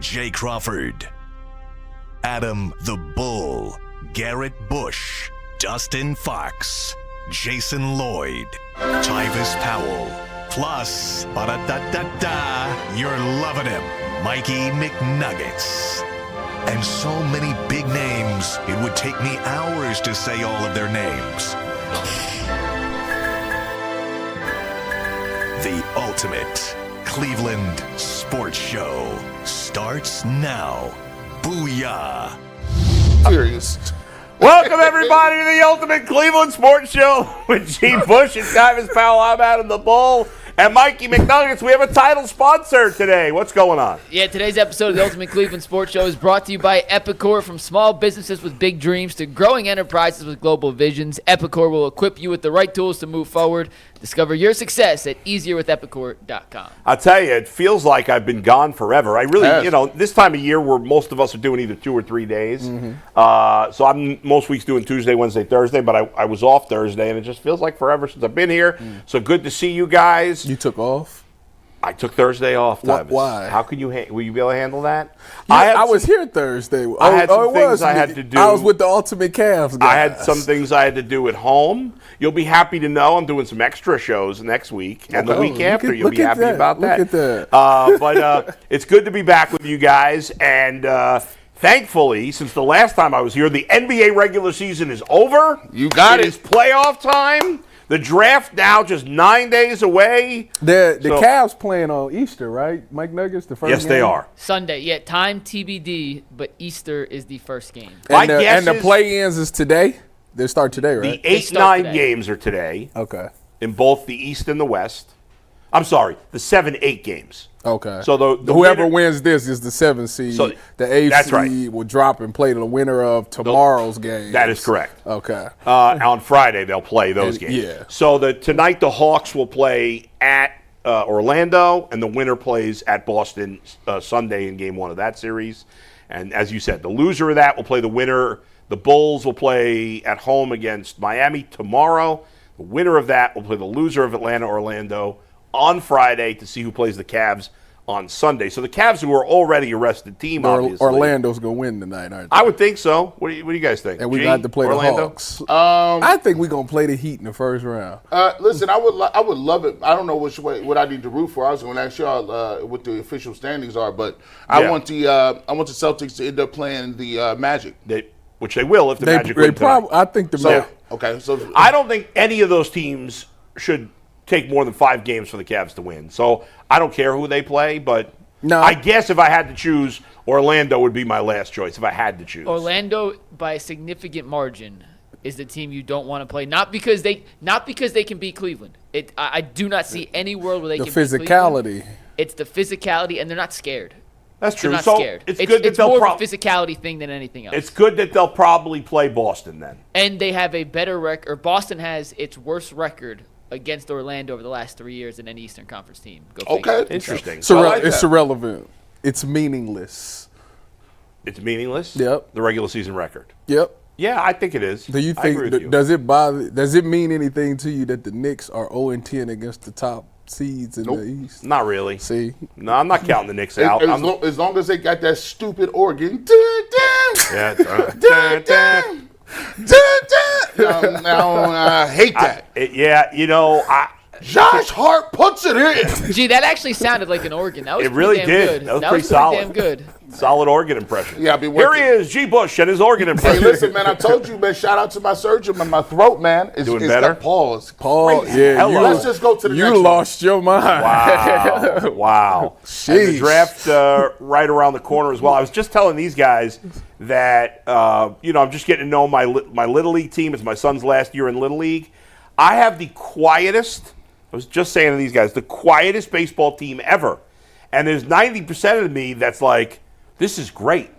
Jay Crawford, Adam the Bull, Garrett Bush, Dustin Fox, Jason Lloyd, Tyvis Powell, plus, ba-da-da-da-da, you're loving him, Mikey McNuggets. And so many big names, it would take me hours to say all of their names. The ultimate Cleveland sports show starts now. Booyah. Serious. Welcome, everybody, to the Ultimate Cleveland Sports Show with G. Bush and Tyvis Powell. I'm Adam the Bull. And Mikey McNuggets. We have a title sponsor today. What's going on? Yeah, today's episode of the Ultimate Cleveland Sports Show is brought to you by Epicor. From small businesses with big dreams to growing enterprises with global visions, Epicor will equip you with the right tools to move forward. Discover your success at easierwithepicor.com. I'll tell you, it feels like I've been gone forever. I really, this time of year where most of us are doing either 2 or 3 days. So I'm most weeks doing Tuesday, Wednesday, Thursday, but I was off Thursday, and it just feels like forever since I've been here. So good to see you guys. You took off? I took Thursday off. Why? How can you? Will you be able to handle that? Yeah, I was here Thursday. I had some things I had to do. I was with the Ultimate Cavs guys. I had some things I had to do at home. You'll be happy to know I'm doing some extra shows next week and the week after. You'll be happy about that. Look at that. But it's good to be back with you guys. And thankfully, since the last time I was here, the NBA regular season is over. You got it. It is playoff time. The draft now just 9 days away. The Cavs playing on Easter, right? Mike Nuggets, the first game? Yes, they are. Sunday, yeah, time TBD, but Easter is the first game. And the play-ins is today? They start today, right? The 8-9 games are today. Okay. In both the East and the West. I'm sorry, the 7-8 games. Okay. So the whoever winner, wins this is the 7th seed. So the 8th that's seed right. will drop and play the winner of tomorrow's game. That is correct. Okay. On Friday they'll play those games. Yeah. So tonight the Hawks will play at Orlando, and the winner plays at Boston Sunday in Game 1 of that series. And as you said, the loser of that will play the winner. The Bulls will play at home against Miami tomorrow. The winner of that will play the loser of Atlanta-Orlando on Friday to see who plays the Cavs on Sunday. So the Cavs, who are already a rested team, obviously. Orlando's going to win tonight, aren't they? I would think so. What do you guys think? And we got to play Orlando? the Hawks. I think we're going to play the Heat in the first round. Listen, I would love it. I don't know what I need to root for. I was going to ask y'all what the official standings are, but I want the Celtics to end up playing the Magic. Which they will if the Magic win tonight. I think Okay, so I don't think any of those teams should take more than 5 games for the Cavs to win. So I don't care who they play, but I guess if I had to choose, Orlando would be my last choice if I had to choose. Orlando, by a significant margin, is the team you don't want to play. Not because they can beat Cleveland. I do not see any world where they can beat Cleveland. The physicality. It's the physicality, and they're not scared. That's true. They're not scared. It's good that it's more of a physicality thing than anything else. It's good that they'll probably play Boston then. And they have a better record. Or Boston has its worst record against Orlando over the last 3 years than any Eastern Conference team. Okay. Interesting. It's irrelevant. It's meaningless. It's meaningless? Yep. The regular season record? Yep. Yeah, I think it is. Do you think does it mean anything to you that the Knicks are 0-10 against the top seeds in the East? Not really. See? No, I'm not counting the Knicks out. As long as they got that stupid organ. I hate that. Josh Hart puts it in. Gee, that actually sounded like an organ. That was it really damn did. Good. That was pretty solid. Damn good. Solid organ impression. Yeah, I'll be Here working. he is, G. Bush, and his organ impression. Hey, listen, man, I told you, man, shout out to my surgeon, man. My throat, man, is doing better. Pause. Yeah, let's just go to the next one. You lost your mind. Wow. And the draft right around the corner as well. I was just telling these guys that, I'm just getting to know my Little League team. It's my son's last year in Little League. I have the quietest, I was just saying to these guys, the quietest baseball team ever. And there's 90% of me that's like, this is great.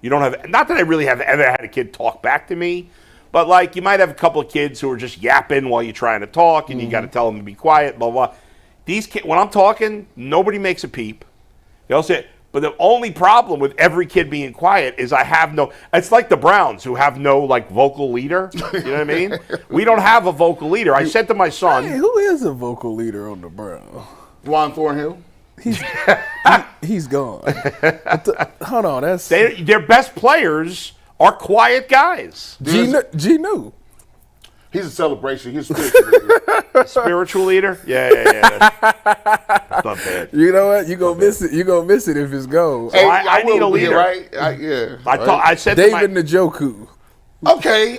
You don't have, not that I really have ever had a kid talk back to me, but like you might have a couple of kids who are just yapping while you're trying to talk and you got to tell them to be quiet, blah, blah. These kids, when I'm talking, nobody makes a peep. They all say, but the only problem with every kid being quiet is I have no, it's like the Browns who have no like vocal leader. You know what I mean? We don't have a vocal leader. I said to my son. Hey, who is a vocal leader on the Browns? Juan Thornhill. He's gone. Hold on, that's Their best players are quiet guys. G knew. He's a celebration. He's a spiritual leader. Spiritual leader? Yeah. That's not bad. You know what? You gonna miss it. You gonna miss it if it's gold. Hey, I need a will be, leader. right? I said David Njoku. Okay.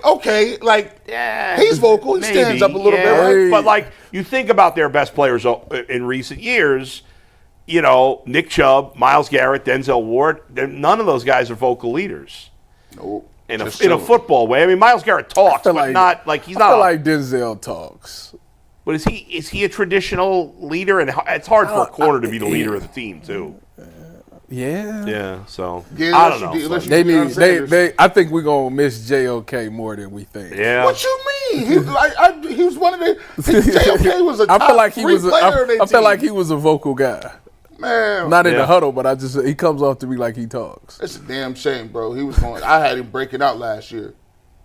Like, he's vocal. He stands up a little bit, right? Hey. But, like, you think about their best players in recent years, you know, Nick Chubb, Myles Garrett, Denzel Ward, none of those guys are vocal leaders. Nope. In a football way. I mean, Myles Garrett talks, but not like he's not. I feel like Denzel talks. But is he a traditional leader? And it's hard for a corner to be the leader of the team, too. Yeah. Yeah, so Yeah, I don't know. They I think we're gonna miss JOK more than we think. Yeah. What you mean? He was one of the. JOK was a top I feel like he was. player of their I feel team. like he was a vocal guy. Man, Not in the huddle, but he comes off to me like he talks. it's a damn shame, bro. He was going. I had him breaking out last year.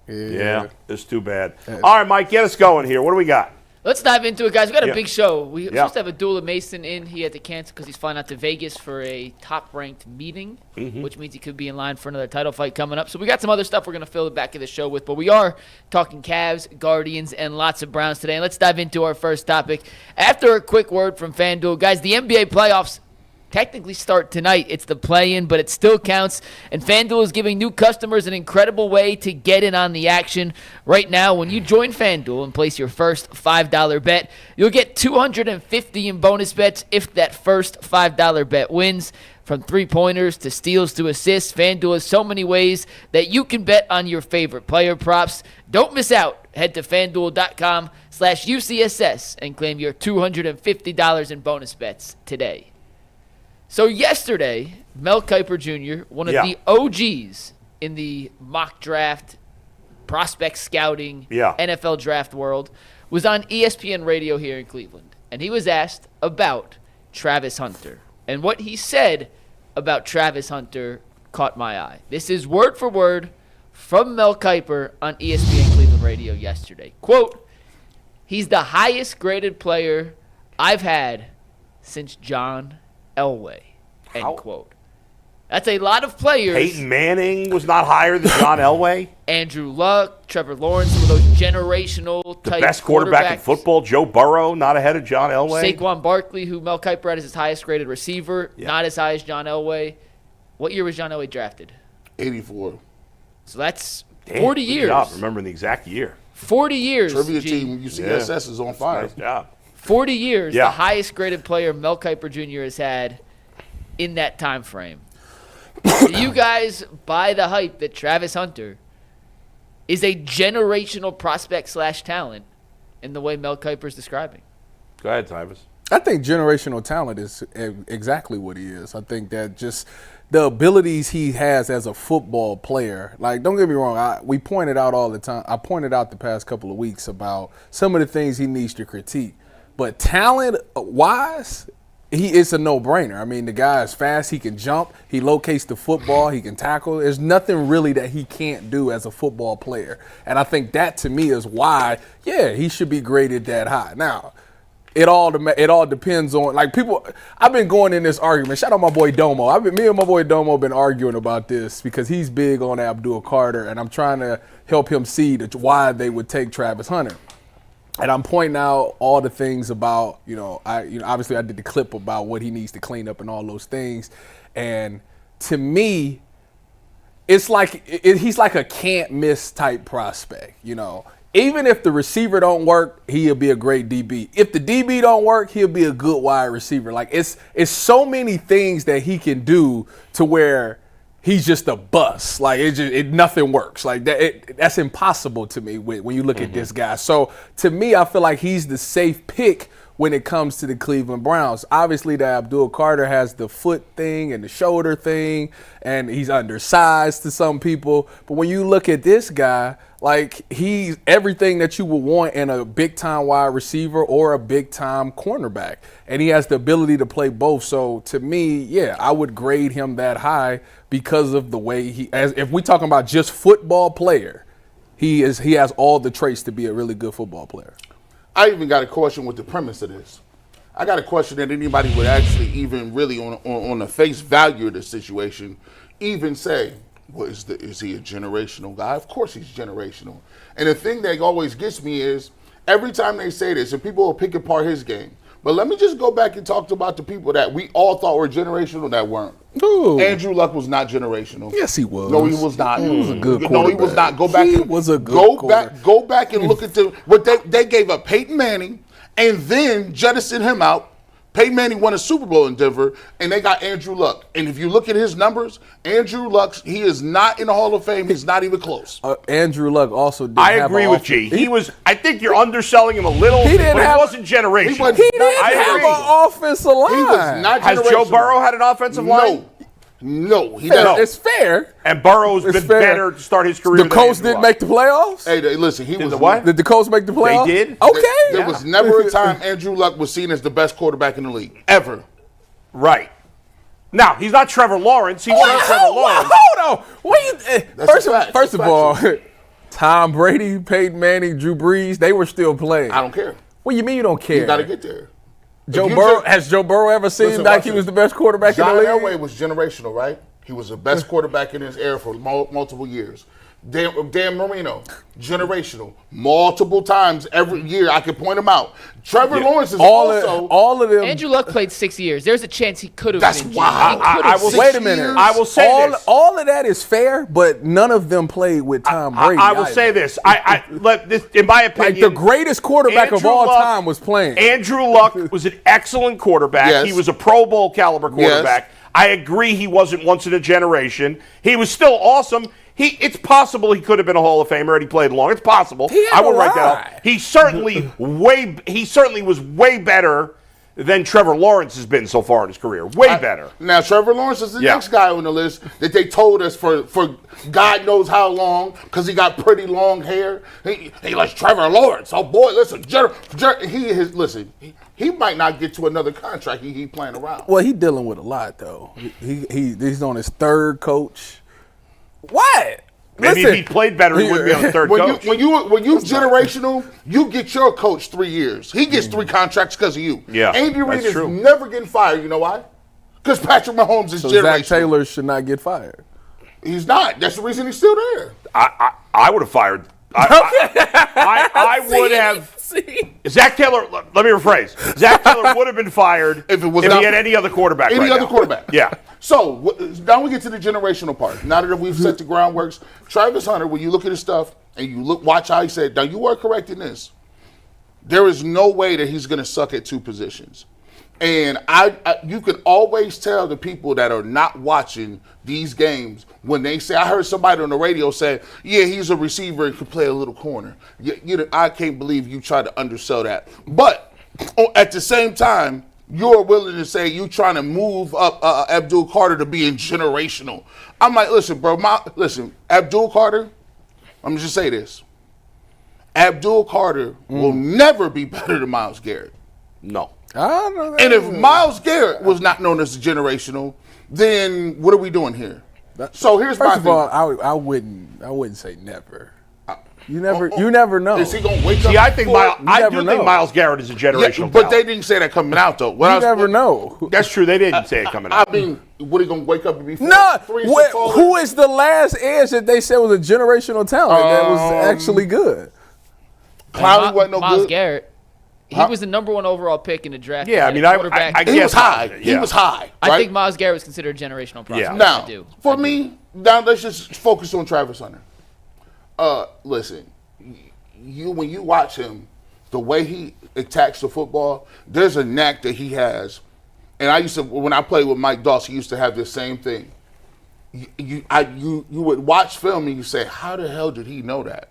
Yeah, it's too bad. All right, Mike, get us going here. What do we got? Let's dive into it, guys. We got a big show. We were Yeah. supposed to have Abdullah Mason in. He had to cancel because he's flying out to Vegas for a top-ranked meeting, which means he could be in line for another title fight coming up. So we got some other stuff we're going to fill the back of the show with, but we are talking Cavs, Guardians, and lots of Browns today. And let's dive into our first topic. After a quick word from FanDuel, guys, the NBA playoffs technically start tonight. It's the play-in, but it still counts. And FanDuel is giving new customers an incredible way to get in on the action. Right now, when you join FanDuel and place your first $5 bet, you'll get $250 in bonus bets if that first $5 bet wins. From three-pointers to steals to assists, FanDuel has so many ways that you can bet on your favorite player props. Don't miss out. Head to FanDuel.com/UCSS and claim your $250 in bonus bets today. So yesterday, Mel Kiper Jr., one of the OGs in the mock draft, prospect scouting, NFL draft world, was on ESPN radio here in Cleveland. And he was asked about Travis Hunter. And what he said about Travis Hunter caught my eye. This is word for word from Mel Kiper on ESPN Cleveland radio yesterday. Quote, "He's the highest graded player I've had since John Elway," end quote. That's a lot of players. Peyton Manning was not higher than John Elway. Andrew Luck, Trevor Lawrence, some of those generational type The best quarterback in football, Joe Burrow, not ahead of John Elway. Saquon Barkley, who Mel Kiper had as his highest graded receiver, not as high as John Elway. What year was John Elway drafted? 84. So that's 40 years. Good job remembering the exact year. 40 years. Trivia team UCSS is on fire. Nice job. 40 years, the highest graded player Mel Kiper Jr. has had in that time frame. Do you guys buy the hype that Travis Hunter is a generational prospect / talent in the way Mel Kiper is describing? Go ahead, Tyvis. I think generational talent is exactly what he is. I think that just the abilities he has as a football player, like, don't get me wrong, we pointed out all the time. I pointed out the past couple of weeks about some of the things he needs to critique. But talent-wise, it's a no-brainer. I mean, the guy is fast. He can jump. He locates the football. He can tackle. There's nothing really that he can't do as a football player. And I think that, to me, is why, he should be graded that high. Now, it all depends on, like, people. I've been going in this argument. Shout out my boy Domo. Me and my boy Domo been arguing about this because he's big on Abdul Carter, and I'm trying to help him see why they would take Travis Hunter. And I'm pointing out all the things about, obviously I did the clip about what he needs to clean up and all those things. And to me, it's like he's like a can't miss type prospect, Even if the receiver don't work, he'll be a great DB. If the DB don't work, he'll be a good wide receiver. Like, it's so many things that he can do to where he's just a bust. Like, nothing works. Like, that's impossible to me when you look at this guy. So, to me, I feel like he's the safe pick when it comes to the Cleveland Browns. Obviously, the Abdul Carter has the foot thing and the shoulder thing, and he's undersized to some people. But when you look at this guy, like, he's everything that you would want in a big-time wide receiver or a big-time cornerback. And he has the ability to play both. So, to me, I would grade him that high because of the way if we're talking about just football player, he has all the traits to be a really good football player. I even got a question with the premise of this. I got a question that anybody would actually even really on the face value of the situation even say, well, is he a generational guy? Of course he's generational. And the thing that always gets me is every time they say this, and people will pick apart his game. But let me just go back and talk about the people that we all thought were generational that weren't. Ooh. Andrew Luck was not generational. Yes, he was. No, he was not. He was a good quarterback. No, he was not. Go back. He was a good quarterback. Go back and look at what they gave up Peyton Manning and then jettisoned him out. Peyton Manning won a Super Bowl in Denver, and they got Andrew Luck. And if you look at his numbers, Andrew Luck, he is not in the Hall of Fame. He's not even close. Andrew Luck also didn't I have agree an with G. He was. I think you're underselling him a little, but he wasn't generational. He didn't have an offensive line. He was not Has generational. Joe Burrow had an offensive line? No, he Fair. doesn't. It's fair. And Burrow's been better to start his career. The Colts didn't make the playoffs? Hey, listen, he was the what? Did the Colts make the playoffs? They did. Okay. There was never a time Andrew Luck was seen as the best quarterback in the league. Ever. Right. Now, he's not Trevor Lawrence. He's not Trevor Lawrence. Hold on. First of all, Tom Brady, Peyton Manning, Drew Brees, they were still playing. I don't care. What do you mean you don't care? You got to get there. Has Joe Burrow ever seemed like he was the best quarterback in the league? John Elway was generational, right? He was the best quarterback in his era for multiple years. Dan Marino, generational, multiple times every year. I can point him out. Trevor Lawrence is all of them. Andrew Luck played 6 years. There's a chance he could have. That's why I will wait a minute. I will say this. All of that is fair, but none of them played with Tom Brady. I will say this. Let this, in my opinion, like the greatest quarterback of all time was playing. Andrew Luck was an excellent quarterback. Yes. He was a Pro Bowl caliber quarterback. Yes. I agree he wasn't once in a generation. He was still awesome. It's possible he could have been a Hall of Famer and he played long. It's possible. I will write that up. He certainly was way better than Trevor Lawrence has been so far in his career. Way better. Now, Trevor Lawrence is the next guy on the list that they told us for God knows how long because he got pretty long hair. He likes Trevor Lawrence. Oh, boy, listen. He might not get to another contract. He playing around. Well, he's dealing with a lot, though. He's on his third coach. What? Maybe if he played better, he wouldn't be on the third coach. When you generational, you get your coach 3 years. He gets 3 contracts because of you. Yeah, Andy Reid is true. never getting fired. You know why? Because Patrick Mahomes is generational. Zach Taylor should not get fired. He's not. That's the reason he's still there. I would have fired. I would have. Zach Taylor. Let me rephrase. Zach Taylor would have been fired if he had any other quarterback. Quarterback. Yeah. So now we get to the generational part. Now that we've set the groundworks, Travis Hunter, when you look at his stuff and you watch how he said, now you are correct in this. There is no way that he's going to suck at 2 positions. And you can always tell the people that are not watching these games when they say, I heard somebody on the radio say, yeah, he's a receiver and could play a little corner. I can't believe you try to undersell that. But at the same time, you're willing to say you trying to move up Abdul Carter to being generational. I'm like, listen, bro, Abdul Carter, I'm just say this. Abdul Carter will never be better than Myles Garrett. No. I don't know that. And if Myles Garrett was not known as generational, then what are we doing here? So here's my thing. First of all, I wouldn't say never. You never know. Is he gonna wake up? See, I think Myles Garrett is a generational. But they didn't say that coming out though. You never know. That's true. They didn't say it coming out. I mean, what are he gonna wake up and be? Who is the last edge that they said was a generational talent that was actually good? Clowney wasn't no Myles good. Garrett. He was the number 1 overall pick in the draft. Yeah, I mean, I he guess was high. Yeah. He was high. I right? think Myles Garrett was considered a generational prospect. Yeah. Now, for me, let's just focus on Travis Hunter. Listen, when you watch him, the way he attacks the football, there's a knack that he has. And when I played with Mike Doss, he used to have the same thing. You would watch film and you say, how the hell did he know that?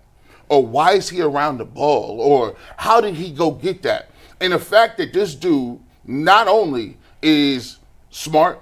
Or why is he around the ball? Or how did he go get that? And the fact that this dude not only is smart,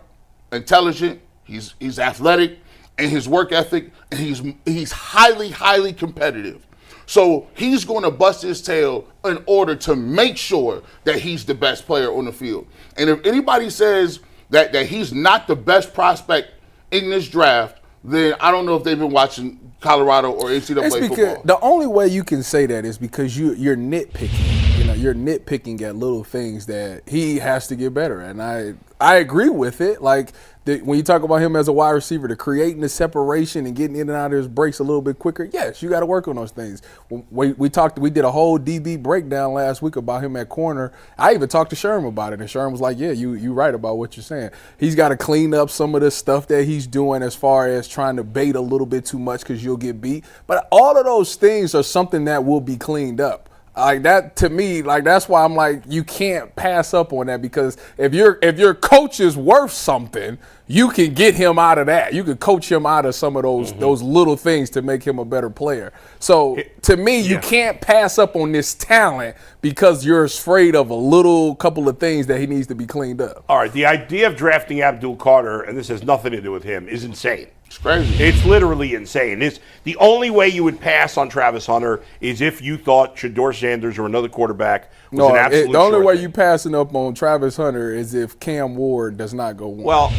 intelligent, he's athletic, and his work ethic, and he's highly, highly competitive. So he's going to bust his tail in order to make sure that he's the best player on the field. And if anybody says that he's not the best prospect in this draft, then I don't know if they've been watching Colorado or NCAA football. The only way you can say that is because you're nitpicking. you're nitpicking at little things that he has to get better at. And I agree with it. Like when you talk about him as a wide receiver, to creating the separation and getting in and out of his breaks a little bit quicker, yes, you got to work on those things. We did a whole DB breakdown last week about him at corner. I even talked to Sherm about it, and Sherm was like, yeah, you right about what you're saying. He's got to clean up some of the stuff that he's doing as far as trying to bait a little bit too much because you'll get beat. But all of those things are something that will be cleaned up. Like that, to me, like that's why I'm like, you can't pass up on that, because if your coach is worth something, you can get him out of that. You can coach him out of some of those little things to make him a better player. So to me, you can't pass up on this talent because you're afraid of a couple of things that he needs to be cleaned up. All right, the idea of drafting Abdul Carter, and this has nothing to do with him, is insane. It's crazy. It's literally insane. It's the only way you would pass on Travis Hunter is if you thought Shedeur Sanders or another quarterback was an absolute the only way thing. you passing up on Travis Hunter is if Cam Ward does not go one. Well,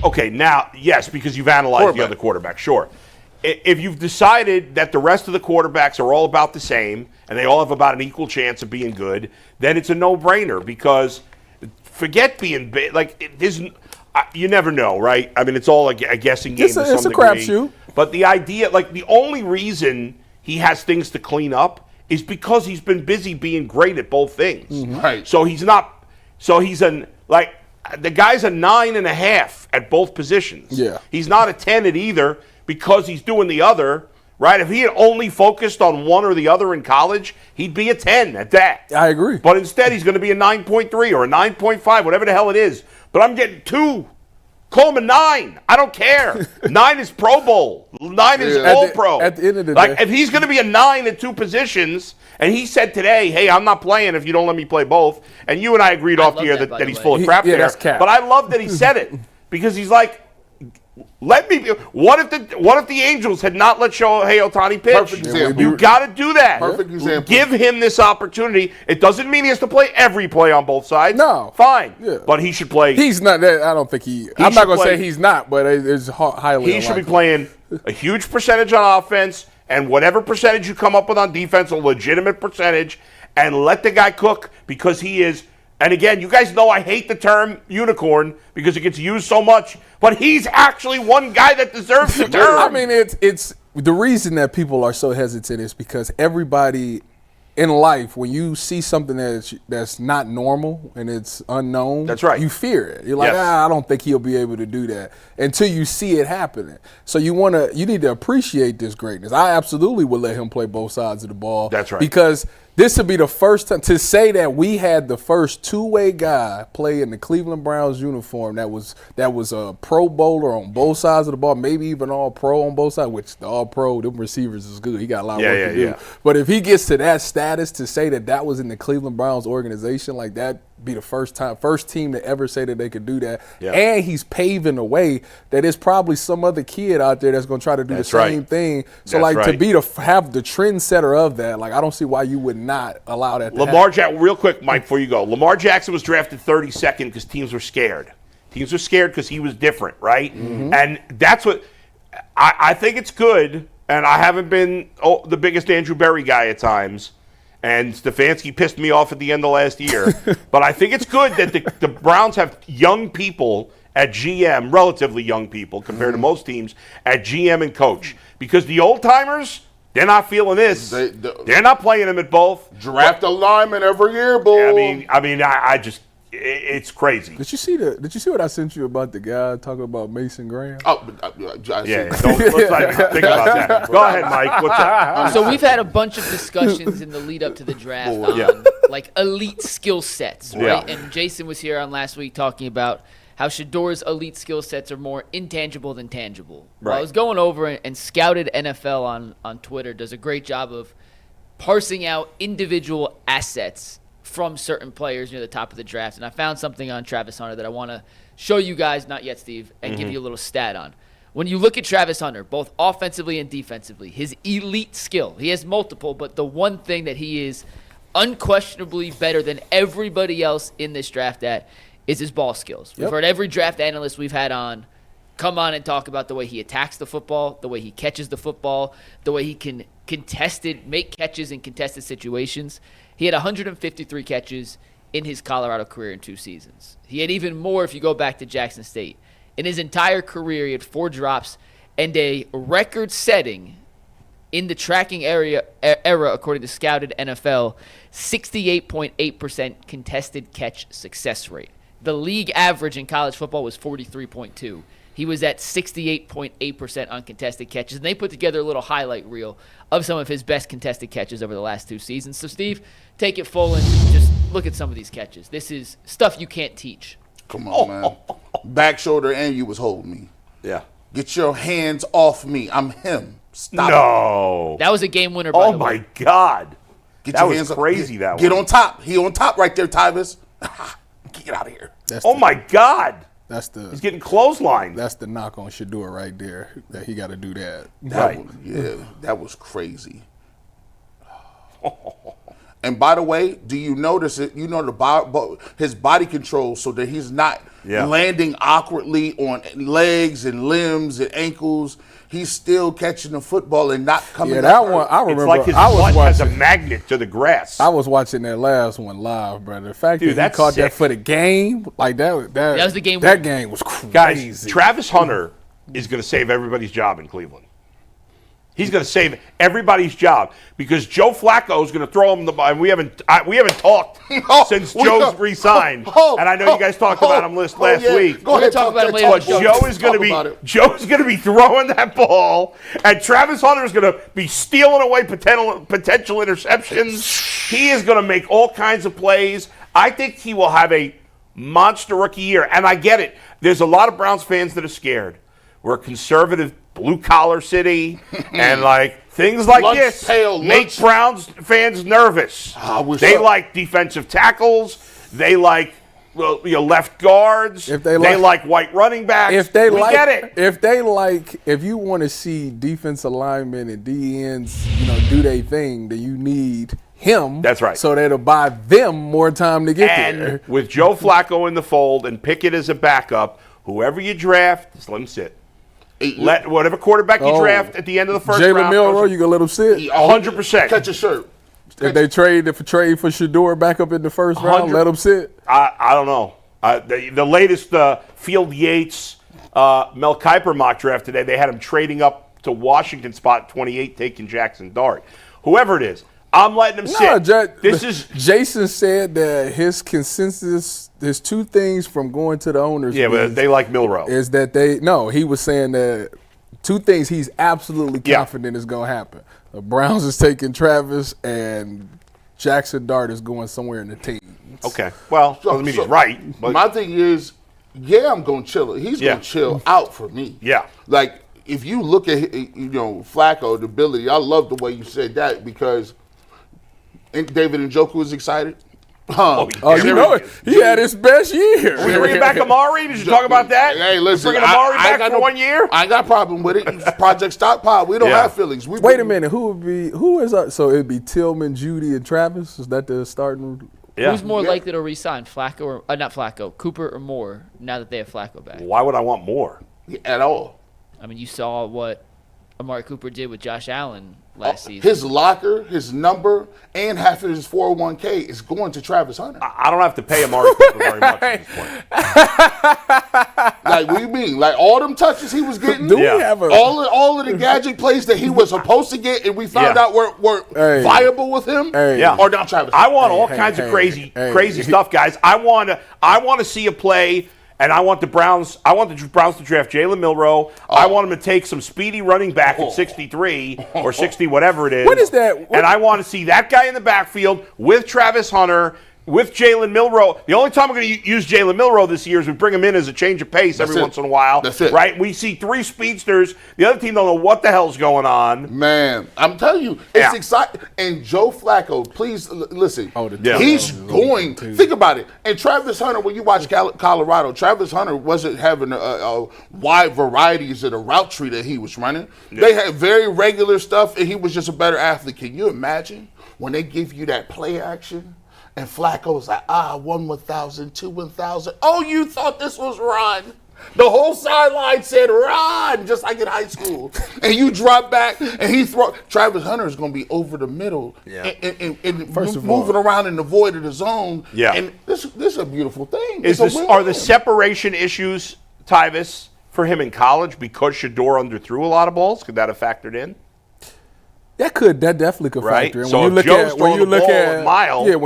okay, now, yes, because you've analyzed the other quarterback, sure. If you've decided that the rest of the quarterbacks are all about the same and they all have about an equal chance of being good, then it's a no-brainer, because forget being big. Like, you never know, right? I mean, it's all a guessing game to some degree. It's a crapshoot. But the idea, like, the only reason he has things to clean up is because he's been busy being great at both things. Mm-hmm. Right. So he's not. So he's the guy's a 9.5 at both positions. Yeah. He's not a 10 at either because he's doing the other. Right? If he had only focused on one or the other in college, he'd be a 10 at that. I agree. But instead, he's going to be a 9.3 or a 9.5, whatever the hell it is. But I'm getting 2. Call him a 9. I don't care. 9 is Pro Bowl. 9 is All-Pro. At the end of the day. day. If he's going to be a 9 at 2 positions, and he said today, hey, I'm not playing if you don't let me play both, and you and I agreed off the air that he's full of crap there. That's cap. But I love that he said it, because he's like, let me. What if the Angels had not let Shohei Ohtani pitch? Perfect example. You got to do that. Perfect example. Give him this opportunity. It doesn't mean he has to play every play on both sides. No. Fine. Yeah. But he should play. He's not. I don't think I'm not going to say he's not, but it's highly He unlikely. should be playing a huge percentage on offense, and whatever percentage you come up with on defense, a legitimate percentage, and let the guy cook, because he is. And again, you guys know I hate the term unicorn because it gets used so much, but he's actually one guy that deserves the term. I mean, it's the reason that people are so hesitant is because everybody in life, when you see something that's not normal and it's unknown, that's right. You fear it. You're like, Yes. I don't think he'll be able to do that until you see it happening. So you need to appreciate this greatness. I absolutely would let him play both sides of the ball. That's right. Because this would be the first time to say that we had the first two-way guy play in the Cleveland Browns uniform that was a Pro Bowler on both sides of the ball, maybe even All-Pro on both sides, which the All-Pro, them receivers is good. He got a lot of work to do. But if he gets to that status to say that was in the Cleveland Browns organization, like that be the first team to ever say that they could do that. Yeah. And he's paving the way that there's probably some other kid out there that's going to try to do the same thing. So to have the trendsetter of that, like I don't see why you would not allow that to happen. Real quick, Mike, before you go. Lamar Jackson was drafted 32nd because teams were scared. Teams were scared because he was different, right? Mm-hmm. And that's what I think it's good, and I haven't been the biggest Andrew Berry guy at times, and Stefanski pissed me off at the end of last year. But I think it's good that the Browns have young people at GM, relatively young people compared to most teams, at GM and coach. Because the old-timers, they're not feeling this. They're not playing them at both. Draft a lineman every year, boy. I mean, I just, it's crazy. Did you see what I sent you about the guy talking about Mason Graham? Oh, let's not even think about that. Go ahead, Mike. What's up? So we've had a bunch of discussions in the lead up to the draft on like elite skill sets, right? Yeah. And Jason was here on last week talking about how Shedeur's elite skill sets are more intangible than tangible. Right. Well, I was going over and Scouted NFL on Twitter does a great job of parsing out individual assets from certain players near the top of the draft. And I found something on Travis Hunter that I want to show you guys, not yet, Steve, and give you a little stat on. When you look at Travis Hunter, both offensively and defensively, his elite skill, he has multiple, but the one thing that he is unquestionably better than everybody else in this draft at is his ball skills. We've heard every draft analyst we've had on come on and talk about the way he attacks the football, the way he catches the football, the way he can make catches in contested situations. He had 153 catches in his Colorado career in 2 seasons. He had even more if you go back to Jackson State. In his entire career, he had 4 drops and a record-setting in the tracking era, according to Scouted NFL, 68.8% contested catch success rate. The league average in college football was 43.2. He was at 68.8% uncontested catches, and they put together a little highlight reel of some of his best contested catches over the last 2 seasons. So, Steve, take it full and just look at some of these catches. This is stuff you can't teach. Come on, man. Back shoulder and you was holding me. Yeah. Get your hands off me. I'm him. Stop. No. That was a game winner, by the way. Oh, my God. Get That your was hands up. crazy, that Get one. on top. He on top right there, Tyvis. Get out of here. Oh, my God. That's the He's getting clotheslined. That's the knock on Shador right there. That he got to do that. Right. That was crazy. And by the way, do you notice it? You know his body control so that he's not landing awkwardly on legs and limbs and ankles. He's still catching the football and not coming. Yeah, that one I remember. It's like his I was butt has a watching. magnet to the grass. I was watching that last one live, brother. The fact Dude, that he that's caught sick. that for the game, like that was the game. That game was crazy. Guys, Travis Hunter is going to save everybody's job in Cleveland. He's going to save everybody's job because Joe Flacco is going to throw him the ball. And we haven't talked since Joe's re-signed, and I know you guys talked about him last week. Go ahead, talk about him later. But Joe is going to be throwing that ball, and Travis Hunter is going to be stealing away potential interceptions. He is going to make all kinds of plays. I think he will have a monster rookie year, and I get it. There's a lot of Browns fans that are scared. We're a conservative, blue-collar city, and things like this make Browns fans nervous. They like defensive tackles. They like left guards. They like white running backs. Get it. If you want to see defensive linemen and DNs, do their thing, then you need him. That's right. So that'll buy them more time to get there. And with Joe Flacco in the fold and Pickett as a backup, whoever you draft, just let him sit. Let whatever quarterback you draft at the end of the first round. Jalen Milroe, you gonna let him sit? 100%. Catch a shirt. If they trade for Shador back up in the first round, let him sit. I don't know. The latest Field Yates Mel Kiper mock draft today, they had him trading up to Washington spot 28, taking Jackson Dart. Whoever it is, I'm letting him sit. Jason said that his consensus, there's 2 things from going to the owners. Yeah, but they like Milroe. Is that he was saying that 2 things he's absolutely confident is going to happen. The Browns is taking Travis and Jackson Dart is going somewhere in the teens. Okay, well, doesn't mean he's right. But my thing is, I'm going to chill. He's going to chill out for me. Yeah. Like, if you look at, Flacco, the ability, I love the way you said that because David Njoku was excited. He had his best year. Are you bringing back Amari? Did you talk about that? Hey, listen, bringing Amari back for 1 year? I ain't got a problem with it. Project Stockpile. We don't have feelings. Wait a minute. Who is so it'd be Tillman, Judy, and Travis? Is that the starting? Yeah. Who's more likely to re-sign, Flacco or not Flacco, Cooper or Moore? Now that they have Flacco back, Why would I want more? At all. I mean, you saw what Amari Cooper did with Josh Allen last season. His locker, his number, and half of his 401k is going to Travis Hunter. I don't have to pay Amari Cooper very much at this point. Like, what do you mean? Like, all them touches he was getting? Do we have all of the gadget plays that he was supposed to get and we found out were viable with him? Or not Travis Hunter? I want all kinds of crazy stuff, guys. I want to see a play. And I want the Browns to draft Jalen Milroe. I want them to take some speedy running back at 63 or 60, whatever it is. What is that? And I want to see that guy in the backfield with Travis Hunter, with Jalen Milroe. The only time we're going to use Jalen Milroe this year is we bring him in as a change of pace every once in a while. That's it. Right? We see 3 speedsters. The other team don't know what the hell's going on. Man, I'm telling you, it's exciting. And Joe Flacco, please listen. He's going. Think about it. And Travis Hunter, when you watch Colorado, Travis Hunter wasn't having a wide varieties of the route tree that he was running. Yeah. They had very regular stuff, and he was just a better athlete. Can you imagine when they give you that play action? And Flacco's like, 1 1,000, 2 1,000. Oh, you thought this was run. The whole sideline said run, just like in high school. And you drop back and he throw. Travis Hunter is going to be over the middle and moving around in the void of the zone. Yeah. And this is a beautiful thing. Are the separation issues, Tyvis, for him in college because Shador underthrew a lot of balls? Could that have factored in? That definitely could Right. factor in. So when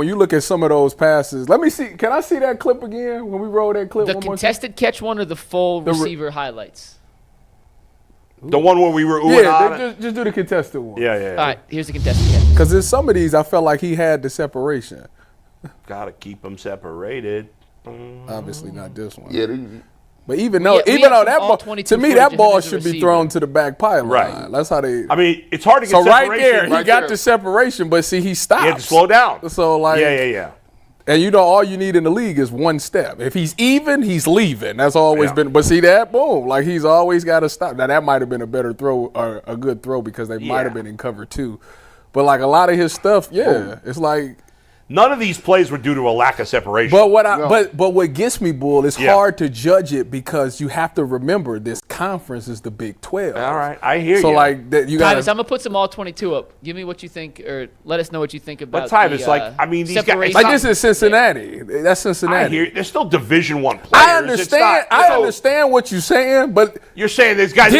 you look at some of those passes. Let me see. Can I see that clip again when we roll that clip? The contested catch one or the full receiver highlights? The one where we were oohing on it? Just do the contested one. Yeah. All right, here's the contested catch. Because in some of these, I felt like he had the separation. Got to keep them separated. Obviously not this one. Yeah, but even though that ball, to me, that ball should be thrown to the back pylon. Right. That's how they. I mean, it's hard to get so separation. right there, he got the separation, but see, he stops. He had to slow down. So like, yeah. And all you need in the league is one step. If he's even, he's leaving. That's always been. But see that, boom, like he's always got to stop. Now that might have been a better throw or a good throw because they might have been in cover too. But like a lot of his stuff, it's like. None of these plays were due to a lack of separation. But what gets me, Bull, it's hard to judge it because you have to remember this conference is the Big 12. All right, I hear you. So like that, you got. Tyvis, I'm gonna put some all 22 up. Give me what you think, or let us know what you think about. But Tyvis, these guys, like this is Cincinnati. That's Cincinnati. I hear they're still Division I players. I understand. I understand what you're saying, but you're saying these guys.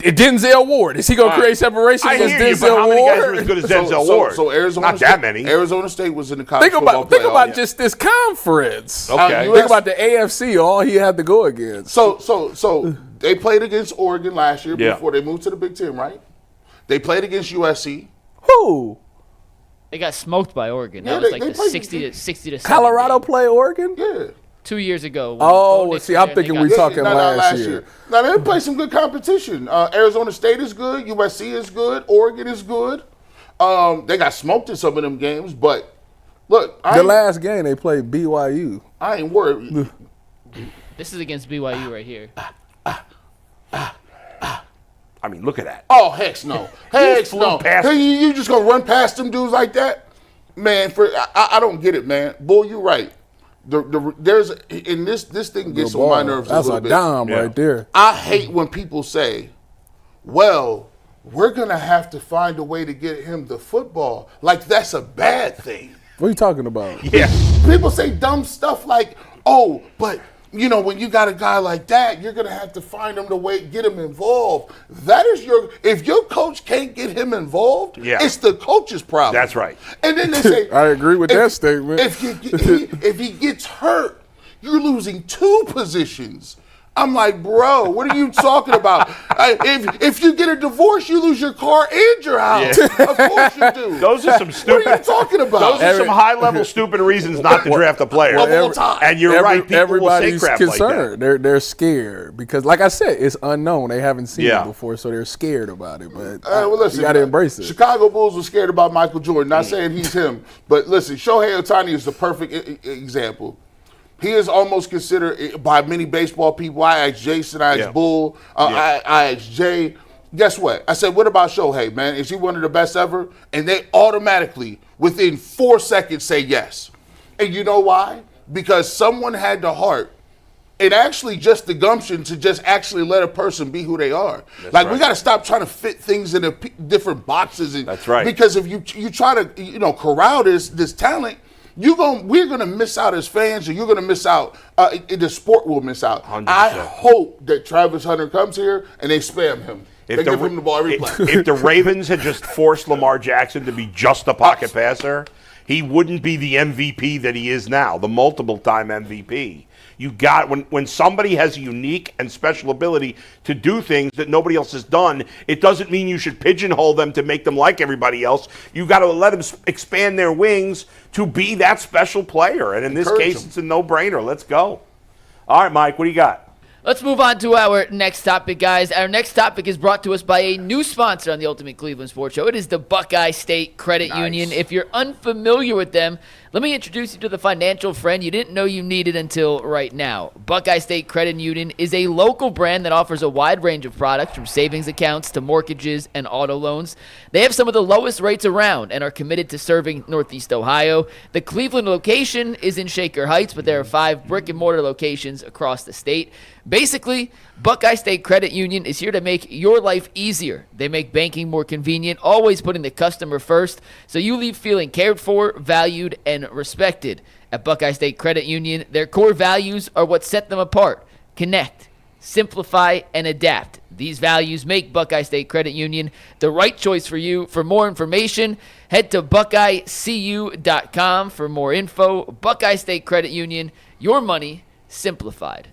Denzel Ward, is he gonna create separation against Denzel Ward? How many guys are as good as Denzel Ward? So Arizona, not that many. Arizona State was in the college football playoff. Think about just this conference. Okay. Think about the AFC. All he had to go against. So they played against Oregon last year before they moved to the Big Ten, right? They played against USC. Who? They got smoked by Oregon. That was like the 60 to 70. Colorado play Oregon? Yeah. 2 years ago. I'm thinking we're talking last year. Now, they play some good competition. Arizona State is good. USC is good. Oregon is good. They got smoked in some of them games, but look. The last game they played BYU. I ain't worried. This is against BYU right here. I mean, look at that. Oh, heck no. Heck no. You just going to run past them dudes like that? Man, I don't get it, man. Bull, you're right. There's in this thing gets on my nerves a little bit. That's a dime right there. I hate when people say, well, we're going to have to find a way to get him the football. Like that's a bad thing. What are you talking about? Yeah. People say dumb stuff like, oh, but when you got a guy like that, you're going to have to find him the way, get him involved. That is if your coach can't get him involved, it's the coach's problem. That's right. And then they say, I agree with that statement. If he gets hurt, you're losing 2 positions. I'm like, bro, what are you talking about? If you get a divorce, you lose your car and your house. Yeah. Of course you do. Those are some stupid. What are you talking about? Those are some high-level stupid reasons not to draft a player. Of all time. And you're right. People will say crap concerned. like that. They're scared because, like I said, it's unknown. They haven't seen it before, so they're scared about it. But listen, you got to embrace it. Chicago Bulls were scared about Michael Jordan. Not saying he's him, but listen, Shohei Ohtani is the perfect example. He is almost considered by many baseball people. I asked Jason, I asked Bull, I asked Jay. Guess what? I said, what about Shohei, man? Is he one of the best ever? And they automatically, within 4 seconds, say yes. And you know why? Because someone had the heart and actually just the gumption to just actually let a person be who they are. We got to stop trying to fit things into different boxes. And, that's right. Because if you try to corral this talent, we're gonna miss out as fans, or you're gonna miss out. The sport will miss out. 100%. I hope that Travis Hunter comes here and they spam him. They give him the ball every play. If the Ravens had just forced Lamar Jackson to be just a pocket passer, he wouldn't be the MVP that he is now, the multiple-time MVP. You got when somebody has a unique and special ability to do things that nobody else has done, it doesn't mean you should pigeonhole them to make them like everybody else. You got to let them expand their wings to be that special player. And in this case, it's a no-brainer. Let's go. All right, Mike, what do you got? Let's move on to our next topic, guys. Our next topic is brought to us by a new sponsor on the Ultimate Cleveland Sports Show. It is the Buckeye State Credit Union. If you're unfamiliar with them, Let me introduce you to the financial friend you didn't know you needed until right now. Buckeye State Credit Union is a local brand that offers a wide range of products from savings accounts to mortgages and auto loans. They have some of the lowest rates around and are committed to serving Northeast Ohio. The Cleveland location is in Shaker Heights, but there are 5 brick-and-mortar locations across the state. Basically, Buckeye State Credit Union is here to make your life easier. They make banking more convenient, always putting the customer first, so you leave feeling cared for, valued, and respected. At Buckeye State Credit Union, their core values are what set them apart. Connect, simplify, and adapt. These values make Buckeye State Credit Union the right choice for you. For more information, head to buckeyecu.com for more info. Buckeye State Credit Union, your money simplified.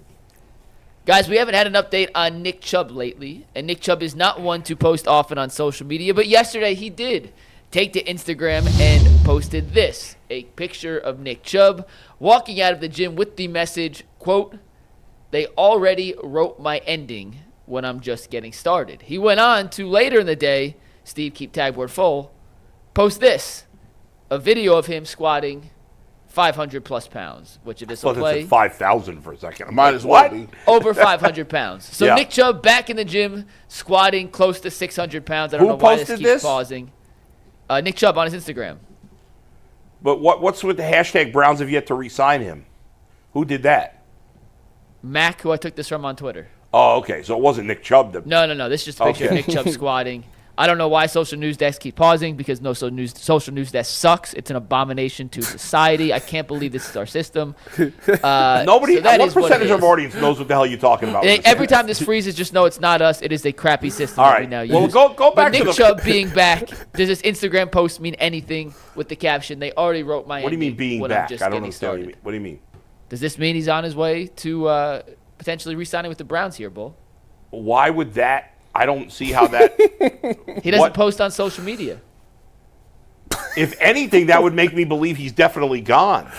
Guys, we haven't had an update on Nick Chubb lately, and Nick Chubb is not one to post often on social media, but yesterday he did take to Instagram and posted this, a picture of Nick Chubb walking out of the gym with the message, quote, "They already wrote my ending when I'm just getting started." He went on to later in the day, Steve, keep tagboard full, post this, a video of him squatting 500 plus pounds, which if this will play 5,000 for a second. Might as well be. over 500 pounds. So Yeah. Nick Chubb back in the gym, squatting close to 600 pounds. I don't Who know why this posted keeps this? pausing. Nick Chubb on his Instagram. But what's with the hashtag Browns have yet to re-sign him? Who did that? Mac, who I took this from on Twitter. Oh, okay. So it wasn't Nick Chubb. No. This is just a picture of Okay. Nick Chubb squatting. I don't know why social news desks keep pausing, because social news desk sucks. It's an abomination to society. I can't believe this is our system. Nobody. So that What is what percentage it of is. our audience knows what the hell you're talking about? Every time this freezes, just know it's not us. It is a crappy system All that we right. now use. Well, go back but Nick to the. Chubb being back, does this Instagram post mean anything with the caption, "They already wrote my What do you mean ending being when I'm back? just I don't getting understand. started." What do you mean? Does this mean he's on his way to potentially re-signing with the Browns here, Bull? Why would that? I don't see how that. He doesn't What? post on social media. If anything, that would make me believe he's definitely gone,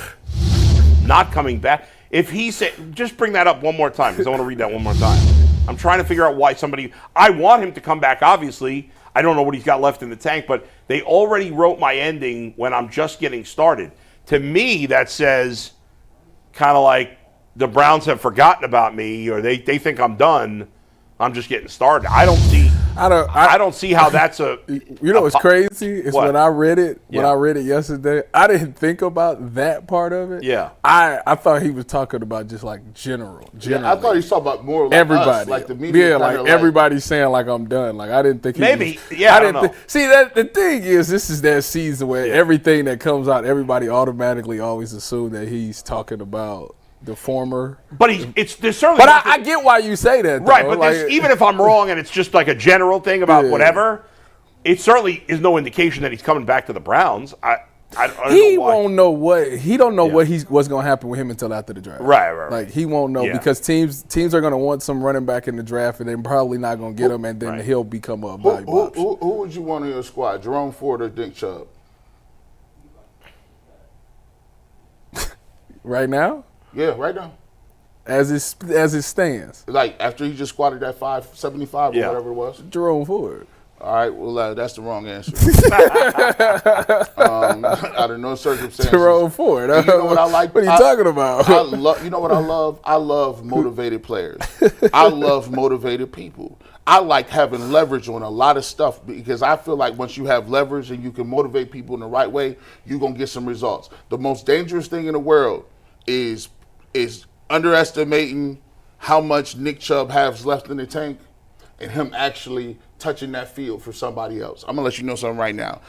not coming back. If he said, just bring that up one more time, because I want to read that one more time. I'm trying to figure out why somebody. I want him to come back. Obviously, I don't know what he's got left in the tank, but they already wrote my ending when I'm just getting started. To me, that says kind of like the Browns have forgotten about me, or they think I'm done. I'm just getting started. I don't see. I don't see how that's a. You know what's crazy? Is What? when I read it. When Yeah. I read it yesterday, I didn't think about that part of it. Yeah. I thought he was talking about just like general. I thought he was talking about more like Everybody, us, like the media. yeah, kinda like everybody's saying like I'm done. Like I didn't think he Maybe. was, Yeah, I didn't don't know. See that the thing is, this is that season where everything that comes out, everybody automatically always assume that he's talking about the former. But there's certainly. But I get why you say that, though. Right, but like, even if I'm wrong and it's just like a general thing about Yeah. whatever, it certainly is no indication that he's coming back to the Browns. I don't he know why. won't know what's going to happen with him until after the draft. Right. Like he won't know Yeah. because teams are going to want some running back in the draft, and they're probably not going to get him, and then Right. he'll become a valuable option. Who would you want in your squad? Jerome Ford or Nick Chubb? Right now, Yeah, right now. as it stands, Like after he just squatted that 575 or Yeah. whatever it was. Jerome Ford. All right, well that's the wrong answer. Out of no circumstances. Jerome Ford. And you know what I like? What are you talking about? I love. You know what I love? I love motivated players. I love motivated people. I like having leverage on a lot of stuff because I feel like once you have leverage and you can motivate people in the right way, you're gonna get some results. The most dangerous thing in the world is underestimating how much Nick Chubb has left in the tank and him actually touching that field for somebody else. I'm gonna let you know something right now.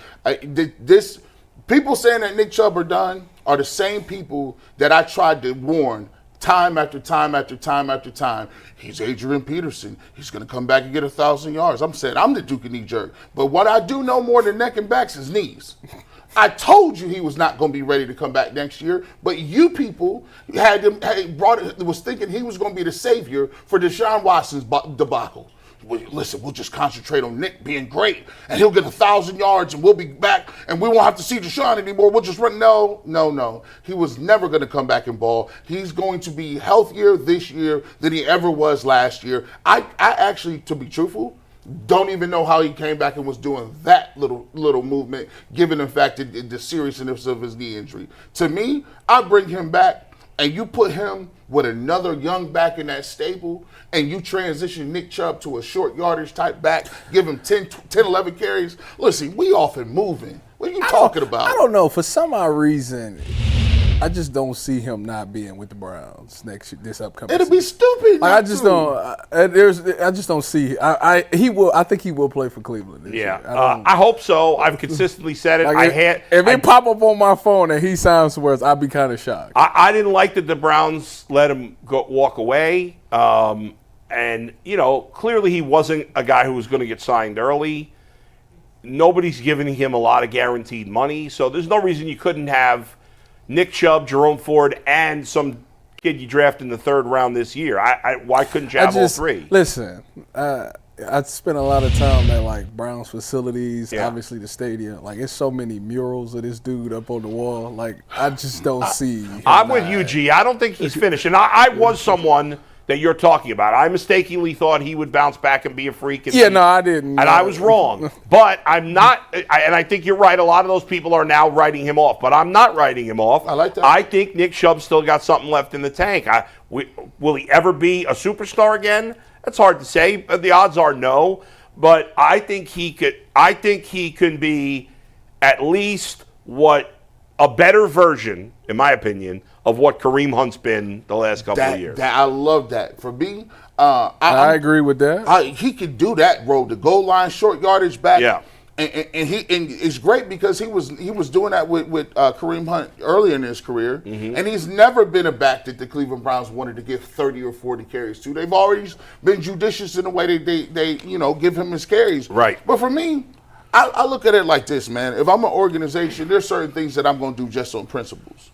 This people saying that Nick Chubb are done are the same people that I tried to warn time after time after time after time. He's Adrian Peterson. He's gonna come back and get 1,000 yards. I'm saying I'm the Duke and knee jerk. But what I do know more than neck and backs is knees. I told you he was not going to be ready to come back next year, but you people was thinking he was going to be the savior for Deshaun Watson's debacle. Well, listen, we'll just concentrate on Nick being great, and he'll get 1,000 yards, and we'll be back, and we won't have to see Deshaun anymore. We'll just run. No. He was never going to come back and ball. He's going to be healthier this year than he ever was last year. I actually, to be truthful, Don't even know how he came back and was doing that little movement, given the fact that the seriousness of his knee injury. To me, I bring him back, and you put him with another young back in that stable, and you transition Nick Chubb to a short yardage type back, give him 10, 11 carries. Listen, we off and moving. What are you talking about? I don't know. For some odd reason, I just don't see him not being with the Browns this upcoming It'll season. be stupid. Like, I just don't. I just don't see. He will. I think he will play for Cleveland this year. I hope so. I've consistently said it. Like if it pop up on my phone and he signs somewhere else, I'd be kind of shocked. I didn't like that the Browns let him walk away. And, clearly he wasn't a guy who was going to get signed early. Nobody's giving him a lot of guaranteed money. So there's no reason you couldn't have Nick Chubb, Jerome Ford, and some kid you draft in the third round this year. Why couldn't you have all three? Listen, I spent a lot of time at like Browns facilities, obviously the stadium. Like, it's so many murals of this dude up on the wall. Like, I just don't see. I'm with you, G. I don't think he's finished. And I was someone that you're talking about. I mistakenly thought he would bounce back and be a freak. I didn't. And I was wrong. But I'm not, and I think you're right. A lot of those people are now writing him off. But I'm not writing him off. I like that. I think Nick Chubb still got something left in the tank. Will he ever be a superstar again? That's hard to say. The odds are no. But I think he could. I think he can be at least a better version, in my opinion, of what Kareem Hunt's been the last couple of years. I love that. For me, I agree with that. He could do that, bro. The goal line, short yardage back. Yeah. And it's great because he was doing that with Kareem Hunt earlier in his career, and he's never been a back that the Cleveland Browns wanted to give 30 or 40 carries to. They've always been judicious in the way they give him his carries. Right. But for me, I look at it like this, man. If I'm an organization, there's certain things that I'm going to do just on principles.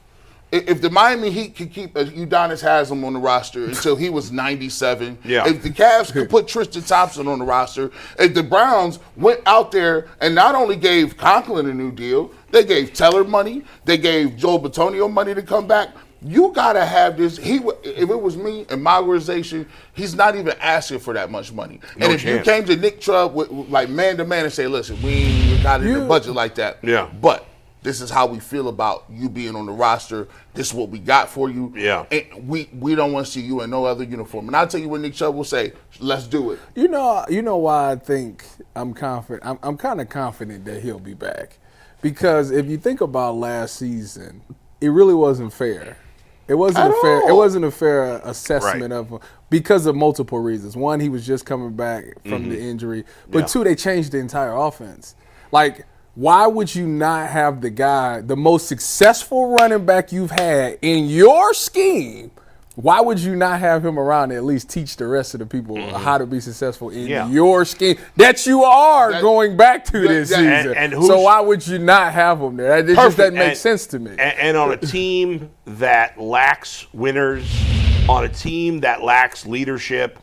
If the Miami Heat could keep Udonis Haslem on the roster until he was 97, if the Cavs could put Tristan Thompson on the roster, if the Browns went out there and not only gave Conklin a new deal, they gave Teller money, they gave Joe Batonio money to come back. You gotta have this. If it was me and my organization, he's not even asking for that much money. No and if chance. you came to Nick Chubb with like man to man and say, "Listen, we ain't got it in the budget like that," but this is how we feel about you being on the roster. This is what we got for you. Yeah. And we don't want to see you in no other uniform. And I'll tell you what Nick Chubb will say, let's do it. You know why I think I'm confident. I'm kind of confident that he'll be back. Because if you think about last season, it really wasn't fair. It wasn't a fair assessment of him because of multiple reasons. One, he was just coming back from the injury. But two, they changed the entire offense. Like, why would you not have the most successful running back you've had in your scheme? Why would you not have him around to at least teach the rest of the people how to be successful in your scheme that you are going back to this season? So why would you not have him there? It just doesn't make sense to me. And on a team that lacks winners, on a team that lacks leadership,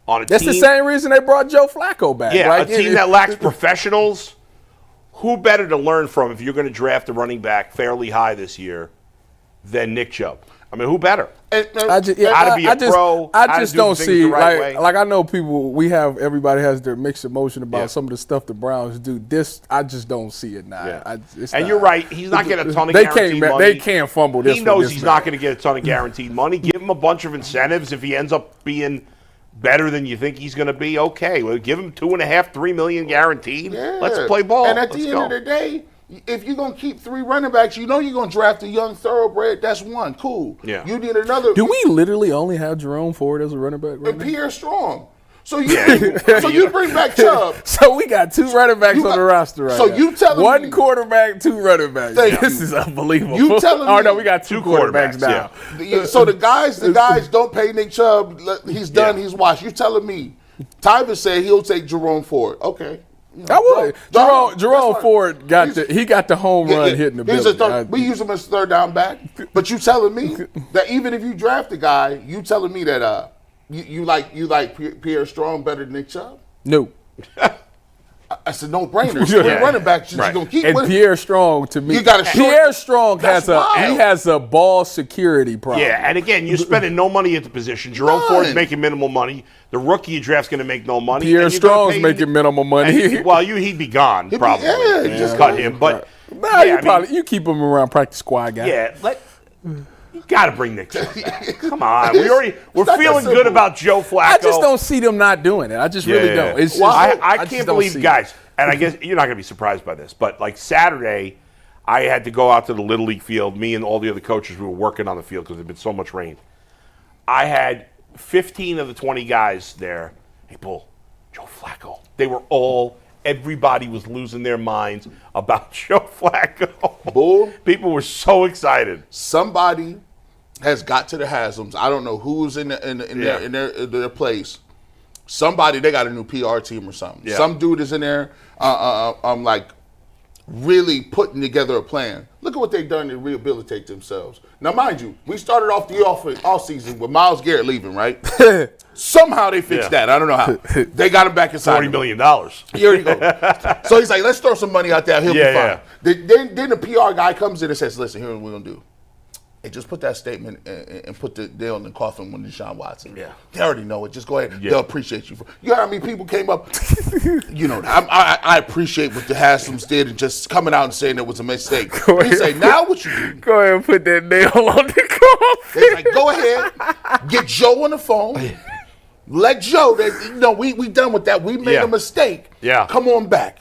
That's the same reason they brought Joe Flacco back. Yeah, right? A team that lacks professionals. Who better to learn from if you're going to draft a running back fairly high this year than Nick Chubb? I mean, who better? How to be a pro. I just don't see like I know people. Everybody has their mixed emotion about some of the stuff the Browns do. This I just don't see it now. And you're right. He's not getting a ton of guaranteed money. They can't fumble this. He knows he's not going to get a ton of guaranteed money. Give him a bunch of incentives if he ends up being better than you think he's going to be. Okay, well, give him $2.5-3 million guaranteed. Yeah. Let's play ball. And at the end of the day, if you're going to keep 3 running backs, you're going to draft a young thoroughbred. That's one. Cool. Yeah. You need another. Do we literally only have Jerome Ford as a running back right now? Pierre Strong. So you bring back Chubb. So we got 2 running backs on the roster right now. So you telling me. 1 quarterback, 2 running backs. This is unbelievable. You telling me. Oh, no, we got 2 quarterbacks now. Yeah. So the guys don't pay Nick Chubb. He's done. He's washed. You telling me. Tyvis said he'll take Jerome Ford. Okay. I would. Jerome Ford got the home run hitting the building. We use him as a third down back. But you telling me that even if you draft a guy, you telling me that you like Pierre Strong better than Nick Chubb? No. That's a no-brainer. Split running back, you're Right. going to keep And winning. Pierre Strong, to me, You gotta short- Pierre Strong That's wild. has a ball security problem. Yeah, and again, you're spending no money at the position. Jerome None. Ford's making minimal money. The rookie you draft's going to make no money. Pierre and you're gonna Strong's pay- making minimal money. he'd be gone be- probably. yeah, You just yeah. cut him, but Nah, yeah, I mean, you keep him around practice squad guy. yeah, you got to bring Nick Chubb back. Come on, we're not that feeling good simple. about Joe Flacco. I just don't see them not doing it. I just really don't. It's just, I just can't don't believe, see it. guys, and I guess you're not going to be surprised by this, but like Saturday, I had to go out to the Little League field. Me and all the other coaches, we were working on the field because there'd been so much rain. I had 15 of the 20 guys there. Hey, Bull, Joe Flacco. They were everybody was losing their minds about Joe Flacco. Bull. People were so excited. Somebody has got to the Haslam's. I don't know who's in their place. Somebody, they got a new PR team or something. Yeah. Some dude is in there. Like really putting together a plan. Look at what they've done to rehabilitate themselves. Now, mind you, we started off the off season with Myles Garrett leaving, right? Somehow they fixed that. I don't know how. They got him back inside. $40 million. Here you go. So he's like, let's throw some money out there. He'll Yeah, be fine. Then the PR guy comes in and says, listen, here's what we're going to do. Hey, just put that statement and put the nail in the coffin with Deshaun Watson. Yeah. They already know it. Just go ahead. Yeah. They'll appreciate you. You know how many people came up? You know, I appreciate what the Haslam's did and just coming out and saying it was a mistake. He say, now what you do? Go ahead and put that nail on the coffin. They like, go ahead, get Joe on the phone. Let Joe, we done with that. We made Yeah. a mistake. Yeah. Come on back.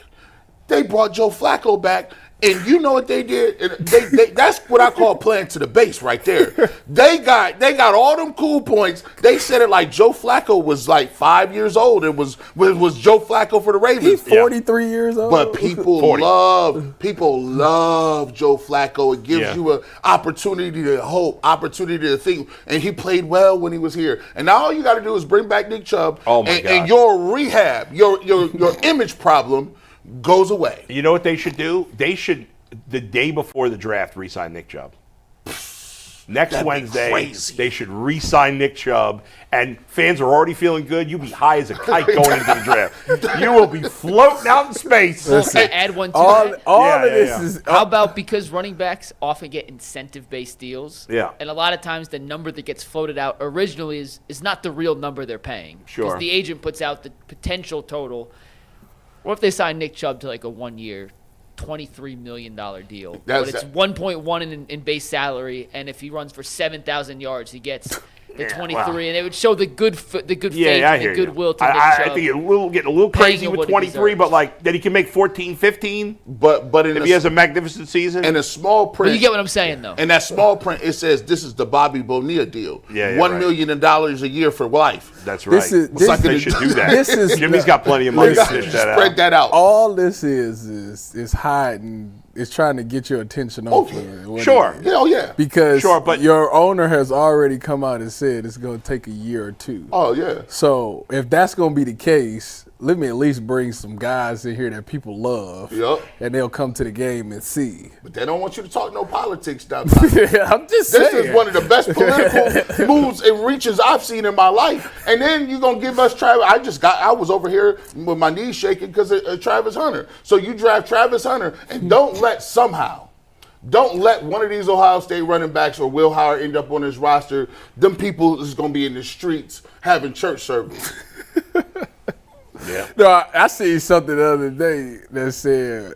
They brought Joe Flacco back, and you know what they did? And they that's what I call playing to the base right there. They got all them cool points. They said it like Joe Flacco was like 5 years old. It was Joe Flacco for the Ravens. He's 43 years old. But people 40. love Joe Flacco. It gives you an opportunity to hope, opportunity to think. And he played well when he was here. And now all you got to do is bring back Nick Chubb. Oh, my God. And your rehab, your image problem goes away. You know what they should do? They should, the day before the draft, re-sign Nick Chubb. Next That'd be Wednesday, crazy. they should re-sign Nick Chubb, and fans are already feeling good. You'll be high as a kite going into the draft. You will be floating out in space. Add one to all that. of Yeah, this yeah. is How about because running backs often get incentive-based deals? Yeah. And a lot of times the number that gets floated out originally is not the real number they're paying. Sure. Because the agent puts out the potential total. What if they sign Nick Chubb to like a 1 year, $23 million deal? But it's 1.1 in base salary, and if he runs for 7,000 yards, he gets the 23, wow. and it would show the good faith I and hear the you. goodwill to Nick I Chubb. think getting a little Paying crazy him with what he 23, deserves. but like that he can make 14, 15 But in if he has a magnificent season. in a small But print. you get what I'm saying, though. In that small print, it says this is the Bobby Bonilla deal. Yeah, $1 right. million a year for life. That's right. They should do that. This is Jimmy's got plenty of money to Spread dish that out. that out. all this is hiding. It's trying to get your attention off of it. What Sure. it is. Oh yeah. Because Sure, but- your owner has already come out and said it's going to take a year or two. Oh yeah. So if that's going to be the case, let me at least bring some guys in here that people love. Yup. And they'll come to the game and see. But they don't want you to talk no politics down I'm just This saying. is one of the best political moves and reaches I've seen in my life. And then you're going to give us Travis. I was over here with my knees shaking because of Travis Hunter. So you draft Travis Hunter and don't let one of these Ohio State running backs or Will Howard end up on his roster. Them people is going to be in the streets having church service. Yeah. No, I see something the other day that said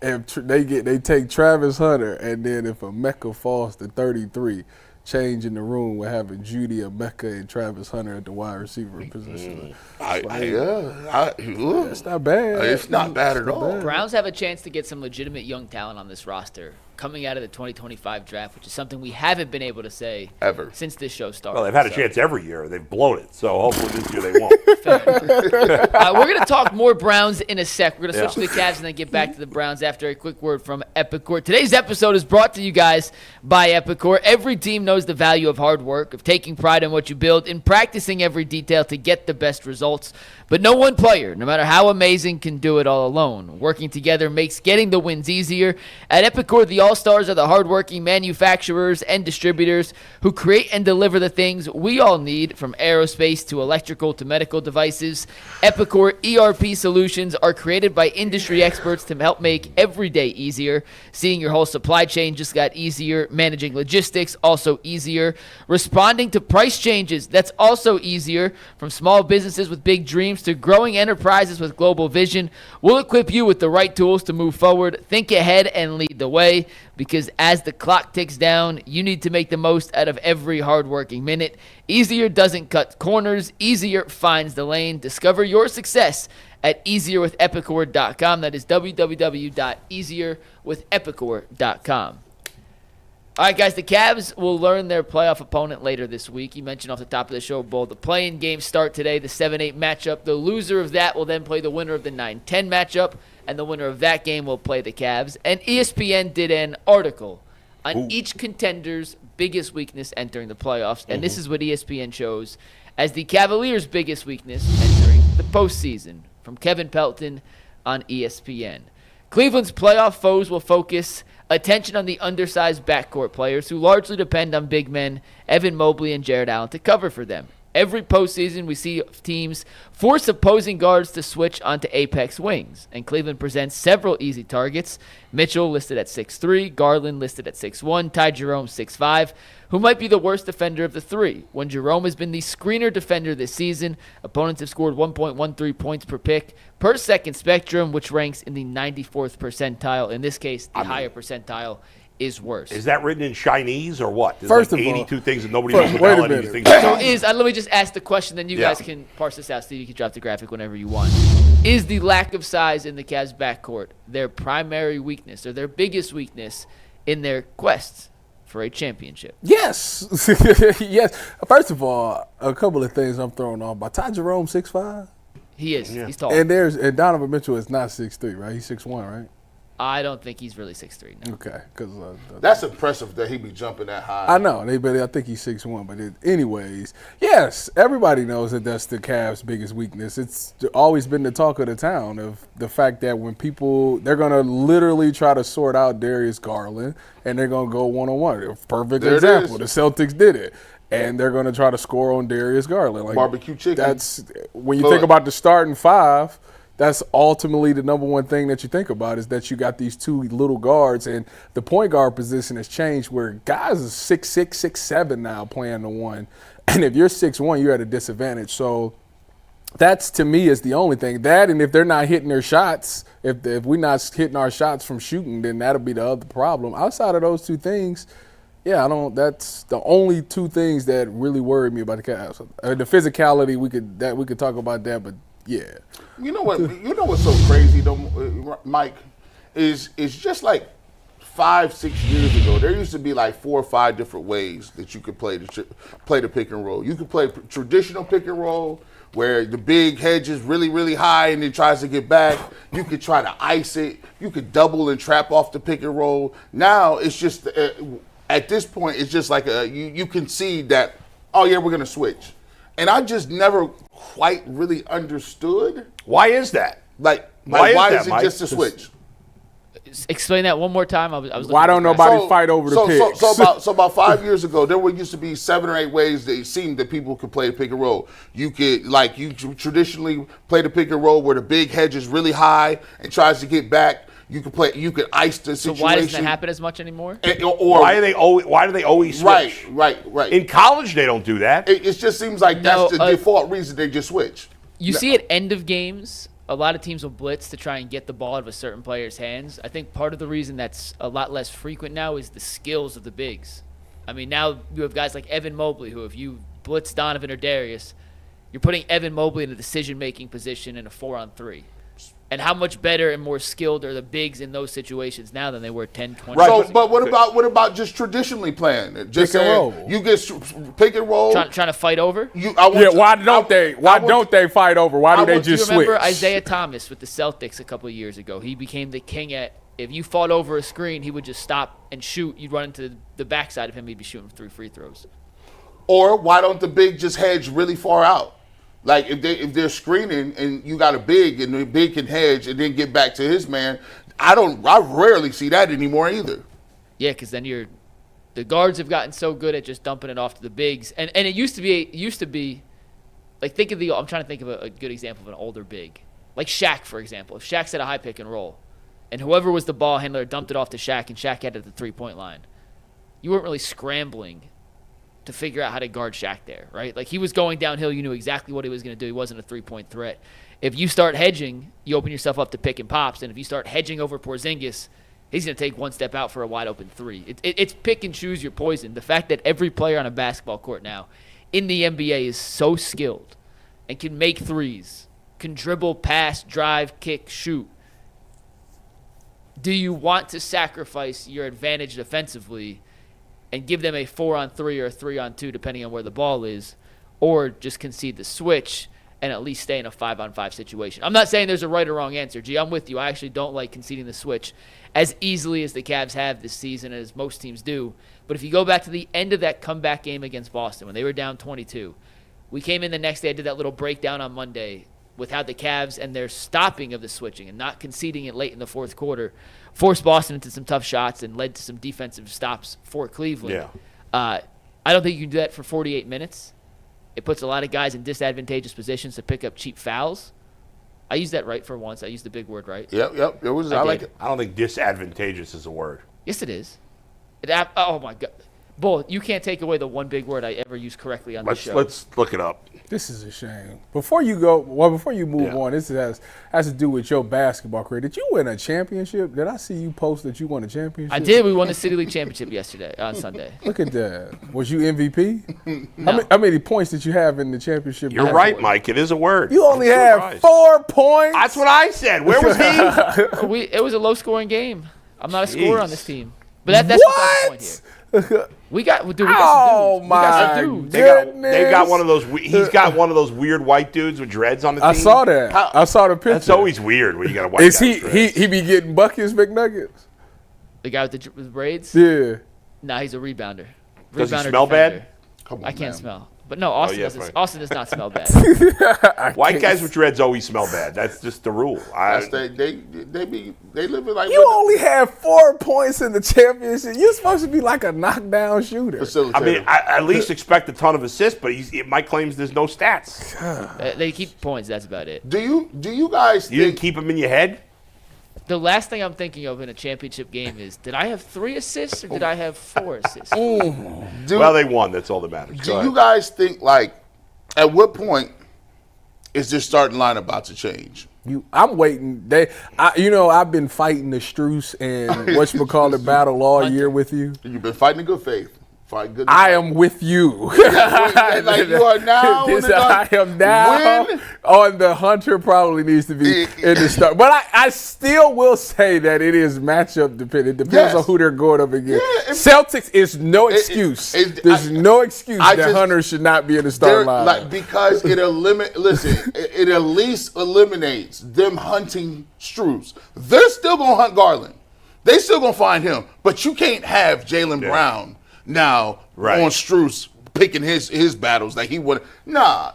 if they take Travis Hunter and then if Emeka falls to 33, change in the room with having Judy, Emeka, and Travis Hunter at the wide receiver position. It's not bad. It's not bad at all. Browns have a chance to get some legitimate young talent on this roster coming out of the 2025 draft, which is something we haven't been able to say Ever. since this show started. Well, they've had a chance every year. They've blown it. So hopefully this year they won't. We're going to talk more Browns in a sec. We're going to switch to the Cavs and then get back to the Browns after a quick word from Epicor. Today's episode is brought to you guys by Epicor. Every team knows the value of hard work, of taking pride in what you build, in practicing every detail to get the best results. But no one player, no matter how amazing, can do it all alone. Working together makes getting the wins easier. At Epicor, the all-stars are the hardworking manufacturers and distributors who create and deliver the things we all need, from aerospace to electrical to medical devices. Epicor ERP solutions are created by industry experts to help make every day easier. Seeing your whole supply chain just got easier. Managing logistics, also easier. Responding to price changes, that's also easier. From small businesses with big dreams to growing enterprises with global vision, we'll equip you with the right tools to move forward. Think ahead and lead the way, because as the clock ticks down, you need to make the most out of every hardworking minute. Easier doesn't cut corners. Easier finds the lane. Discover your success at easierwithepicor.com. That is www.easierwithepicor.com. All right, guys, the Cavs will learn their playoff opponent later this week. You mentioned off the top of the show, Bull, the play-in games start today, the 7-8 matchup. The loser of that will then play the winner of the 9-10 matchup, and the winner of that game will play the Cavs. And ESPN did an article on each contender's biggest weakness entering the playoffs, and this is what ESPN chose as the Cavaliers' biggest weakness entering the postseason, from Kevin Pelton on ESPN. Cleveland's playoff foes will focus attention on the undersized backcourt players who largely depend on big men Evan Mobley and Jared Allen to cover for them. Every postseason, we see teams force opposing guards to switch onto apex wings, and Cleveland presents several easy targets. Mitchell listed at 6'3", Garland listed at 6'1", Ty Jerome 6'5", who might be the worst defender of the three. When Jerome has been the screener defender this season, opponents have scored 1.13 points per pick per second spectrum, which ranks in the 94th percentile. In this case, the higher percentile is worse. Is that written in Chinese or what? There's First like of all, 82 things that nobody knows what wait a the hell any of minute. these things So are. let me just ask the question, then you guys can parse this out. Steve, you can drop the graphic whenever you want. Is the lack of size in the Cavs backcourt their primary weakness, or their biggest weakness in their quest for a championship? Yes. Yes. First of all, a couple of things I'm throwing off. By Ty Jerome 6'5", He is. He's tall. and Donovan Mitchell is not 6'3", right? He's 6'1", right? I don't think he's really 6'3". No. Okay, because That's impressive that he be jumping that high. I know I think he's 6'1", but anyways, yes, everybody knows that that's the Cavs' biggest weakness. It's always been the talk of the town of the fact that when they're gonna literally try to sort out Darius Garland, and they're gonna go one-on-one. Perfect There it example. The is. Celtics did it. And they're going to try to score on Darius Garland. Like, Barbecue chicken. That's when you think about the starting five. That's ultimately the number one thing that you think about, is that you got these two little guards, and the point guard position has changed where guys are 6'6", 6'7" now playing the one. And if you're 6'1", you're at a disadvantage. So that's, to me, is the only thing. That, and if they're not hitting their shots, if we're not hitting our shots from shooting, then that'll be the other problem. Outside of those two things, that's the only two things that really worry me about the Cavs. The physicality, we could talk about that, but yeah. You know what? You know what's so crazy though, Mike, is just like 5-6 years ago, there used to be like 4 or 5 different ways that you could play the pick and roll. You could play traditional pick and roll, where the big hedge is really, really high and then tries to get back. You could try to ice it. You could double and trap off the pick and roll. Now it's just at this point, it's just like you concede that, oh yeah, we're gonna switch. And I just never quite really understood. Why is that? Why is it Mike? just a switch? Explain that one more time. I was Why don't nobody fight over the picks? So about 5 years ago, there used to be 7 or 8 ways that it seemed that people could play the pick and roll. You could, you traditionally play the pick and roll where the big hedge is really high and tries to get back. You could ice the situation. So why doesn't that happen as much anymore? Why do they always switch? Right. In college, they don't do that. It just seems like that's the default reason they just switch. You see at end of games, a lot of teams will blitz to try and get the ball out of a certain player's hands. I think part of the reason that's a lot less frequent now is the skills of the bigs. I mean, now you have guys like Evan Mobley, who if you blitz Donovan or Darius, you're putting Evan Mobley in a decision-making position in a 4-on-3. And how much better and more skilled are the bigs in those situations now than they were 10, 20 Right. years So, ago? but what about just traditionally playing? Just Pick and roll. You get pick and roll. Trying to fight over? Why don't they fight over? Why do they just Do you remember switch? Isaiah Thomas with the Celtics a couple of years ago? He became the king at, if you fought over a screen, he would just stop and shoot. You'd run into the backside of him. He'd be shooting 3 free throws. Or why don't the big just hedge really far out? Like if they're screening and you got a big and the big can hedge and then get back to his man, I rarely see that anymore either. Yeah, because then the guards have gotten so good at just dumping it off to the bigs, and it used to be, like I'm trying to think of a good example of an older big, like Shaq, for example. If Shaq's at a high pick and roll, and whoever was the ball handler dumped it off to Shaq, and Shaq had it at the 3-point line, you weren't really scrambling to figure out how to guard Shaq there, right? Like, he was going downhill, you knew exactly what he was going to do. He wasn't a 3-point threat. If you start hedging, you open yourself up to pick and pops, and if you start hedging over Porzingis, he's going to take one step out for a wide-open 3. It's pick and choose your poison. The fact that every player on a basketball court now in the NBA is so skilled and can make threes, can dribble, pass, drive, kick, shoot. Do you want to sacrifice your advantage defensively and give them a 4-on-3 or a 3-on-2, depending on where the ball is, or just concede the switch and at least stay in a 5-on-5 situation? I'm not saying there's a right or wrong answer. G, I'm with you. I actually don't like conceding the switch as easily as the Cavs have this season, as most teams do. But if you go back to the end of that comeback game against Boston when they were down 22, we came in the next day, I did that little breakdown on Monday with how the Cavs and their stopping of the switching and not conceding it late in the fourth quarter forced Boston into some tough shots and led to some defensive stops for Cleveland. Yeah. I don't think you can do that for 48 minutes. It puts a lot of guys in disadvantageous positions to pick up cheap fouls. I used that right for once. I used the big word right. Yep. It was. I like it. I don't think disadvantageous is a word. Yes, it is. Oh, my God. Bull, you can't take away the one big word I ever used correctly on the show. Let's look it up. This is a shame. Before you move on, this has to do with your basketball career. Did you win a championship? Did I see you post that you won a championship? I did. We won the City League championship yesterday on Sunday. Look at that. Was you MVP? No. How many points did you have in the championship? You're right, Mike. It is a word. You only had 4 points? That's what I said. Where was he? It was a low-scoring game. I'm not a scorer on this team. But that's what? The point here. We got some dudes. Oh, my goodness. They got one of those. He's got one of those weird white dudes with dreads on the team. I saw that. I saw the picture. That's always weird when you got a white Is guy he with dreads. he be getting Buckeyes McNuggets? The guy with the braids? Yeah. Nah, he's a rebounder. Does he Rebounder smell defender. bad? Come on, I can't man. smell. But no, Austin yes, right. Austin does not smell bad. White guys with dreads always smell bad. That's just the rule. They live it like You only had 4 points in the championship. You're supposed to be like a knockdown shooter. facilitator. I mean, I at least expect a ton of assists, but Mike claims there's no stats. They keep points. That's about it. Do you guys You didn't think keep them in your head? The last thing I'm thinking of in a championship game is, did I have 3 assists or did I have 4 assists? Well, they won. That's all that matters. do you guys think, like, at what point is this starting line about to change? I'm waiting. I've been fighting the Struce and whatchamacallit battle all year with you. You've been fighting in good faith. Fighting good. I am with you. Like you are now. I am now on the Hunter probably needs to be in the start. But I still will say that it is matchup dependent. It depends on who they're going up against. Celtics is no excuse. There's no excuse that Hunter should not be in the starting line. Because it it at least eliminates them hunting Strus. They're still going to hunt Garland. They still going to find him. But you can't have Jaylen Brown now on Strus picking his battles like he would. Nah.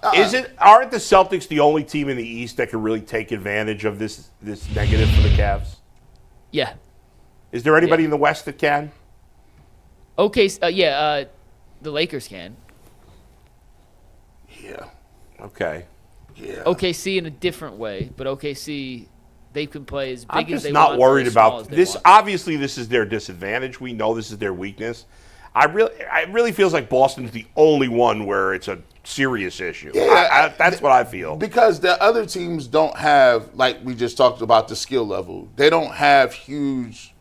Aren't the Celtics the only team in the East that can really take advantage of this negative for the Cavs? Yeah. Is there anybody in the West that can? Okay. The Lakers can. Yeah. Okay. Yeah. OKC in a different way, but OKC, they can play as big I'm as just they not want. worried or as small about as they this. want. Obviously, this is their disadvantage. We know this is their weakness. It really feels like Boston's the only one where it's a serious issue. Yeah, that's what I feel. Because the other teams don't have, like we just talked about, the skill level. They don't have huge,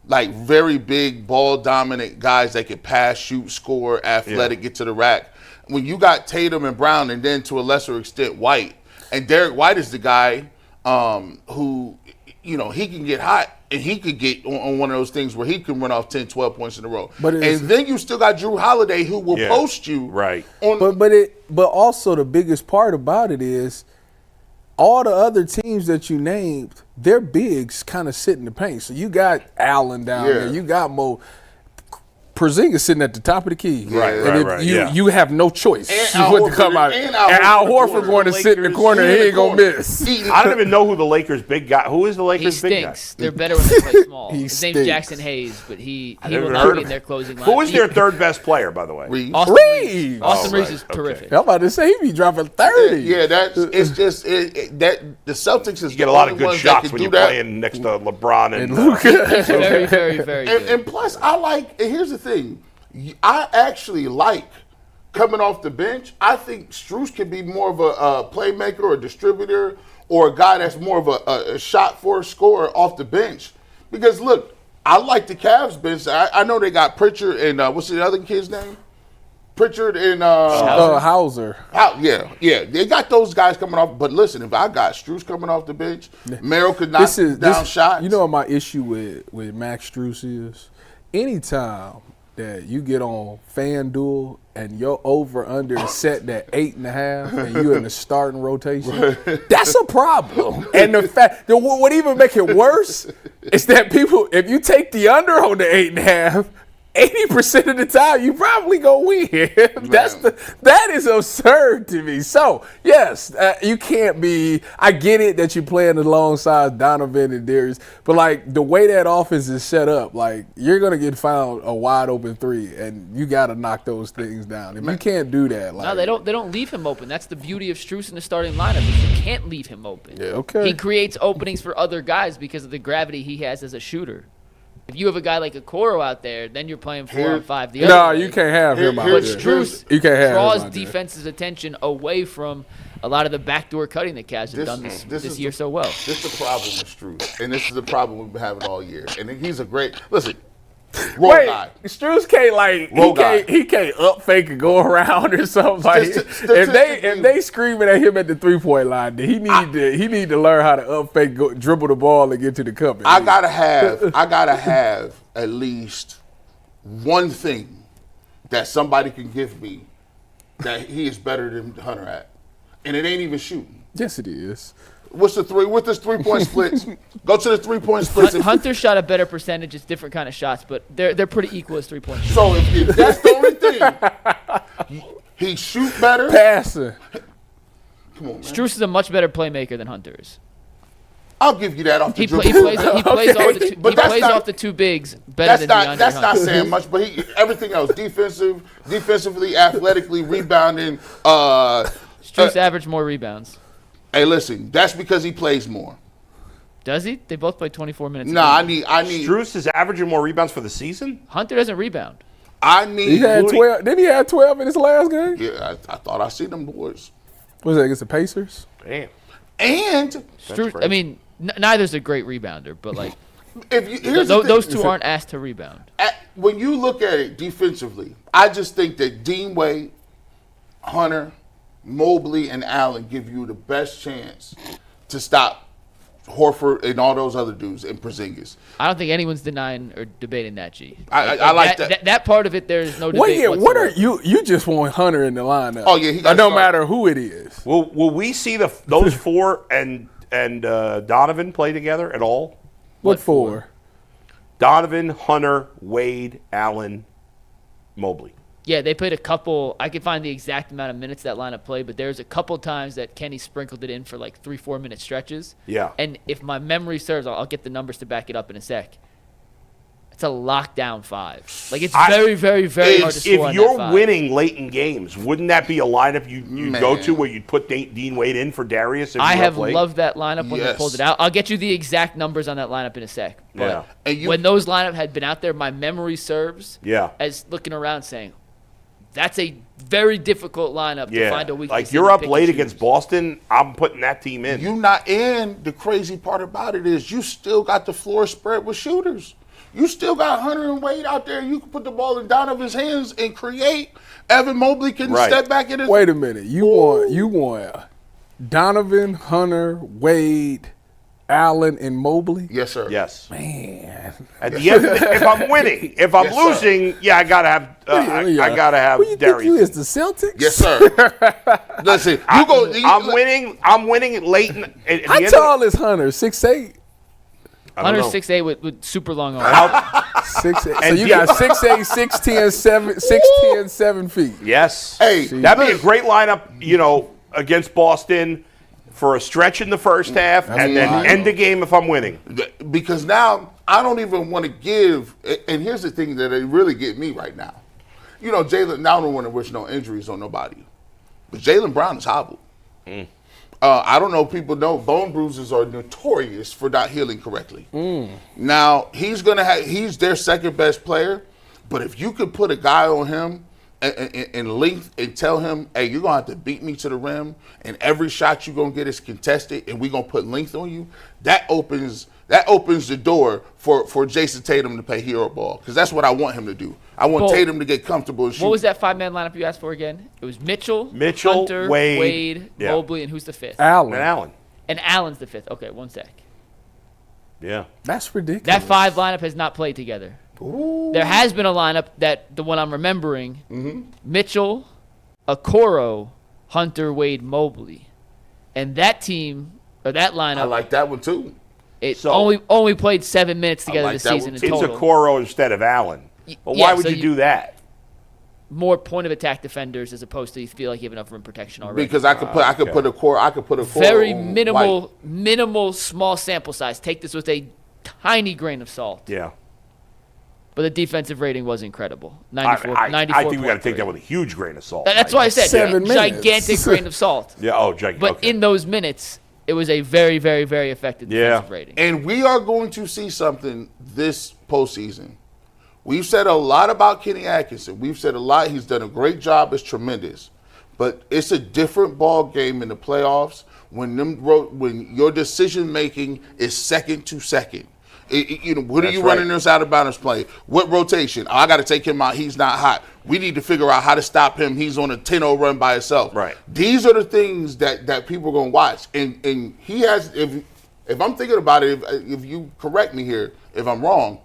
like very big ball dominant guys that can pass, shoot, score, athletic, get to the rack. When you got Tatum and Brown, and then to a lesser extent White, and Derek White is the guy who, he can get hot. And he could get on one of those things where he can run off 10, 12 points in a row. And then you still got Drew Holiday who will post you. Right. But also the biggest part about it is all the other teams that you named, their bigs kind of sit in the paint. So you got Allen down there. You got Mo. Porzingis sitting at the top of the key. Right, You have no choice. And What to come out. and Al Horford going to sit in the corner. He ain't going to miss. I don't even know who the Lakers' big guy. Who is the He Lakers' big guy? stinks. They're better when they play small. He His name's stinks. Jackson Hayes, but he never will heard not of be in him. their closing line. Who is their third best player, by the way? Reeves. Austin Reeves. Reeves. Austin Oh, Reeves right. is terrific. I'm about to say he be dropping 30. Yeah, it's just that the Celtics is You get a lot of good shots when you're playing next to LeBron and Luka. He's very, very, very good. And plus, and here's the thing, I actually like coming off the bench. I think Strus can be more of a playmaker or a distributor or a guy that's more of a shot for a scorer off the bench. Because look, I like the Cavs bench. I know they got Pritchard and what's the other kid's name? Pritchard and Hauser. yeah, they got those guys coming off. But listen, if I got Strus coming off the bench, Merrill could knock down shots. You know what my issue with Max Strus is? Anytime that you get on FanDuel and your over-under is set at 8.5 and you're in the starting rotation, that's a problem. And the fact that what even make it worse is that people, if you take the under on the 8.5, 80% of the time you probably gonna win. That is absurd to me. So yes, you can't be. I get it that you're playing alongside Donovan and Darius, but like the way that offense is set up, like you're gonna get found a wide open three, and you got to knock those things down. If you can't do that, like No, they don't leave him open. That's the beauty of Strus in the starting lineup. Is you can't leave him open. Yeah, okay. He creates openings for other guys because of the gravity he has as a shooter. If you have a guy like Okoro out there, then you're playing 4 and 5 the other No, way. you can't have him out But there. Strus You can't have him draws out there. defense's attention away from a lot of the backdoor cutting that Cavs have done this year so well. This is the problem with Strus, and this is the problem we've been having all year. And he's a great roll Wait, guy. Strus can't he can't up fake and go around or something like. If they screaming at him at the 3-point line, then he need to learn how to up fake, dribble the ball and get to the cup. I gotta have at least one thing that somebody can give me that he is better than Hunter at, and it ain't even shooting. Yes, it is. What's the three? With this 3-point splits, go to the 3-point splits. Hunter shot a better percentage. It's different kind of shots, but they're pretty equal as 3-point shots. So if that's the only thing, he shoot better. Passing. Come on, man. Strus is a much better playmaker than Hunter is. I'll give you that off the He dribble. plays off the two bigs better than DeAndre That's not Hunter. saying much, but everything else, defensively, athletically, rebounding. Strus averaged more rebounds. Hey, listen, that's because he plays more. Does he? They both play 24 minutes. No, I need. Strus is averaging more rebounds for the season? Hunter doesn't rebound. I need. He had 12. Didn't he have 12 in his last game? Yeah, I thought I seen them boys. Was that against the Pacers? Damn. And Strus, I mean, neither's a great rebounder, but like here's those two aren't asked to rebound. When you look at it defensively, I just think that Dean Wade, Hunter, Mobley, and Allen give you the best chance to stop Horford and all those other dudes and Porzingis. I don't think anyone's denying or debating that, G. I like that. That part of it, there is no debate. What are you just want Hunter in the lineup? Oh, yeah, he gotta no start. matter who it is. Will we see those four and Donovan play together at all? What for? Donovan, Hunter, Wade, Allen, Mobley. Yeah, they played a couple. I could find the exact amount of minutes that lineup played, but there's a couple times that Kenny sprinkled it in for like 3-4 minute stretches. Yeah. And if my memory serves, I'll get the numbers to back it up in a sec. It's a lockdown 5. Like it's very, very, very hard to score. If on you're that 5. winning late in games, wouldn't that be a lineup you'd go to where you'd put Dean Wade in for Darius? If I you have late? loved that lineup when they Yes. pulled it out. I'll get you the exact numbers on that lineup in a sec. But Yeah. And when those lineup had been out there, my memory serves Yeah. as looking around saying, that's a very difficult lineup to find a weakness. Like in you're and up pick late and against choose. Boston, I'm putting that team in. And the crazy part about it is you still got the floor spread with shooters. You still got Hunter and Wade out there. You can put the ball in Donovan's hands and create. Evan Mobley can step back in his. Wait a minute. You want Donovan, Hunter, Wade, Allen, and Mobley? Yes, sir. Yes. Man. At the end, if I'm winning, if I'm Yes, sir. losing, I gotta have. I gotta have Who you think Darius. you is, the Celtics? Yes, sir. Listen, I'm winning. I'm winning late. At the How end tall is Hunter? 6'8"? Hunter know. 6'8" with super long arms. 6'8". So you got 6'8", 6'10", 7 feet. Yes. Hey, that'd be a great lineup, against Boston for a stretch in the first half and then end the game if I'm winning. Because now I don't even want to give. And here's the thing that they really get me right now. Jalen. Now I don't want to wish no injuries on nobody, but Jaylen Brown is hobbled. I don't know if people know bone bruises are notorious for not healing correctly. Now he's their second best player, but if you could put a guy on him and length and tell him, hey, you're gonna have to beat me to the rim, and every shot you're gonna get is contested, and we're gonna put length on you, that opens the door for Jason Tatum to play hero ball, because that's what I want him to do. I want Tatum to get comfortable and shoot. What was that 5-man lineup you asked for again? It was Mitchell, Hunter, Wade, Mobley, and who's the fifth? Allen. And Allen's the fifth. Okay, one sec. Yeah. That's ridiculous. That 5 lineup has not played together. Ooh. There has been a lineup the one I'm remembering, Mitchell, Okoro, Hunter, Wade, Mobley. And that team, or that lineup, I like that one too. it only played 7 minutes together like this that season one. in It's total. Okoro instead of Allen. But Yeah, why would so you do that? More point of attack defenders as opposed to you feel like you have enough rim protection already. Because I could put a core. Very on minimal, small sample size. Take this with a tiny grain of salt. Yeah. But the defensive rating was incredible. 94. I think we got to take that with a huge grain of salt. That's why I said 7 minutes. gigantic grain of salt. Yeah. Oh, gigantic. But in those minutes, it was a very, very, very effective defensive rating. And we are going to see something this postseason. We've said a lot about Kenny Atkinson. We've said a lot. He's done a great job. It's tremendous. But it's a different ball game in the playoffs when your decision making is second to second. What are you running this out of bounds play? What rotation? I got to take him out. He's not hot. We need to figure out how to stop him. He's on a 10-0 run by himself. Right. These are the things that people are going to watch. And he has, if I'm thinking about it, if you correct me here, if I'm wrong,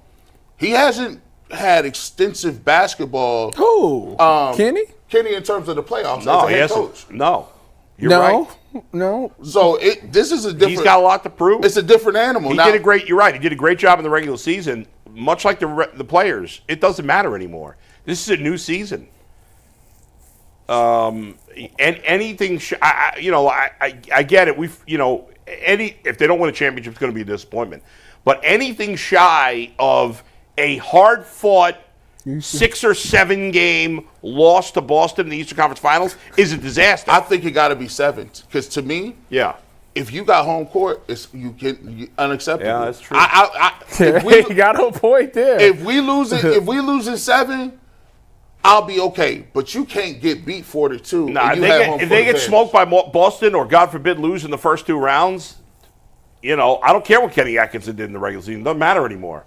he hasn't had extensive basketball. Who? Kenny? Kenny in terms of the playoffs No, as a he head hasn't. coach. No. You're right. No. So this is a different. He's got a lot to prove. It's a different animal. He now, did a great. You're right. He did a great job in the regular season. Much like the players, it doesn't matter anymore. This is a new season. And anything, I get it. If they don't win a championship, it's going to be a disappointment. But anything shy of a hard-fought 6 or 7 game loss to Boston in the Eastern Conference Finals is a disaster. I think it got to be 7 because to me, if you got home court, it's unacceptable. Yeah, that's true. You got a point there. If we lose in 7, I'll be okay. But you can't get beat 4-2. Nah, if they get smoked by Boston or, God forbid, lose in the first 2 rounds, I don't care what Kenny Atkinson did in the regular season. It doesn't matter anymore.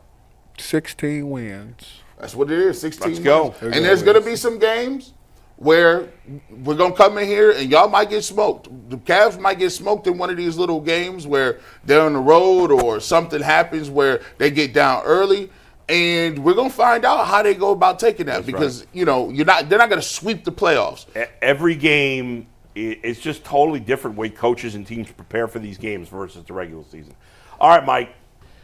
16 wins. That's what it is, 16 Let's go. wins. And there's going to be some games where we're going to come in here and y'all might get smoked. The Cavs might get smoked in one of these little games where they're on the road or something happens where they get down early. And we're going to find out how they go about taking that. That's because, they're not going to sweep the playoffs. Every game, it's just totally different way coaches and teams prepare for these games versus the regular season. All right, Mike.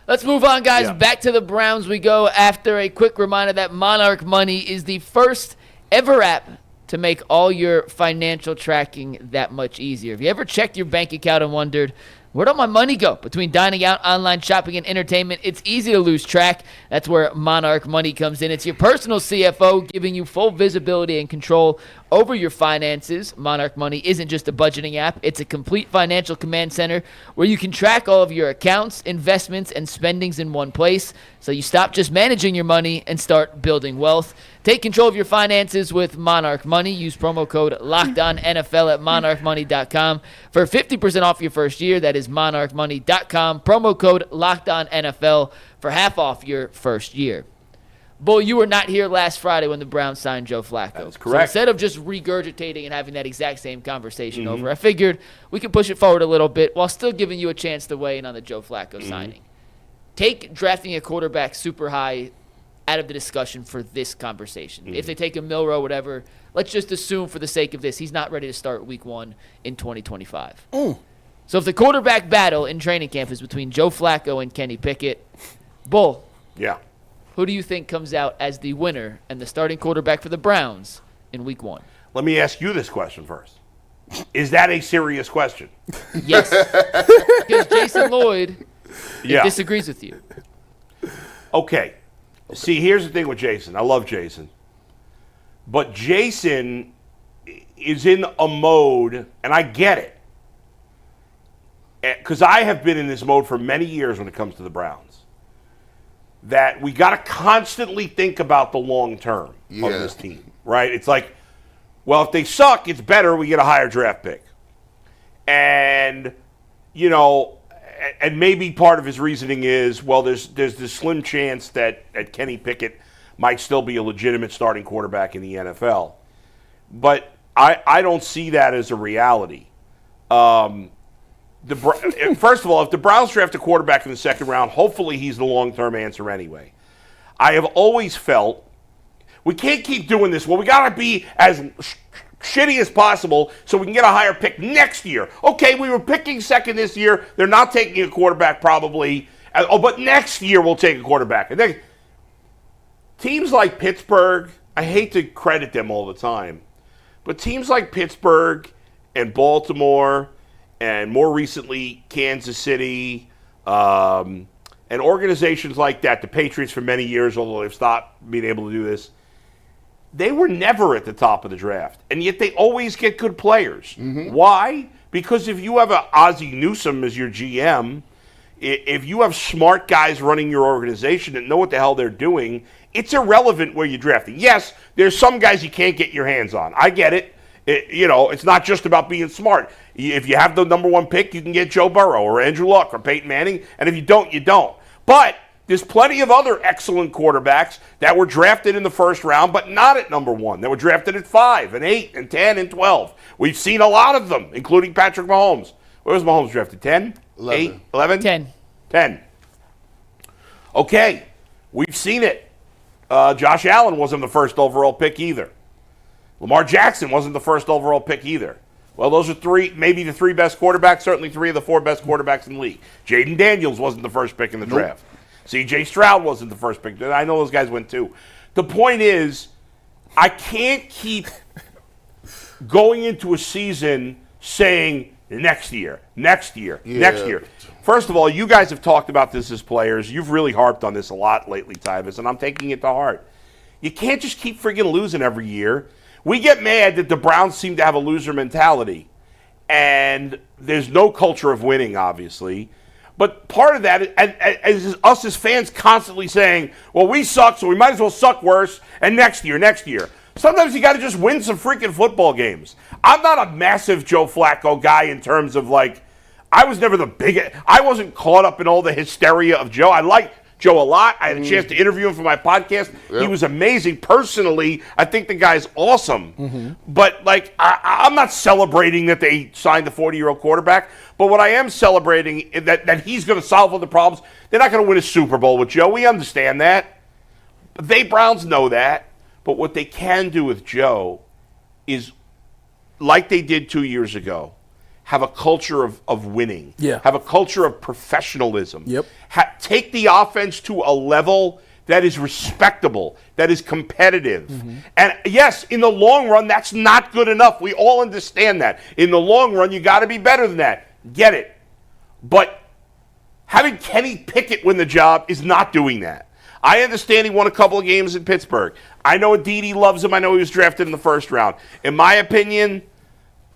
Let's move on, guys. Back to the Browns we go after a quick reminder that Monarch Money is the first ever app to make all your financial tracking that much easier. Have you ever checked your bank account and wondered, where'd all my money go? Between dining out, online shopping, and entertainment, it's easy to lose track. That's where Monarch Money comes in. It's your personal CFO giving you full visibility and control over your finances. Monarch Money isn't just a budgeting app. It's a complete financial command center where you can track all of your accounts, investments, and spendings in one place. So you stop just managing your money and start building wealth. Take control of your finances with Monarch Money. Use promo code LOCKEDONNFL at monarchmoney.com for 50% off your first year. That is monarchmoney.com. Promo code LOCKEDONNFL for half off your first year. Bull, you were not here last Friday when the Browns signed Joe Flacco. That's correct. So instead of just regurgitating and having that exact same conversation over, I figured we could push it forward a little bit while still giving you a chance to weigh in on the Joe Flacco signing. Take drafting a quarterback super high out of the discussion for this conversation. If they take a Milroe, whatever, let's just assume for the sake of this, he's not ready to start week 1 in 2025. So if the quarterback battle in training camp is between Joe Flacco and Kenny Pickett, Bull, Yeah. who do you think comes out as the winner and the starting quarterback for the Browns in Week 1? Let me ask you this question first. Is that a serious question? Yes. Because Jason Lloyd disagrees with you. Okay. See, here's the thing with Jason. I love Jason. But Jason is in a mode, and I get it. Because I have been in this mode for many years when it comes to the Browns. That we got to constantly think about the long term of this team, right? It's like, well, if they suck, it's better we get a higher draft pick. And, you know, and maybe part of his reasoning is, well, there's this slim chance that Kenny Pickett might still be a legitimate starting quarterback in the NFL. But I don't see that as a reality. First of all, if the Browns draft a quarterback in the second round, hopefully he's the long-term answer anyway. I have always felt we can't keep doing this. Well, we got to be as shitty as possible so we can get a higher pick next year. Okay, we were picking second this year. They're not taking a quarterback probably. But next year we'll take a quarterback. And then teams like Pittsburgh, I hate to credit them all the time, but teams like Pittsburgh and Baltimore and more recently Kansas City and organizations like that, the Patriots for many years, although they've stopped being able to do this, they were never at the top of the draft, and yet they always get good players. Mm-hmm. Why? Because if you have an Ozzie Newsome as your GM, if you have smart guys running your organization that know what the hell they're doing, it's irrelevant where you're drafting. Yes, there's some guys you can't get your hands on. I get it. It's not just about being smart. If you have the number one pick, you can get Joe Burrow or Andrew Luck or Peyton Manning, and if you don't, you don't. But there's plenty of other excellent quarterbacks that were drafted in the first round, but not at number one. They were drafted at 5 and 8 and 10 and 12. We've seen a lot of them, including Patrick Mahomes. Where was Mahomes drafted? 10? 8? 11? 10. Okay, we've seen it. Josh Allen wasn't the first overall pick either. Lamar Jackson wasn't the first overall pick either. Well, those are maybe the 3 best quarterbacks, certainly 3 of the 4 best quarterbacks in the league. Jaden Daniels wasn't the first pick in the draft. C.J. Stroud wasn't the first pick. I know those guys went too. The point is, I can't keep going into a season saying next year. First of all, you guys have talked about this as players. You've really harped on this a lot lately, Tyvis, and I'm taking it to heart. You can't just keep friggin' losing every year. We get mad that the Browns seem to have a loser mentality, and there's no culture of winning, obviously. But part of that is us as fans constantly saying, well, we suck, so we might as well suck worse, and next year. Sometimes you got to just win some freaking football games. I'm not a massive Joe Flacco guy in terms of, I was never I wasn't caught up in all the hysteria of Joe. I like Joe a lot. I had a chance to interview him for my podcast. Yep. He was amazing. Personally, I think the guy's awesome. Mm-hmm. But, I'm not celebrating that they signed the 40-year-old quarterback. But what I am celebrating is that he's going to solve all the problems. They're not going to win a Super Bowl with Joe. We understand that. They Browns know that. But what they can do with Joe is, like they did 2 years ago, have a culture of winning. Yeah. Have a culture of professionalism. Yep. Take the offense to a level that is respectable, that is competitive. Mm-hmm. And yes, in the long run, that's not good enough. We all understand that. In the long run, you got to be better than that. Get it. But having Kenny Pickett win the job is not doing that. I understand he won a couple of games in Pittsburgh. I know Aditi loves him. I know he was drafted in the first round. In my opinion,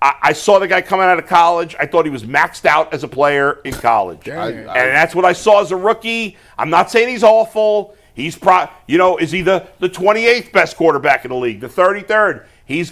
I saw the guy coming out of college. I thought he was maxed out as a player in college. And that's what I saw as a rookie. I'm not saying he's awful. He's is he the 28th best quarterback in the league, the 33rd? He's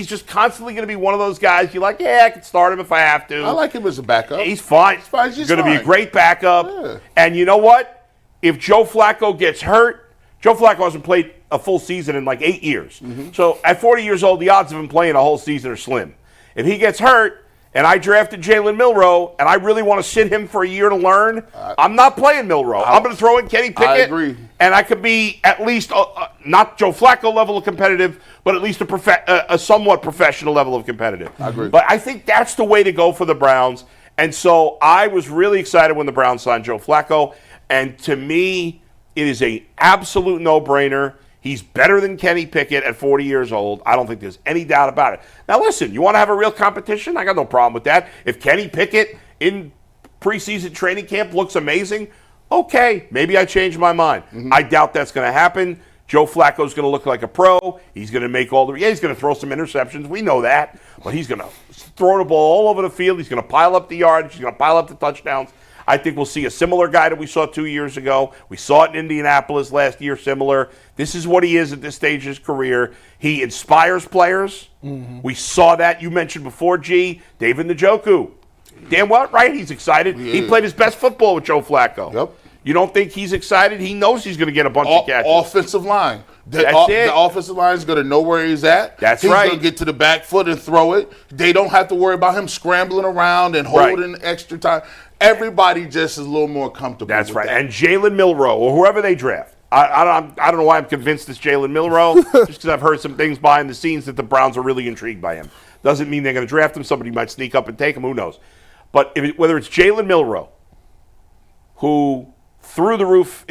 just constantly going to be one of those guys you're like, yeah, I can start him if I have to. I like him as a backup. He's fine. He's going to be a great backup. Yeah. And you know what? If Joe Flacco gets hurt, Joe Flacco hasn't played a full season in 8 years. Mm-hmm. So at 40 years old, the odds of him playing a whole season are slim. If he gets hurt and I drafted Jalen Milroe and I really want to sit him for a year to learn, I'm not playing Milroe. I'm going to throw in Kenny Pickett. I agree. And I could be at least not Joe Flacco level of competitive, but at least a somewhat professional level of competitive. I agree. But I think that's the way to go for the Browns. And so I was really excited when the Browns signed Joe Flacco. And to me, it is an absolute no-brainer. He's better than Kenny Pickett at 40 years old. I don't think there's any doubt about it. Now, listen, you want to have a real competition? I got no problem with that. If Kenny Pickett in preseason training camp looks amazing, okay, maybe I change my mind. I doubt that's going to happen. Joe Flacco's going to look like a pro. He's going to make he's going to throw some interceptions. We know that. But he's going to throw the ball all over the field. He's going to pile up the yards. He's going to pile up the touchdowns. I think we'll see a similar guy that we saw 2 years ago. We saw it in Indianapolis last year, similar. This is what he is at this stage of his career. He inspires players. We saw that. You mentioned before, David Njoku. Damn well, right? He's excited. Yeah. He played his best football with Joe Flacco. Yep. You don't think he's excited? He knows he's going to get a bunch of catches. Offensive line. That's it. The offensive line is going to know where he's at. That's right. He's going to get to the back foot and throw it. They don't have to worry about him scrambling around and holding extra time. Everybody just is a little more comfortable. That's with right. that. And Jalen Milroe, or whoever they draft. I don't know why I'm convinced it's Jalen Milroe, just because I've heard some things behind the scenes that the Browns are really intrigued by him. Doesn't mean they're going to draft him. Somebody might sneak up and take him. Who knows? But whether it's Jalen Milroe, who through the roof,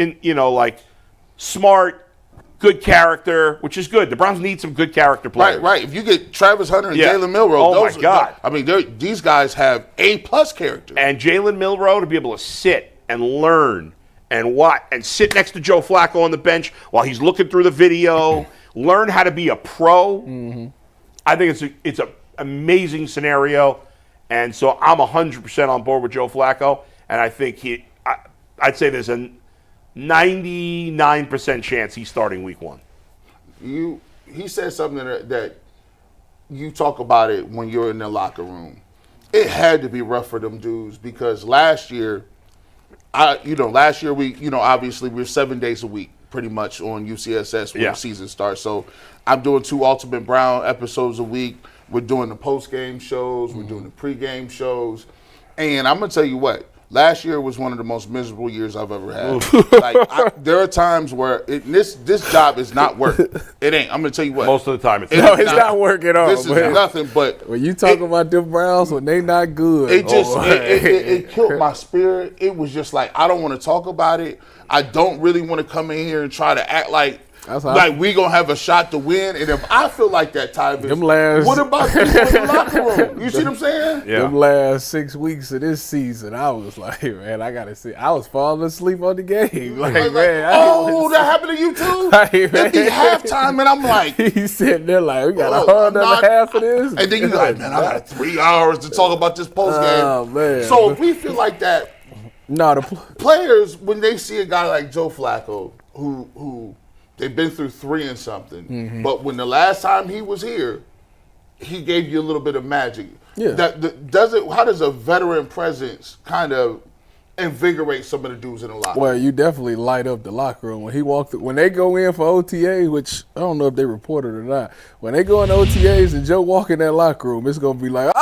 smart, good character, which is good. The Browns need some good character players. Right. If you get Travis Hunter and Jalen Milroe, my God. These guys have A-plus character. And Jalen Milroe to be able to sit and learn and sit next to Joe Flacco on the bench while he's looking through the video, learn how to be a pro. I think it's an amazing scenario. And so I'm 100% on board with Joe Flacco. And I think I'd say there's a 99% chance he's starting week 1. He said something that you talk about it when you're in the locker room. It had to be rough for them dudes because last year we, obviously we're 7 days a week pretty much on UCSS when the season starts. So I'm doing 2 Ultimate Brown episodes a week. We're doing the post-game shows. We're doing the pre-game shows. And I'm going to tell you what. Last year was one of the most miserable years I've ever had. There are times where this job is not work. It ain't. I'm going to tell you what. Most of the time it's not work at all. This is nothing but. When you talk about them Browns when they not good. It killed my spirit. It was just like, I don't want to talk about it. I don't really want to come in here and try to act like we gonna have a shot to win, and if I feel like that, Tyvis, what about people in the locker room? You see what I'm saying? Yeah. Them last 6 weeks of this season, I was like, man, I gotta see. I was falling asleep on the game. That happened to you too? It'd be halftime, and I'm like, he's sitting there like, we got another half of this, and then you're like, man, I got 3 hours to talk about this post game. Oh man! So if we feel like that, the players when they see a guy like Joe Flacco, who they've been through 3 and something. But when the last time he was here, he gave you a little bit of magic. Yeah. How does a veteran presence kind of invigorate some of the dudes in the locker room? Well, you definitely light up the locker room. When they go in for OTA, which I don't know if they reported or not, when they go in OTAs and Joe walk in that locker room, it's going to be like,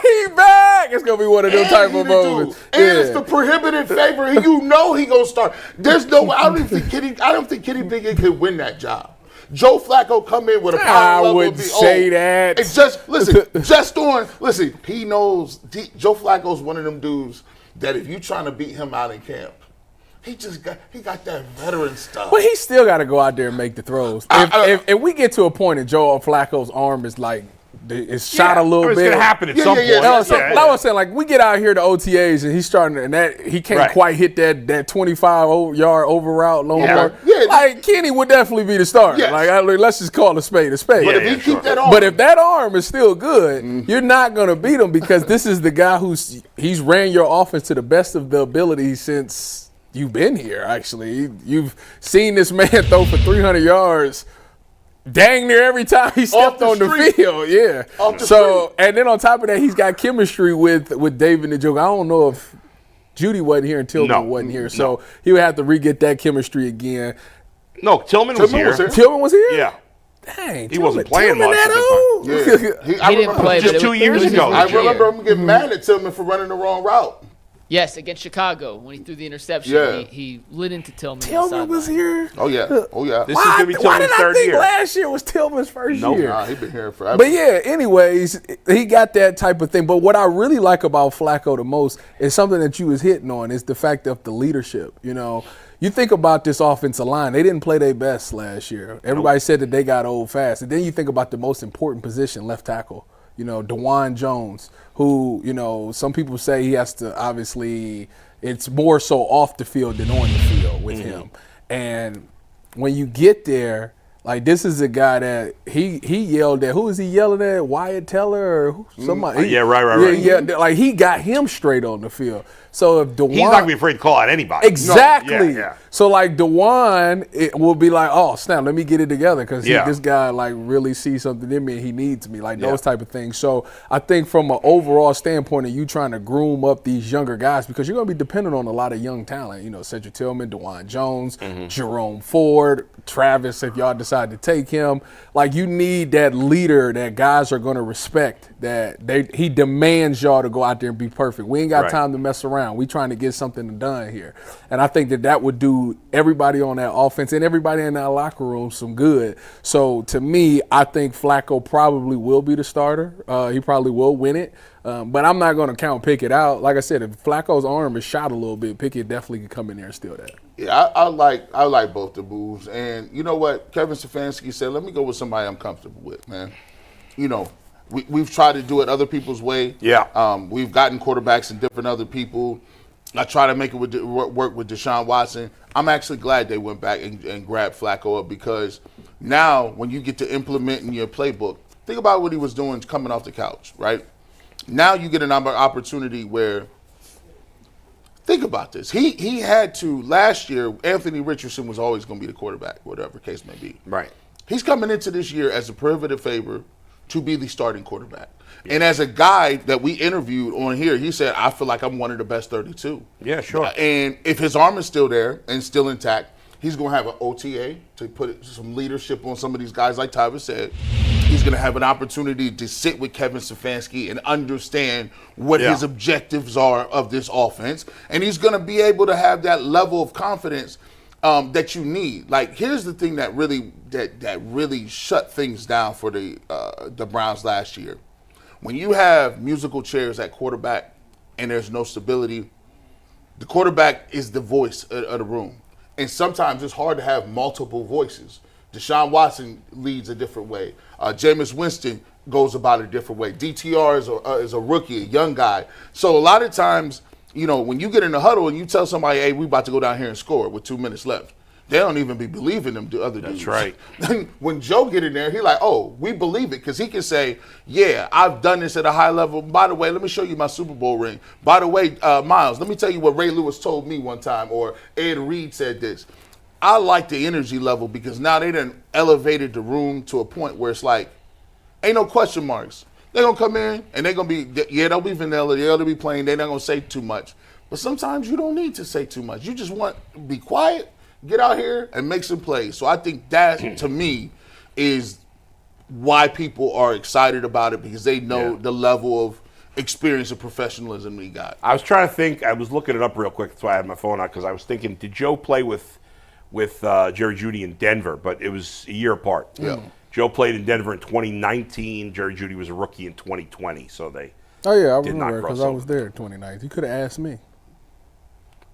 he back! It's going to be one of those type of moments. And it's the prohibited favor. He gonna start. There's no way. I don't think Kenny Pickett could win that job. Joe Flacco come in with a power level. I wouldn't say that. It's listen, he knows Joe Flacco's one of them dudes that if you trying to beat him out in camp, he got that veteran stuff. But he still got to go out there and make the throws. If we get to a point and Joe Flacco's arm is like, it's shot a little bit. It's going to happen at some point. I was saying, like, we get out here to OTAs and he's starting, and he can't quite hit that 25-yard over route long run. Like, Kenny would definitely be the starter. Yes. Like, let's just call a spade a spade. But if he keep that arm. But if that arm is still good, you're not going to beat him because this is the guy he's ran your offense to the best of the ability since you've been here, actually. You've seen this man throw for 300 yards dang near every time he stepped on the field, and then on top of that, he's got chemistry with David Njoku. I don't know if Judy wasn't here and Tillman wasn't here, so he would have to re-get that chemistry again. No, Tillman was here. Tillman was here? Yeah. Dang, he wasn't playing much at the time. He didn't play just 2 years ago. I remember him getting mad at Tillman for running the wrong route. Yes, against Chicago when he threw the interception. Yeah. He lit into Tillman. Tillman was here. Oh yeah. This is going to be Why did Tillman's I third think year. last year was Tillman's first year? Nah, he been here forever. But yeah, anyways, he got that type of thing. But what I really like about Flacco the most is something that you was hitting on, is the fact of the leadership. You know, you think about this offensive line, they didn't play their best last year. Everybody said that they got old fast. And then you think about the most important position, left tackle. You know, DeJuan Jones, who, you know, some people say he has to obviously, it's more so off the field than on the field with him. And when you get there, like, this is a guy that he yelled at. Who was he yelling at? Wyatt Teller or somebody? Yeah, right. Yeah, like, he got him straight on the field. So if DeJuan, He's not going to be afraid to call out anybody. exactly. No, yeah. So like DeJuan, it will be like, oh snap, let me get it together because this guy like really sees something in me and he needs me, like those type of things. So I think from an overall standpoint of you trying to groom up these younger guys, because you're going to be dependent on a lot of young talent. You know, Cedric Tillman, DeJuan Jones, Jerome Ford, Travis, if y'all decide to take him. Like, you need that leader that guys are going to respect, that he demands y'all to go out there and be perfect. We ain't got time to mess around. We trying to get something done here. And I think that would do everybody on that offense and everybody in that locker room some good. So to me, I think Flacco probably will be the starter. He probably will win it. But I'm not going to count Pickett out. Like I said, if Flacco's arm is shot a little bit, Pickett definitely could come in there and steal that. Yeah, I like both the moves. And you know what? Kevin Stefanski said, let me go with somebody I'm comfortable with, man. You know, we've tried to do it other people's way. Yeah. We've gotten quarterbacks and different other people. I try to make it work with Deshaun Watson. I'm actually glad they went back and grabbed Flacco up, because now when you get to implement in your playbook, think about what he was doing coming off the couch, right? Now you get an opportunity where, think about this. He had to, last year, Anthony Richardson was always going to be the quarterback, whatever case may be. Right. He's coming into this year as a prohibitive favor to be the starting quarterback. Yeah. And as a guy that we interviewed on here, he said, I feel like I'm one of the best 32. Yeah, sure. And if his arm is still there and still intact, he's going to have an OTA to put some leadership on some of these guys, like Tyvis said. He's going to have an opportunity to sit with Kevin Stefanski and understand what his objectives are of this offense. And he's going to be able to have that level of confidence that you need. Like, here's the thing that really shut things down for the Browns last year. When you have musical chairs at quarterback and there's no stability, the quarterback is the voice of the room. And sometimes it's hard to have multiple voices. Deshaun Watson leads a different way. Jameis Winston goes about it a different way. DTR is a rookie, a young guy. So a lot of times, you know, when you get in the huddle and you tell somebody, hey, we about to go down here and score with 2 minutes left, they don't even be believing them other dudes. That's right. When Joe get in there, he like, oh, we believe it, because he can say, yeah, I've done this at a high level. By the way, let me show you my Super Bowl ring. By the way, Miles, let me tell you what Ray Lewis told me one time, or Ed Reed said this. I like the energy level, because now they done elevated the room to a point where it's like, ain't no question marks. They're going to come in and they're going to be, they'll be vanilla, they'll be playing, they're not going to say too much. But sometimes you don't need to say too much. You just want to be quiet, get out here and make some plays. So I think that, to me, is why people are excited about it, because they know the level of experience and professionalism we got. I was trying to think. I was looking it up real quick. That's why I had my phone out, because I was thinking, did Joe play with Jerry Jeudy in Denver? But it was a year apart. Yeah. Joe played in Denver in 2019. Jerry Jeudy was a rookie in 2020. So they I did not remember, cross because I over. was there in 2019. You could have asked me.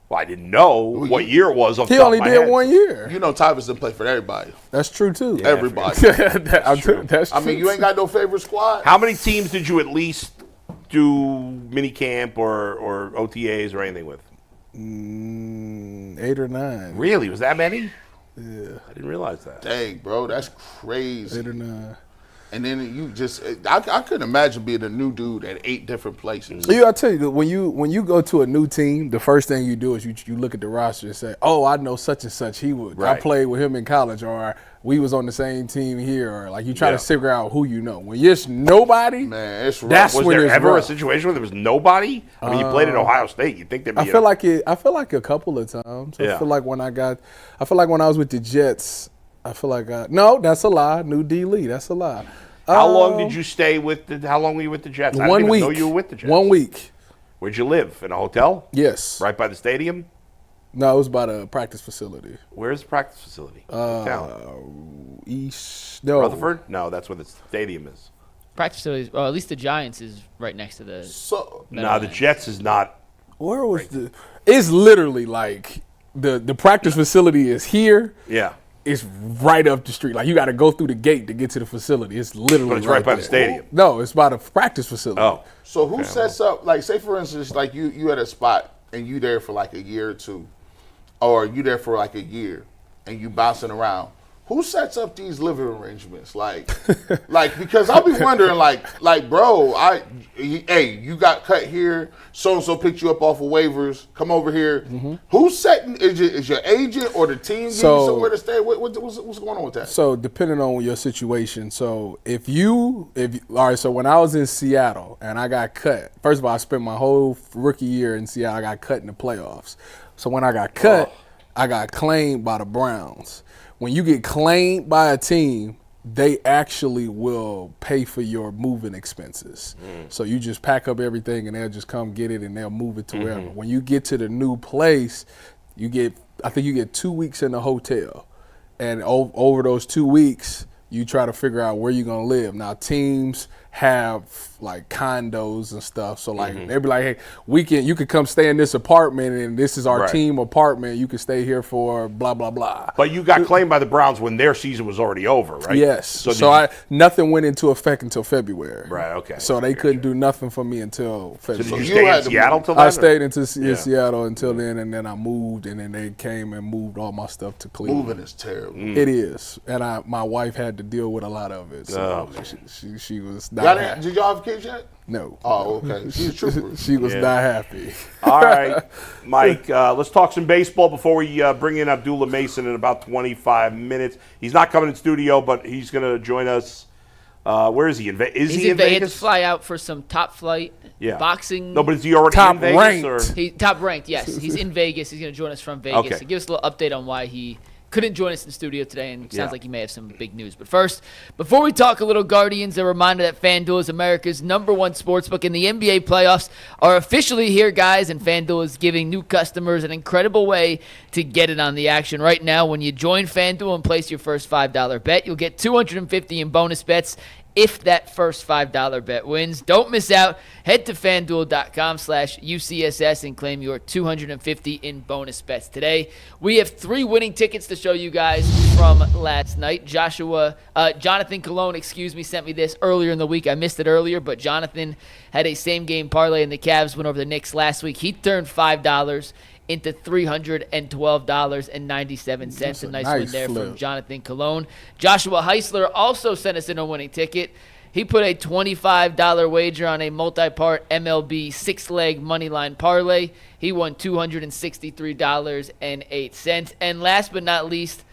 Well, I didn't know what year it was. He only did 1 year. You know, Tyvis didn't play for everybody. That's true, too. Yeah. Everybody. That's true. I mean, you ain't got no favorite squad. How many teams did you at least do mini camp or OTAs or anything with? 8 or 9. Really? Was that many? Yeah. I didn't realize that. Dang, bro, that's crazy. 8 or 9. And then you just, I couldn't imagine being a new dude at 8 different places. Yeah, I tell you, when you go to a new team, the first thing you do is you look at the roster and say, oh, I know such and such. I Right. played with him in college, or we was on the same team here, or like you try to figure out who you know. When you're nobody, Man, it's rough. that's Was when there it's ever a rough. situation where there was nobody? I mean, you played at Ohio State. You'd think there'd be I feel like a couple of times. Yeah. I feel like when I was with the Jets, no, that's a lie. New D Lee, that's a lie. How long did you stay with how long were you with the Jets? I didn't 1 even week. know you were with the Jets. 1 week. Where'd you live? In a hotel? Yes. Right by the stadium? No, it was by the practice facility. Where's the practice facility? What town? No. Rutherford? No, that's where the stadium is. Practice facilities. Well, at least the Giants is right next to the. So No, the Jets is not. Where was the? It's literally like the practice facility is here. Yeah. It's right up the street. Like you got to go through the gate to get to the facility. It's literally. But it's right by the there. stadium. No, it's by the practice facility. Oh. So who sets up, like, say for instance, like you at a spot and you there for like a year or two, or you there for like a year and you bouncing around. Who sets up these living arrangements? Like because I'll be wondering, like, bro, hey, you got cut here. So and so picked you up off of waivers. Come over here. Mm-hmm. Who's setting? Is your agent or the team give you somewhere to stay? What's going on with that? So depending on your situation, so if you all right, so when I was in Seattle and I got cut, first of all, I spent my whole rookie year in Seattle. I got cut in the playoffs. So when I got cut, I got claimed by the Browns. When you get claimed by a team, they actually will pay for your moving expenses. So you just pack up everything and they'll just come get it and they'll move it to wherever. When you get to the new place, I think you get 2 weeks in the hotel. And over those 2 weeks, you try to figure out where you're going to live. Now, teams have like condos and stuff. So like they'd be like, hey, you could come stay in this apartment and this is our team apartment. You can stay here for blah, blah, blah. But you got claimed by the Browns when their season was already over, right? Yes. So nothing went into effect until February. Right, okay. So they couldn't do nothing for me until So February. did you stay in Seattle till then? I stayed in Seattle until then, and then I moved, and then they came and moved all my stuff to Cleveland. Moving is terrible. It is. And my wife had to deal with a lot of it. So she was not happy. Did y'all have kids yet? No. Oh, okay. She's a trooper. She was not happy. All right, Mike, let's talk some baseball before we bring in Abdullah Mason in about 25 minutes. He's not coming in studio, but he's going to join us. Where is he? Is he in Vegas? He had to fly out for some top flight boxing. No, but is he already Top in Vegas? ranked. He top ranked, yes. He's in Vegas. He's going to join us from Vegas. Okay. So give us a little update on why he couldn't join us in the studio today, and sounds like he may have some big news. But first, before we talk a little Guardians, a reminder that FanDuel is America's #1 sportsbook, and the NBA playoffs are officially here, guys, and FanDuel is giving new customers an incredible way to get in on the action. Right now, when you join FanDuel and place your first $5 bet, you'll get $250 in bonus bets if that first $5 bet wins. Don't miss out. Head to FanDuel.com/UCSS and claim your $250 in bonus bets today. We have 3 winning tickets to show you guys from last night. Jonathan Colon, sent me this earlier in the week. I missed it earlier, but Jonathan had a same-game parlay, and the Cavs went over the Knicks last week. He turned $5 into $312.97. A nice win there from Jonathan Colon. Joshua Heisler also sent us in a winning ticket. He put a $25 wager on a multi-part MLB 6-leg moneyline parlay. He won $263.08. And last but not least,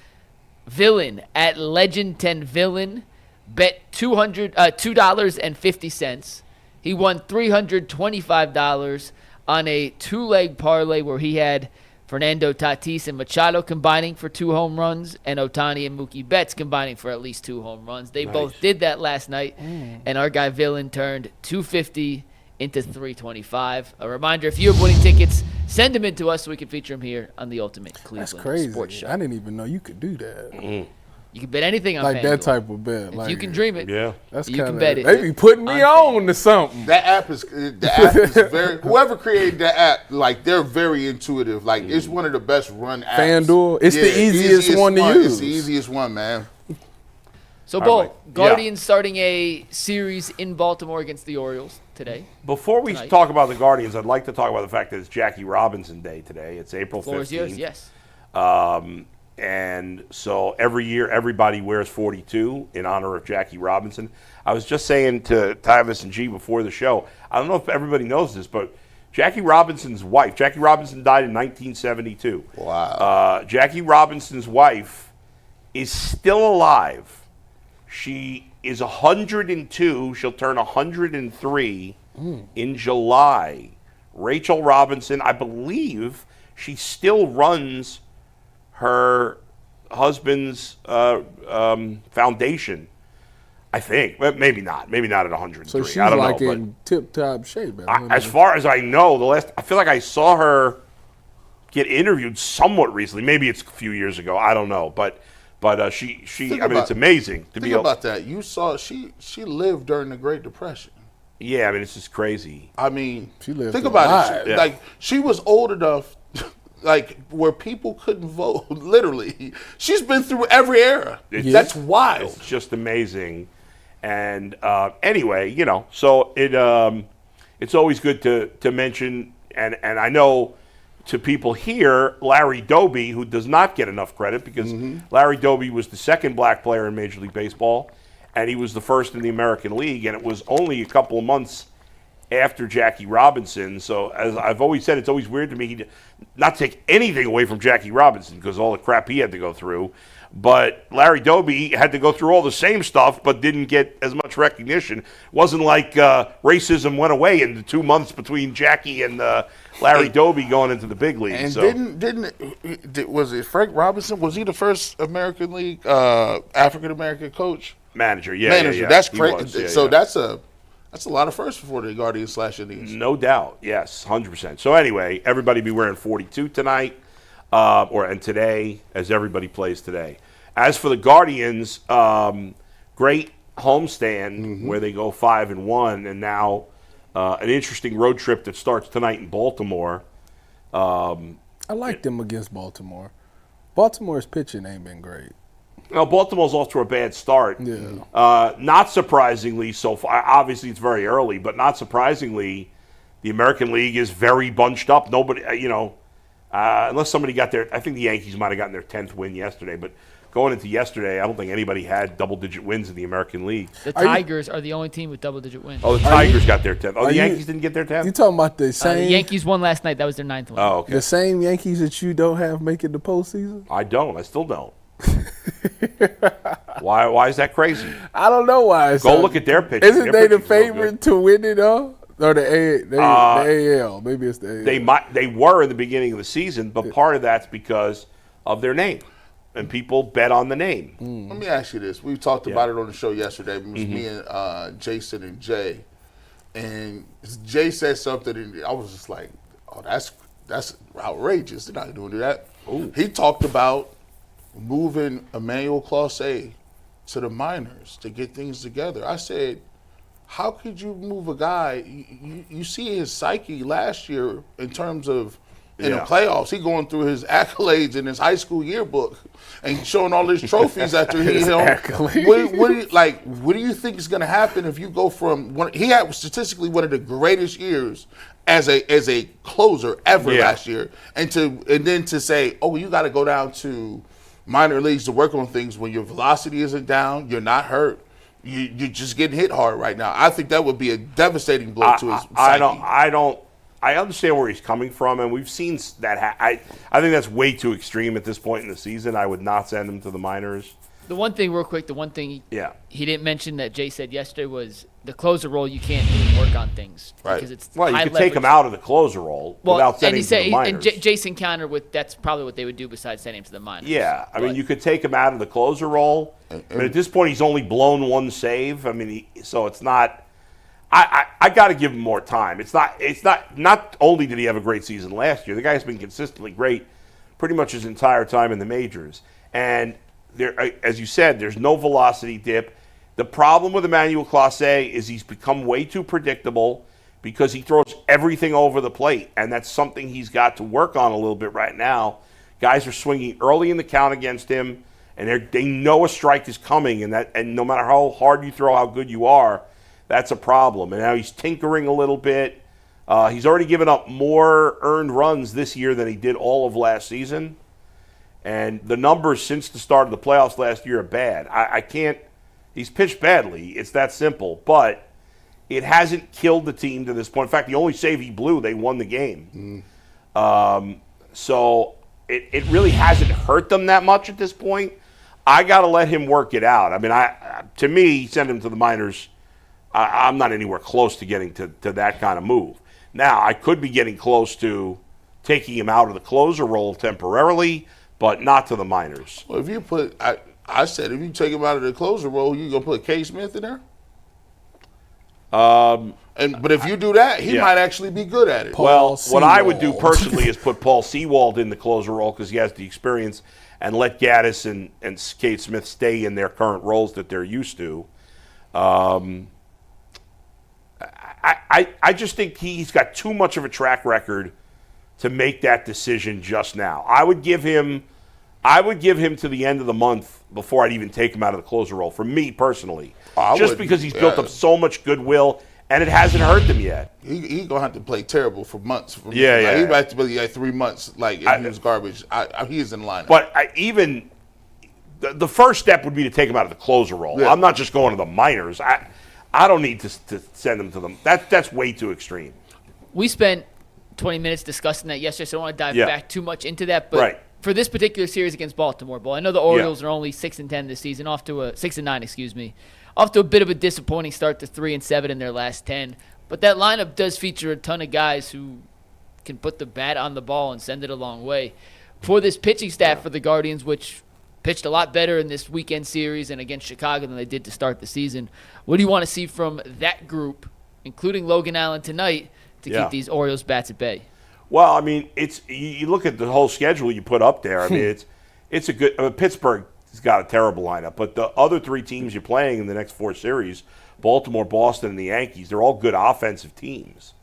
Villain at Legend 10 Villain bet $2.50. He won $325 on a 2-leg parlay where he had Fernando Tatis and Machado combining for 2 home runs and Ohtani and Mookie Betts combining for at least 2 home runs. They both did that last night, and our guy Villain turned $250 into $325. A reminder, if you have winning tickets, send them in to us so we can feature them here on the Ultimate Cleveland Sports Show. I didn't even know you could do that. You can bet anything on like FanDuel. that type of bet. If you can dream it. Yeah. That's you kinda, can bet it. They be putting me on to something. The app is very. Whoever created that app, like, they're very intuitive. Like, it's one of the best run apps. FanDuel, it's the easiest one to use. It's the easiest one, man. So, Bull, Guardians starting a series in Baltimore against the Orioles today. Before we talk about the Guardians, I'd like to talk about the fact that it's Jackie Robinson Day today. It's April 15th. Floor is yours, yes. And so every year, everybody wears 42 in honor of Jackie Robinson. I was just saying to Tyvis and G before the show, I don't know if everybody knows this, but Jackie Robinson's wife, Jackie Robinson died in 1972. Wow. Jackie Robinson's wife is still alive. She is 102. She'll turn 103 in July. Rachel Robinson, I believe she still runs her husband's foundation. I think, but maybe not at 103. So she's I don't like know, in tip-top shape. as far as I know, I feel like I saw her get interviewed somewhat recently. Maybe it's a few years ago. I don't know, but she. It's amazing to be Think about that. You saw she lived during the Great Depression. Yeah, I mean, it's just crazy. I mean, She lived think through about it. life. Like she was old enough, like where people couldn't vote. Literally, she's been through every era. That's wild. It's just amazing. And anyway, so it's always good to mention, and I know to people here, Larry Doby, who does not get enough credit because Larry Doby was the second black player in Major League Baseball, and he was the first in the American League, and it was only a couple of months after Jackie Robinson. So as I've always said, it's always weird to me not to take anything away from Jackie Robinson because all the crap he had to go through. But Larry Doby had to go through all the same stuff but didn't get as much recognition. It wasn't like racism went away in the 2 months between Jackie and Larry Doby going into the big league. And so. was it Frank Robinson? Was he the first American League African American coach? Manager, yeah. Manager. Yeah. That's He crazy. was, yeah, So yeah. that's a lot of firsts for the Guardians / Indians. No doubt, yes, 100%. So anyway, everybody be wearing 42 tonight, and today, as everybody plays today. As for the Guardians, great homestand where they go 5-1, and now an interesting road trip that starts tonight in Baltimore. I like them against Baltimore. Baltimore's pitching ain't been great. Now, Baltimore's off to a bad start. Yeah. Not surprisingly so far. Obviously, it's very early, but not surprisingly, the American League is very bunched up. Nobody, unless somebody got their, I think the Yankees might have gotten their 10th win yesterday, but going into yesterday, I don't think anybody had double-digit wins in the American League. The Tigers are the only team with double-digit wins. Oh, the Tigers got their 10th. Oh, the Yankees didn't get their 10th? You talking about the same? The Yankees won last night. That was their 9th win. Oh, okay. The same Yankees that you don't have making the postseason? I don't. I still don't. Why is that crazy? I don't know why. Go look at their pitching. Isn't Their they the pitching's real good. favorite to win it, though? Or the AL? Maybe it's the AL. They were in the beginning of the season, but part of that's because of their name. And people bet on the name. Let me ask you this. We talked about it on the show yesterday. It was me and Jason and Jay. And Jay said something, and I was just like, oh, that's outrageous. They're not going to do that. Ooh. He talked about moving Emmanuel Clase to the minors to get things together. I said, how could you move a guy? You see his psyche last year in terms of in the playoffs. He going through his accolades in his high school yearbook and showing all his trophies after he what do you think is going to happen if you go from he had statistically one of the greatest years as a closer ever last year, and then to say, oh, you got to go down to minor leagues to work on things when your velocity isn't down, you're not hurt. You're just getting hit hard right now. I think that would be a devastating blow to his psyche. I understand where he's coming from, and we've seen that. I think that's way too extreme at this point in the season. I would not send him to the minors. The one thing, real quick, he didn't mention that Jay said yesterday was the closer role. You can't really work on things because it's you high could take him out of the closer role without sending him to the minors. And Jason countered with that's probably what they would do besides sending him to the minors. Yeah, I mean, you could take him out of the closer role, but at this point, he's only blown one save. I mean, so it's not. I got to give him more time. It's not only did he have a great season last year, the guy's been consistently great pretty much his entire time in the majors. And there, as you said, there's no velocity dip. The problem with Emmanuel Clase is he's become way too predictable because he throws everything over the plate, and that's something he's got to work on a little bit right now. Guys are swinging early in the count against him, and they know a strike is coming, and no matter how hard you throw, how good you are, that's a problem. And now he's tinkering a little bit. He's already given up more earned runs this year than he did all of last season. And the numbers since the start of the playoffs last year are bad. I can't – he's pitched badly. It's that simple. But it hasn't killed the team to this point. In fact, the only save he blew, they won the game. So it really hasn't hurt them that much at this point. I got to let him work it out. I mean, to me, send him to the minors – I'm not anywhere close to getting to that kind of move. Now, I could be getting close to taking him out of the closer role temporarily, but not to the minors. Well, if you put, I I said if you take him out of the closer role, you gonna put K. Smith in there? But if you do that, he might actually be good at it. Well, what I would do personally is put Paul Sewald in the closer role because he has the experience, and let Gaddis and Kate Smith stay in their current roles that they're used to. I just think he's got too much of a track record to make that decision just now. I would give him to the end of the month before I'd even take him out of the closer role, for me personally. Because he's built up so much goodwill, and it hasn't hurt them yet. He's going to have to play terrible for months. He might have to play 3 months if he was garbage. He is in the lineup. But the first step would be to take him out of the closer role. Yeah. I'm not just going to the minors. I don't need to send him to them. That's way too extreme. We spent 20 minutes discussing that yesterday, so I don't want to dive back too much into that. But for this particular series against Baltimore, I know the Orioles are only 6-10 this season, off to a 6-9, excuse me, off to a bit of a disappointing start to 3-7 in their last 10. But that lineup does feature a ton of guys who can put the bat on the ball and send it a long way. For this pitching staff for the Guardians, which pitched a lot better in this weekend series and against Chicago than they did to start the season, what do you want to see from that group, including Logan Allen tonight, to keep these Orioles bats at bay? Well, I mean, you look at the whole schedule you put up there. I mean, it's a good. Pittsburgh has got a terrible lineup, but the other 3 teams you're playing in the next 4 series, Baltimore, Boston, and the Yankees, they're all good offensive teams.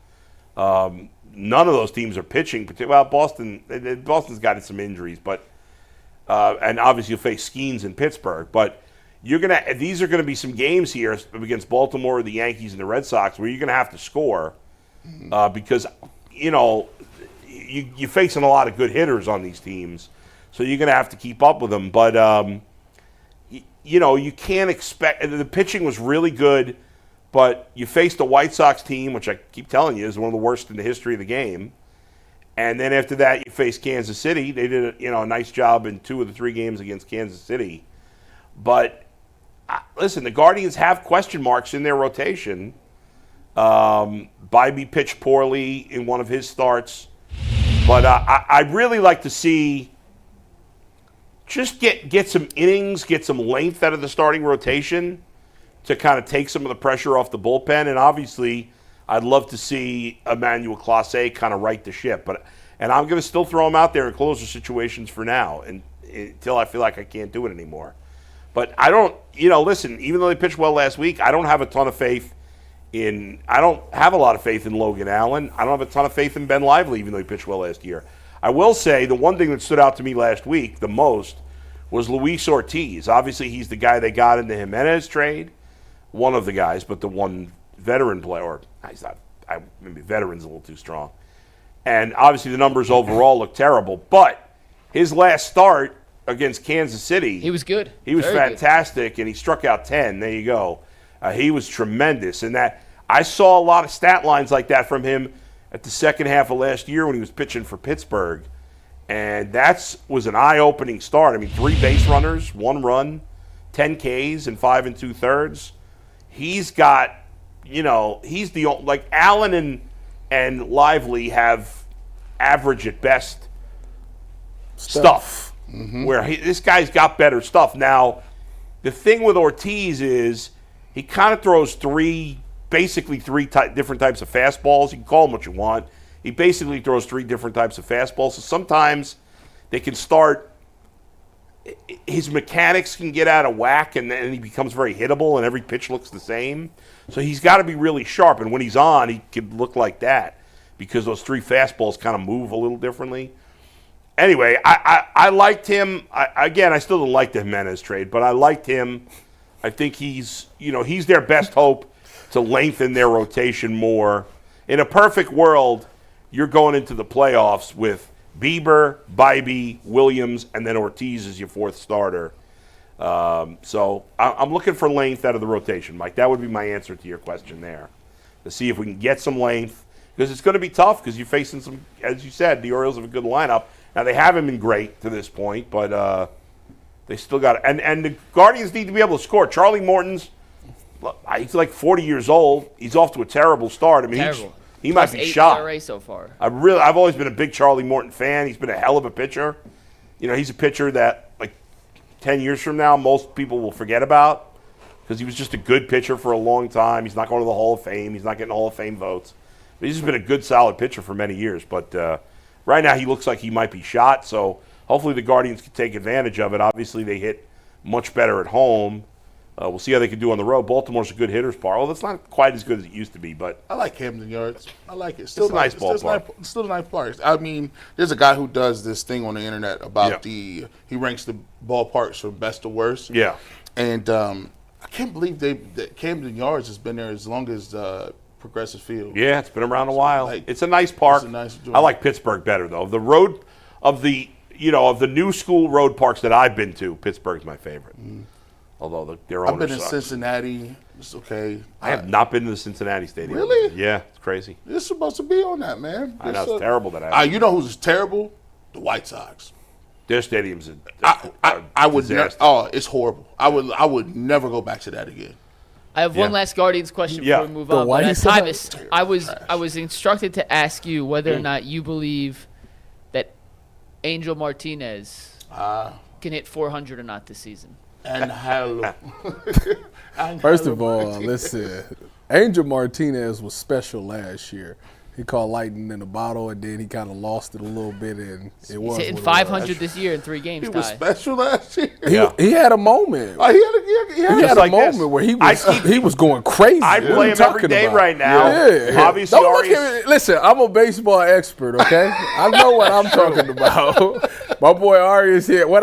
None of those teams are pitching. Well, Boston's got some injuries, but and obviously you'll face Skeens in Pittsburgh, but these are gonna be some games here against Baltimore, the Yankees, and the Red Sox where you're gonna have to score because you're facing a lot of good hitters on these teams, so you're gonna have to keep up with them. But you can't expect. The pitching was really good, but you faced the White Sox team, which I keep telling you is one of the worst in the history of the game. And then after that, you face Kansas City. They did a nice job in 2 of the 3 games against Kansas City. But listen, the Guardians have question marks in their rotation. Bybee pitched poorly in one of his starts. But I'd really like to see just get some innings, get some length out of the starting rotation to kind of take some of the pressure off the bullpen. And obviously, I'd love to see Emmanuel Clase kind of right the ship. And I'm going to still throw him out there in closer situations for now until I feel like I can't do it anymore. But I don't, listen, even though they pitched well last week, I don't have a ton of faith I don't have a lot of faith in Logan Allen. I don't have a ton of faith in Ben Lively, even though he pitched well last year. I will say the one thing that stood out to me last week the most was Luis Ortiz. Obviously, he's the guy they got in the Jimenez trade. One of the guys, but the one veteran player, or he's not, maybe veteran's a little too strong. And obviously the numbers overall look terrible. But his last start against Kansas City, he was good. He was fantastic, and he struck out 10. There you go. He was tremendous. And that I saw a lot of stat lines like that from him at the second half of last year when he was pitching for Pittsburgh. And that was an eye-opening start. I mean, 3 base runners, 1 run, 10 Ks in 5 2/3. He's got, he's the Allen and Lively have average at best stuff. Where this guy's got better stuff. Now, the thing with Ortiz is he kind of throws basically three different types of fastballs. You can call them what you want. He basically throws 3 different types of fastballs. So sometimes they can start, his mechanics can get out of whack, and then he becomes very hittable, and every pitch looks the same. So he's got to be really sharp, and when he's on, he can look like that because those 3 fastballs kind of move a little differently. Anyway, I liked him. I still don't like the Jimenez trade, but I liked him. I think he's their best hope to lengthen their rotation more. In a perfect world, you're going into the playoffs with Bieber, Bybee, Williams, and then Ortiz is your 4th starter. So I'm looking for length out of the rotation, Mike. That would be my answer to your question there, to see if we can get some length, because it's going to be tough because you're facing some, as you said, the Orioles have a good lineup. Now, they haven't been great to this point, but they still got it. And the Guardians need to be able to score. Charlie Morton's, he's like 40 years old. He's off to a terrible start. I mean, he might be shot. ERA so far. I've always been a big Charlie Morton fan. He's been a hell of a pitcher. He's a pitcher that, 10 years from now, most people will forget about because he was just a good pitcher for a long time. He's not going to the Hall of Fame. He's not getting Hall of Fame votes. But he's just been a good, solid pitcher for many years. But right now he looks like he might be shot, so hopefully the Guardians can take advantage of it. Obviously, they hit much better at home. We'll see how they can do on the road. Baltimore's a good hitter's park. Well, that's not quite as good as it used to be, but I like Camden Yards. I like it. Still a nice ballpark. It's still a nice park. I mean, there's a guy who does this thing on the internet about he ranks the ballparks from best to worst. Yeah. And I can't believe that Camden Yards has been there as long as Progressive Field. Yeah, it's been around a while. It's a nice park. It's a nice joint. I like Pittsburgh better, though. The road of the new school road parks that I've been to, Pittsburgh's my favorite. Although their owner I've been in sucks. Cincinnati. It's okay. I have not been to the Cincinnati Stadium. Really? Yeah, it's crazy. You're supposed to be on that, man. I know, it's terrible that I you know who's terrible? The White Sox. Their stadium's I would never. disaster. Oh, it's horrible. I would never go back to that again. I have one last Guardians question before we move The on. But, White Sox? Tyvis, I was instructed to ask you whether or not you believe that Angel Martinez can hit 400 or not this season. And hello. First of all, listen, Angel Martinez was special last year. He caught lightning in a bottle, and then he kind of lost it a little bit, and it was He's hitting what it 500 this year in 3 games. He was Ty. special last year. He had a moment. He had He had like a this. moment where he was going crazy. I What are play you him every talking day about? right now. Yeah. Obviously, Don't look Arias. at me. Listen, I'm a baseball expert, okay? I know what I'm talking about. My boy Arias hit, what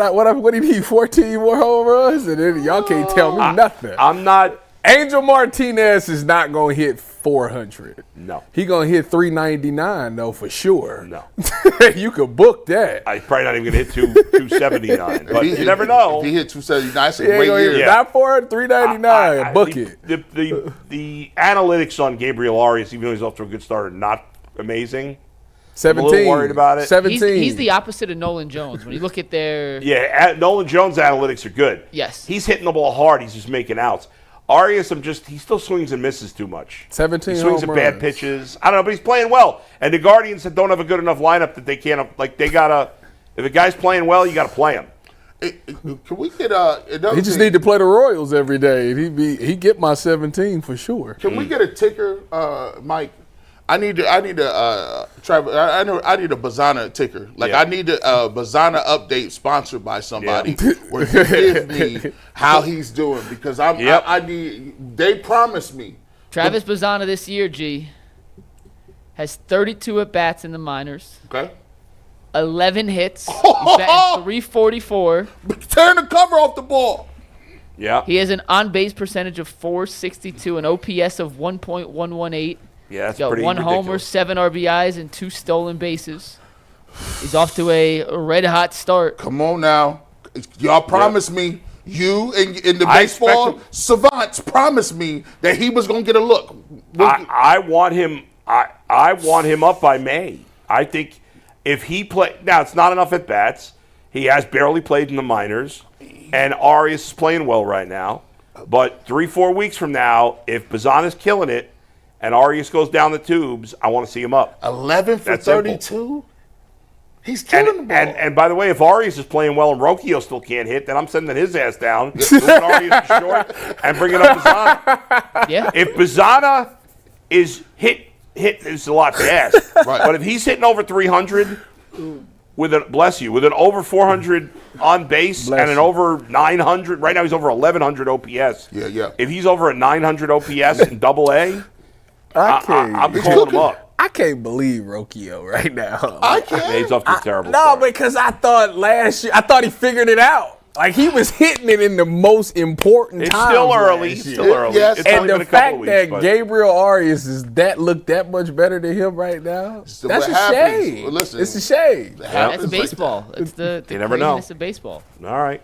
did he hit, 14 more home runs? And then y'all can't tell me nothing. I'm not. Angel Martinez is not going to hit 400. No. He going to hit 399, though, for sure. No. You could book that. I'm probably not even going to hit 279. But you never know. If he hit 279, it's a He ain't great gonna year. hit Yeah. not 400, 399. Book it. The analytics on Gabriel Arias, even though he's off to a good start, are not amazing. 17. I'm a little worried about it. 17. He's the opposite of Nolan Jones. When you look at their Nolan Jones' analytics are good. Yes. He's hitting the ball hard. He's just making outs. Arias, he still swings and misses too much. 17 He swings home at bad runs. pitches. I don't know, but he's playing well. And the Guardians don't have a good enough lineup that they can't, if a guy's playing well, you got to play him. Can we get He just need to play the Royals every day. He get my 17 for sure. Can we get a ticker, Mike? I need a Bazana ticker. Like Yeah. I need a Bazana update sponsored by somebody where you give me how he's doing because I need. They promised me. Travis Bazzana this year, has 32 at bats in the minors, Okay. 11 hits, he's batting 344. Tearing the cover off the ball. Yeah. He has an on-base percentage of .462, an OPS of 1.118. Yeah, that's He's got pretty 1 homer, ridiculous. 7 RBIs, and 2 stolen bases. He's off to a red-hot start. Come on now. Y'all promised me. You and the I baseball expect savants promised me that he was going to get a look. I want him. I want him up by May. I think if he play now, it's not enough at bats. He has barely played in the minors, and Arias is playing well right now. But 3-4 weeks from now, if Bazzana's killing it and Arias goes down the tubes, I want to see him up. 11 for That's simple. 32. He's killing the ball. And by the way, if Arias is playing well and Rocchio still can't hit, then I'm sending his ass down, moving Arias to short, and bringing up Bazzana. Yeah. If Bazzana is hit is a lot to ask. Right. But if he's hitting over 300 with an over 400 on base Bless and an you. over 900, right now he's over 1100 OPS. Yeah. If he's over a 900 OPS in Double A, I'm calling him up. I can't believe Rocchio right now. I Yeah, can't. he's off to a terrible No, start. because I thought last year, he figured it out. Like, he was hitting it in the most important It's times still early. last It's year. still early. Yes. It's And only the been a couple fact of weeks. that but- Gabriel Arias look that much better than him right now, that's what a happens. shame. Well, listen, it's a shame. That's baseball. That's the You never know. craziness of baseball. All right.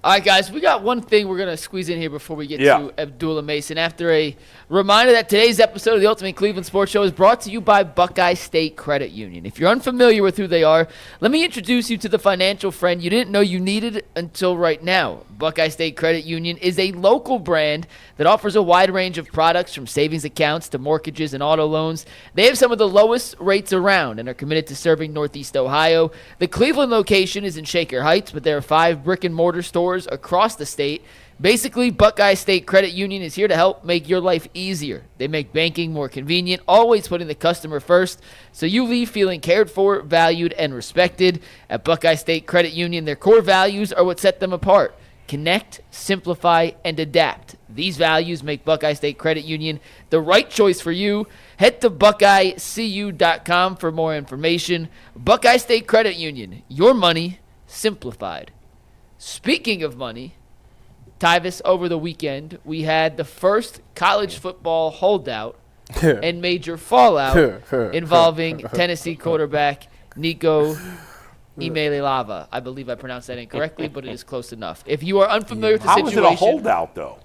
All right, guys, we got one thing we're going to squeeze in here before we get Yeah. to Abdullah Mason. After a reminder that today's episode of the Ultimate Cleveland Sports Show is brought to you by Buckeye State Credit Union. If you're unfamiliar with who they are, let me introduce you to the financial friend you didn't know you needed until right now. Buckeye State Credit Union is a local brand that offers a wide range of products from savings accounts to mortgages and auto loans. They have some of the lowest rates around and are committed to serving Northeast Ohio. The Cleveland location is in Shaker Heights, but there are 5 brick-and-mortar stores stores across the state. Basically, Buckeye State Credit Union is here to help make your life easier. They make banking more convenient, always putting the customer first, so you leave feeling cared for, valued, and respected. At Buckeye State Credit Union, their core values are what set them apart. Connect, simplify, and adapt. These values make Buckeye State Credit Union the right choice for you. Head to BuckeyeCU.com for more information. Buckeye State Credit Union, your money simplified. Speaking of money, Tyvis, over the weekend, we had the first college football holdout and major fallout involving Tennessee quarterback Nico Imelilava. I believe I pronounced that incorrectly, but it is close enough. If you are unfamiliar with the How situation, was it a holdout, though?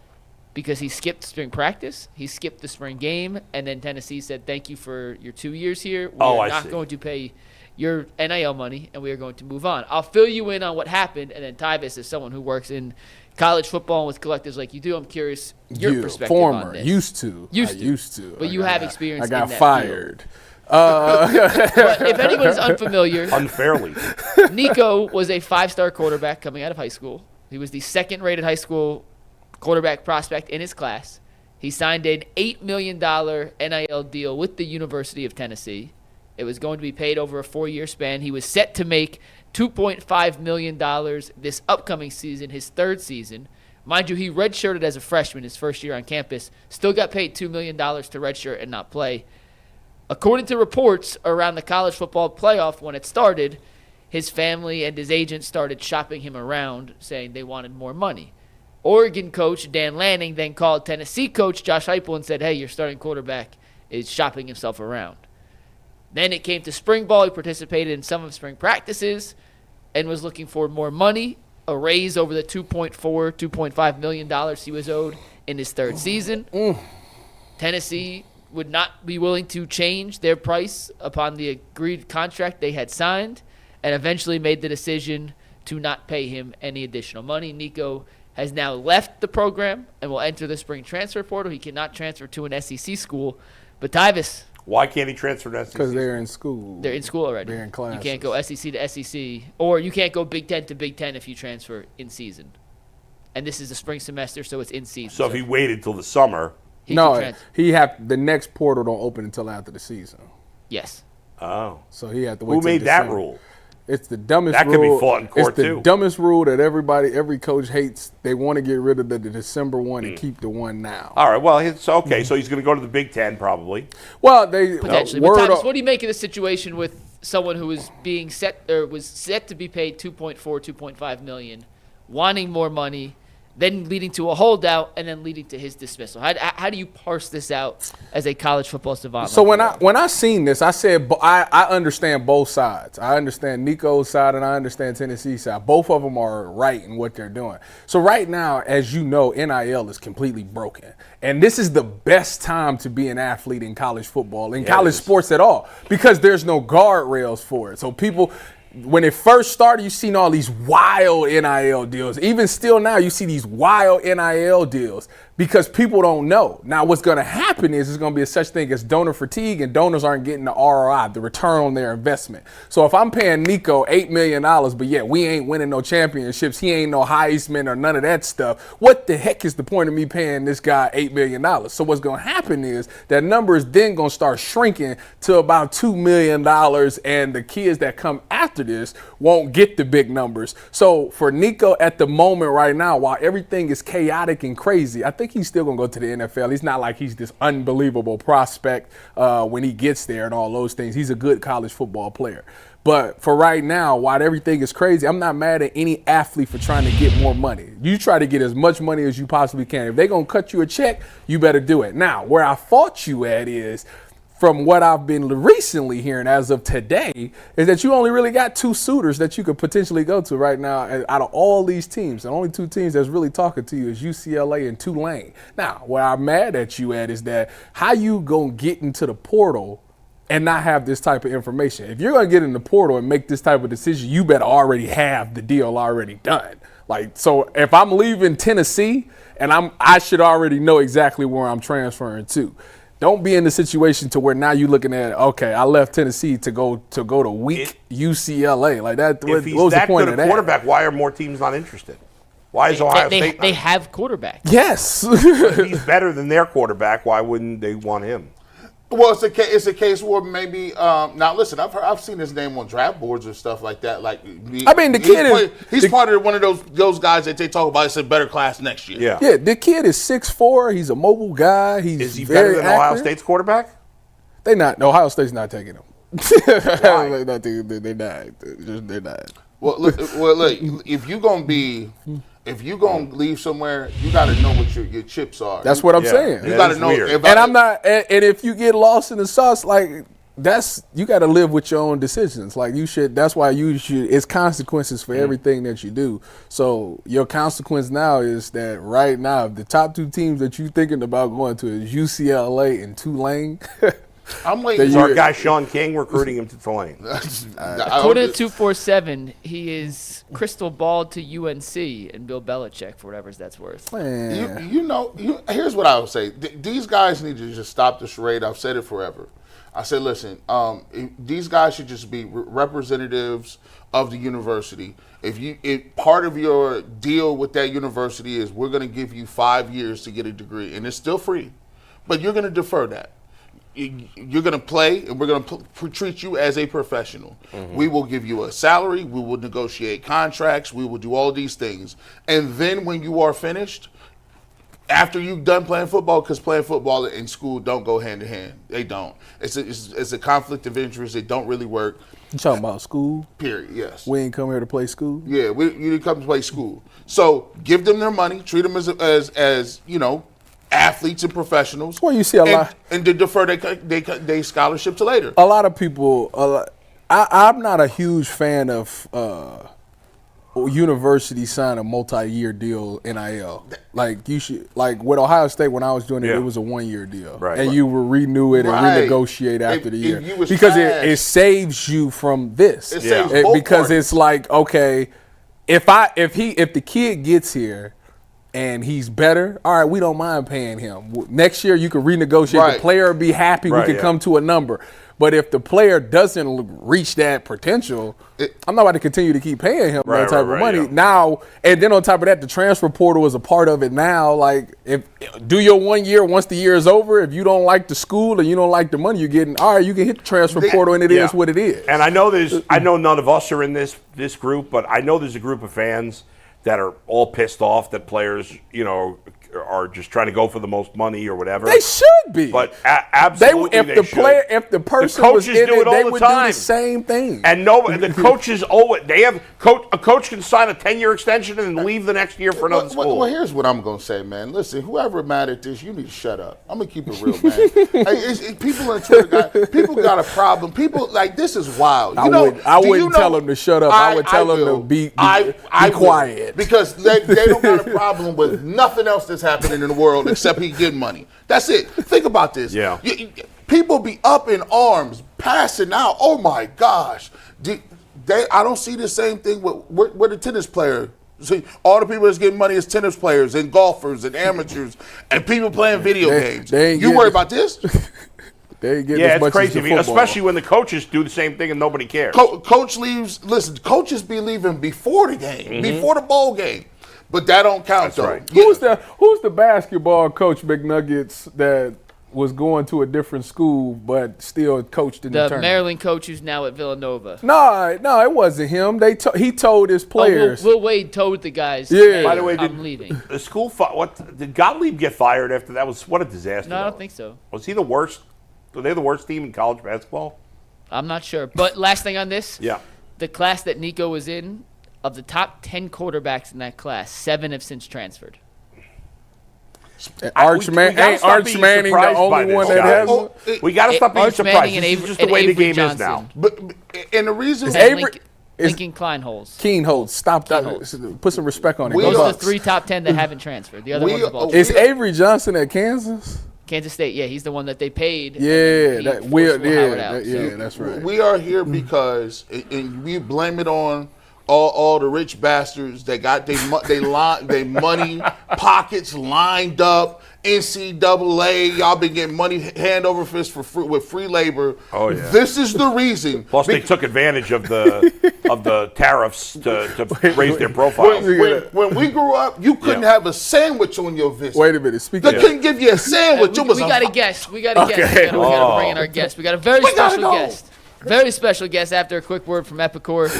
because he skipped spring practice, he skipped the spring game, and then Tennessee said, "Thank you for your 2 years here. We are not going to pay your NIL money, and we are going to move on." I'll fill you in on what happened, and then Tyvis, as someone who works in college football and with collectives like you do, I'm curious your perspective on this. Used to. But you have experience. I got in that fired. field. But if anyone's unfamiliar, Unfairly. Nico was a 5-star quarterback coming out of high school. He was the second-rated high school quarterback prospect in his class. He signed an $8 million NIL deal with the University of Tennessee. It was going to be paid over a 4-year span. He was set to make $2.5 million this upcoming season, his third season. Mind you, he redshirted as a freshman his first year on campus. Still got paid $2 million to redshirt and not play. According to reports around the college football playoff when it started, his family and his agent started shopping him around, saying they wanted more money. Oregon coach Dan Lanning then called Tennessee coach Josh Heupel and said, "Hey, your starting quarterback is shopping himself around." Then it came to spring ball. He participated in some of spring practices and was looking for more money, a raise over the $2.5 million he was owed in his third season. Tennessee would not be willing to change their price upon the agreed contract they had signed and eventually made the decision to not pay him any additional money. Nico has now left the program and will enter the spring transfer portal. He cannot transfer to an SEC school. But Tyvis, why can't he transfer to SEC? Because they're in school. They're in school already. They're in classes. You can't go SEC to SEC, or you can't go Big Ten to Big Ten if you transfer in season. And this is the spring semester, so it's in season. So if he waited till the summer. The next portal don't open until after the season. Yes. Oh. So he had to wait. Who made that rule? It's the dumbest rule. That could be fought in court, too. It's the dumbest rule that every coach hates. They want to get rid of the December one and keep the one now. All right. Well, okay. So he's going to go to the Big Ten probably. Well, they potentially. But Thomas, what do you make of the situation with someone who was being set to be paid $2.5 million, wanting more money, then leading to a holdout, and then leading to his dismissal? How do you parse this out as a college football savant? So when I seen this, I said I understand both sides. I understand Nico's side and I understand Tennessee's side. Both of them are right in what they're doing. So right now, as you know, NIL is completely broken. And this is the best time to be an athlete in college football, in college sports at all, because there's no guardrails for it. So people, when it first started, you seen all these wild NIL deals. Even still now, you see these wild NIL deals because people don't know. Now, what's going to happen is there's going to be a such thing as donor fatigue, and donors aren't getting the ROI, the return on their investment. So if I'm paying Nico $8 million, but yet we ain't winning no championships, he ain't no Heisman or none of that stuff, what the heck is the point of me paying this guy $8 million? So what's going to happen is that number is then going to start shrinking to about $2 million, and the kids that come after this won't get the big numbers. So for Nico at the moment right now, while everything is chaotic and crazy, I think he's still going to go to the NFL. He's not like he's this unbelievable prospect when he gets there and all those things. He's a good college football player. But for right now, while everything is crazy, I'm not mad at any athlete for trying to get more money. You try to get as much money as you possibly can. If they're going to cut you a check, you better do it. Now, where I fought you at is, from what I've been recently hearing as of today, is that you only really got 2 suitors that you could potentially go to right now out of all these teams. The only 2 teams that's really talking to you is UCLA and Tulane. Now, where I'm mad at you at is that how you gonna get into the portal and not have this type of information? If you're gonna get in the portal and make this type of decision, you better already have the deal already done. Like, so if I'm leaving Tennessee and I should already know exactly where I'm transferring to. Don't be in the situation to where now you're looking at, okay, I left Tennessee to go to weak UCLA. Like that. If he's that good a quarterback, why are more teams not interested? Why is Ohio State? They have quarterback. Yes. If he's better than their quarterback, why wouldn't they want him? Well, it's a case where maybe now. Listen, I've seen his name on draft boards and stuff like that. Like, he's part of one of those guys that they talk about. It's a better class next year. Yeah. The kid is 6'4". He's a mobile guy. Is he very better than accurate. Ohio State's quarterback? Ohio State's not taking him. Why? They're not. Well, look, if you're gonna leave somewhere, you got to know what your chips are. That's what I'm saying. You got to know. And if you get lost in the sauce, like you got to live with your own decisions. Like that's why it's consequences for everything that you do. So your consequence now is that right now, the top 2 teams that you're thinking about going to is UCLA and Tulane. I'm waiting. Is our guy Sean King recruiting him to Tulane? According to 247, he is crystal balled to UNC and Bill Belichick for whatever that's worth. Man. Here's what I would say. These guys need to just stop the charade. I've said it forever. I said, listen, these guys should just be representatives of the university. If part of your deal with that university is we're going to give you 5 years to get a degree, and it's still free, but you're going to defer that. You're going to play, and we're going to treat you as a professional. Mm-hmm. We will give you a salary. We will negotiate contracts. We will do all these things. And then when you are finished, after you've done playing football, because playing football and school don't go hand in hand. They don't. It's a conflict of interest. It don't really work. You talking about school? Period, yes. We ain't come here to play school? Yeah, you didn't come to play school. So give them their money. Treat them as athletes and professionals. Well, you see a lot. And to defer their scholarship to later. A lot of people, I'm not a huge fan of university sign a multi-year deal NIL. Like you should, like with Ohio State when I was doing it, it was a 1-year deal, right? And you will renew it and renegotiate after the year because it saves you from this. It saves both because parties. it's like, okay, if the kid gets here and he's better, all right, we don't mind paying him. Next year you can renegotiate. Right. The player will be happy. We can come to a number. But if the player doesn't reach that potential, I'm not about to continue to keep paying him that type of money. Now, and then on top of that, the transfer portal is a part of it now. Like, do your 1 year, once the year is over, if you don't like the school and you don't like the money you're getting, all right, you can hit the transfer portal and it is what it is. And I know none of us are in this group, but I know there's a group of fans that are all pissed off that players, are just trying to go for the most money or whatever. They should be. But absolutely if the person was in it, they would do the same thing. And the coaches owe it. A coach can sign a 10-year extension and then leave the next year for another school. Well, here's what I'm going to say, man. Listen, whoever mad at this, you need to shut up. I'm going to keep it real, man. People on Twitter, people got a problem. People, like, this is wild. I wouldn't tell them to shut up. I would tell them to be quiet. Because they don't got a problem with nothing else that's happening in the world except he getting money. That's it. Think about this. Yeah. People be up in arms, passing out. Oh my gosh. I don't see the same thing with the tennis player. See, all the people that's getting money is tennis players and golfers and amateurs and people playing video games. You worry about this? They ain't getting as much it's crazy, as the football. especially when the coaches do the same thing and nobody cares. Coach leaves. Listen, coaches be leaving before the game, before the bowl game. But that don't count, though. Right. Who's the basketball coach, McNuggets, that was going to a different school but still coached in the tournament? The Maryland coach who's now at Villanova. No, it wasn't him. He told his players. Will Wade told the guys. Yeah. Hey, By the way, I'm leaving. The school did Gottlieb get fired after that? What a disaster! No, I don't think so. Was he the worst? Were they the worst team in college basketball? I'm not sure. But last thing on this. Yeah. The class that Nico was in, of the top 10 quarterbacks in that class, 7 have since transferred. Arch Manning the only one that hasn't? We got to stop being Arch surprised. Manning This is just the way the game is now. But and the reason Lincoln Kleinholz. Keenholz. Stop that. Put some respect on it. Those are the 3 top 10 that haven't transferred. The other ones have all Is transferred. Avery Johnson at Kansas? Kansas State, yeah, he's the one that they paid. That's right. we are here because, and we blame it on all the rich bastards that got they money pockets lined up. NCAA, y'all been getting money hand over fist for free, with free labor. Oh yeah. This is the reason. Plus, they took advantage of the tariffs to raise their profiles. When we grew up, you couldn't have a sandwich on your visit. Wait a minute. They couldn't give you a sandwich. We got a guest. We got to bring in our guest. We got a very special guest. Very special guest after a quick word from Epicor.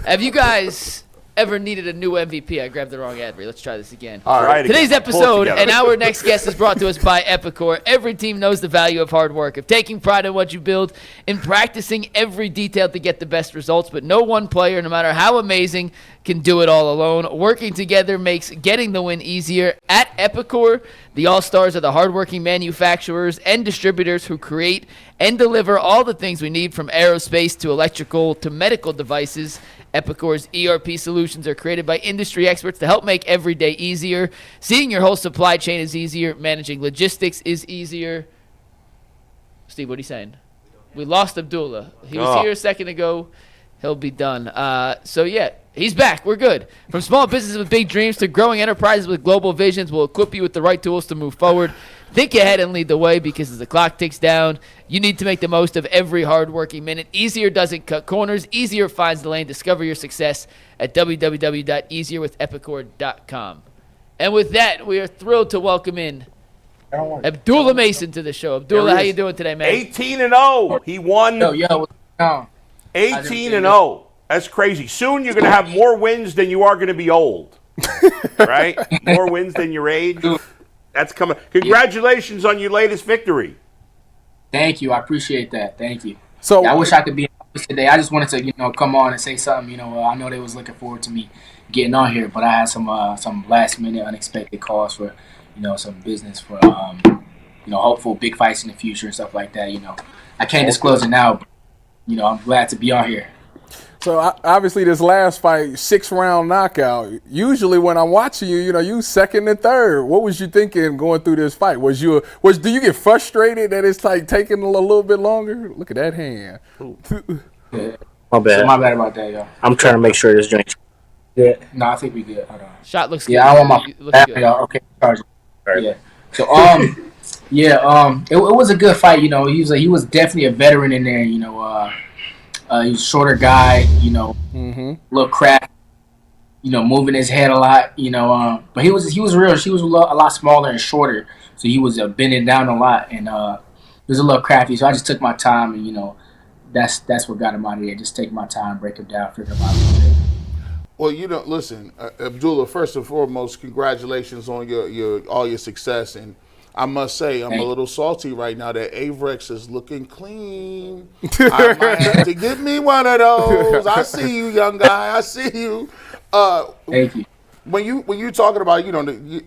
Have you guys ever needed a new MVP? I grabbed the wrong ad read. Let's try this again. All right. Today's episode and our next guest is brought to us by Epicor. Every team knows the value of hard work, of taking pride in what you build, and practicing every detail to get the best results. But no one player, no matter how amazing, can do it all alone. Working together makes getting the win easier. At Epicor, the all-stars are the hardworking manufacturers and distributors who create and deliver all the things we need, from aerospace to electrical to medical devices. Epicor's ERP solutions are created by industry experts to help make every day easier. Seeing your whole supply chain is easier. Managing logistics is easier. Steve, what are you saying? We lost Abdullah. He was here a second ago. He'll be done. So, yeah, he's back. We're good. From small businesses with big dreams to growing enterprises with global visions, we'll equip you with the right tools to move forward. Think ahead and lead the way, because as the clock ticks down, you need to make the most of every hard-working minute. Easier doesn't cut corners. Easier finds the lane. Discover your success at www.easierwithepicor.com. And with that, we are thrilled to welcome in Abdullah Mason to the show. Abdullah, how you doing today, man? 18-0. He won. Yo, what's going on? 18-0. That's crazy. Soon you're going to have more wins than you are going to be old. Right? More wins than your age. That's coming. Congratulations on your latest victory. Thank you. I appreciate that. Thank you. So I wish I could be in office today. I just wanted to, come on and say something. I know they was looking forward to me getting on here, but I had some last minute unexpected calls for, some business for, hopeful big fights in the future and stuff like that. I can't disclose it now, but, I'm glad to be on here. So obviously this last fight, 6-round knockout. Usually when I'm watching you, you second and third. What was you thinking going through this fight? Do you get frustrated that it's like taking a little bit longer? Look at that hand. Yeah. My bad. So my bad about that, yo. I'm trying to make sure this joint. Yeah. No, I think we good. Hold on. Shot looks good. Yeah, I want my looks good. Okay. Yeah. So it was a good fight. He was definitely a veteran in there. He was a shorter guy. Little crap. Moving his head a lot. But he was real. She was a lot smaller and shorter, so he was bending down a lot, and he was a little crafty. So I just took my time, and that's what got him out of there. Just take my time, break him down, figure him out a little bit. Well, listen, Abdullah, first and foremost, congratulations on all your success. And I must say, I'm a little salty right now that Avrex is looking clean. I might have to get me one of those. I see you, young guy. I see you. Thank you. When you talking about,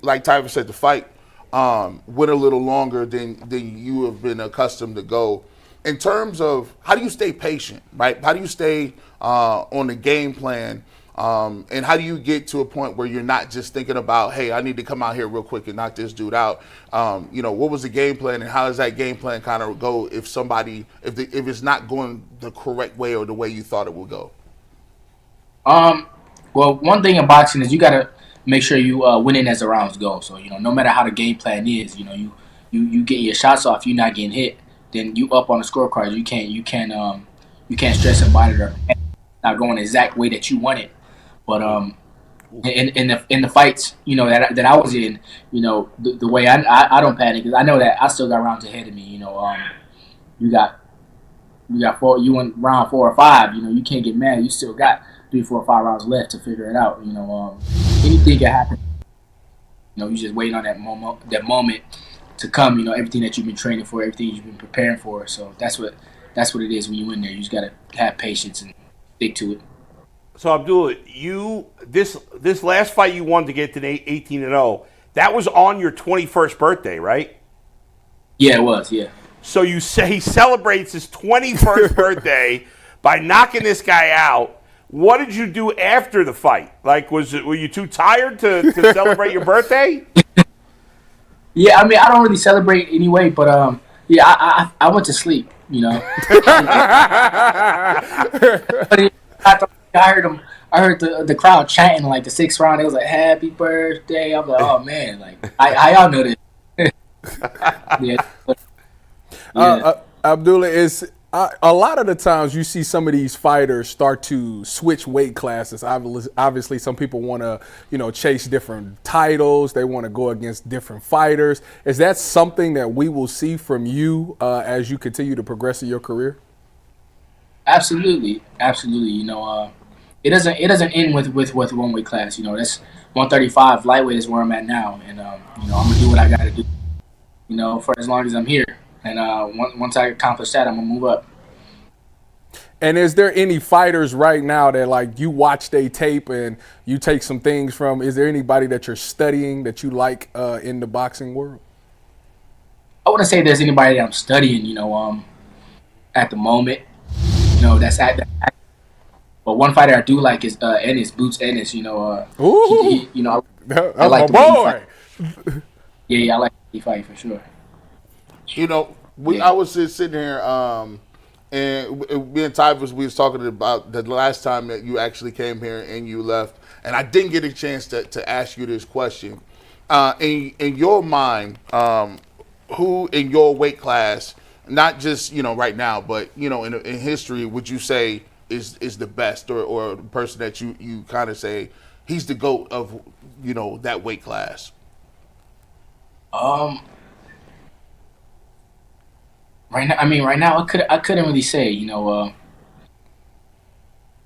like Tyvis said, the fight went a little longer than you have been accustomed to go. In terms of how do you stay patient, right? How do you stay on the game plan? And how do you get to a point where you're not just thinking about, hey, I need to come out here real quick and knock this dude out? What was the game plan, and how does that game plan kind of go if it's not going the correct way or the way you thought it would go? Well, one thing in boxing is you got to make sure you winning as the rounds go. So, no matter how the game plan is, you get your shots off, you're not getting hit, then you up on the scorecard. You can't stress about it or not going the exact way that you want it. But in the fights, that I was in, the way I don't panic, because I know that I still got rounds ahead of me. You got you in round 4 or 5. You can't get mad. You still got 3, 4, 5 rounds left to figure it out. Anything can happen. You just waiting on that moment to come. Everything that you've been training for, everything you've been preparing for. So that's what it is when you in there. You just gotta have patience and stick to it. So Abdullah, this last fight you won to get to 18-0, that was on your 21st birthday, right? Yeah, it was. Yeah. So you say he celebrates his 21st birthday by knocking this guy out. What did you do after the fight? Like, were you too tired to celebrate your birthday? Yeah, I mean, I don't really celebrate anyway, but I went to sleep. I I heard the crowd chanting like the 6th round. It was like happy birthday. I'm like, oh man, like I y'all know this. Yeah. Abdullah, a lot of the times you see some of these fighters start to switch weight classes. Obviously, some people want to, chase different titles. They want to go against different fighters. Is that something that we will see from you as you continue to progress in your career? Absolutely. It doesn't end with one weight class. That's 135 lightweight is where I'm at now, and I'm gonna do what I gotta do. For as long as I'm here. And once I accomplish that, I'm going to move up. And is there any fighters right now that, like, you watch their tape and you take some things from? Is there anybody that you're studying that you like in the boxing world? I wouldn't say there's anybody that I'm studying, at the moment. That's at the. But one fighter I do like is Ennis, Boots Ennis. Ooh. I like my boy. Yeah, I like the fight for sure. I was just sitting here, and me and Tyvis, we was talking about the last time that you actually came here and you left, and I didn't get a chance to ask you this question. In your mind, who in your weight class, not just right now, but in history, would you say is the best, or the person that you kind of say he's the GOAT of that weight class? Right now, I couldn't really say.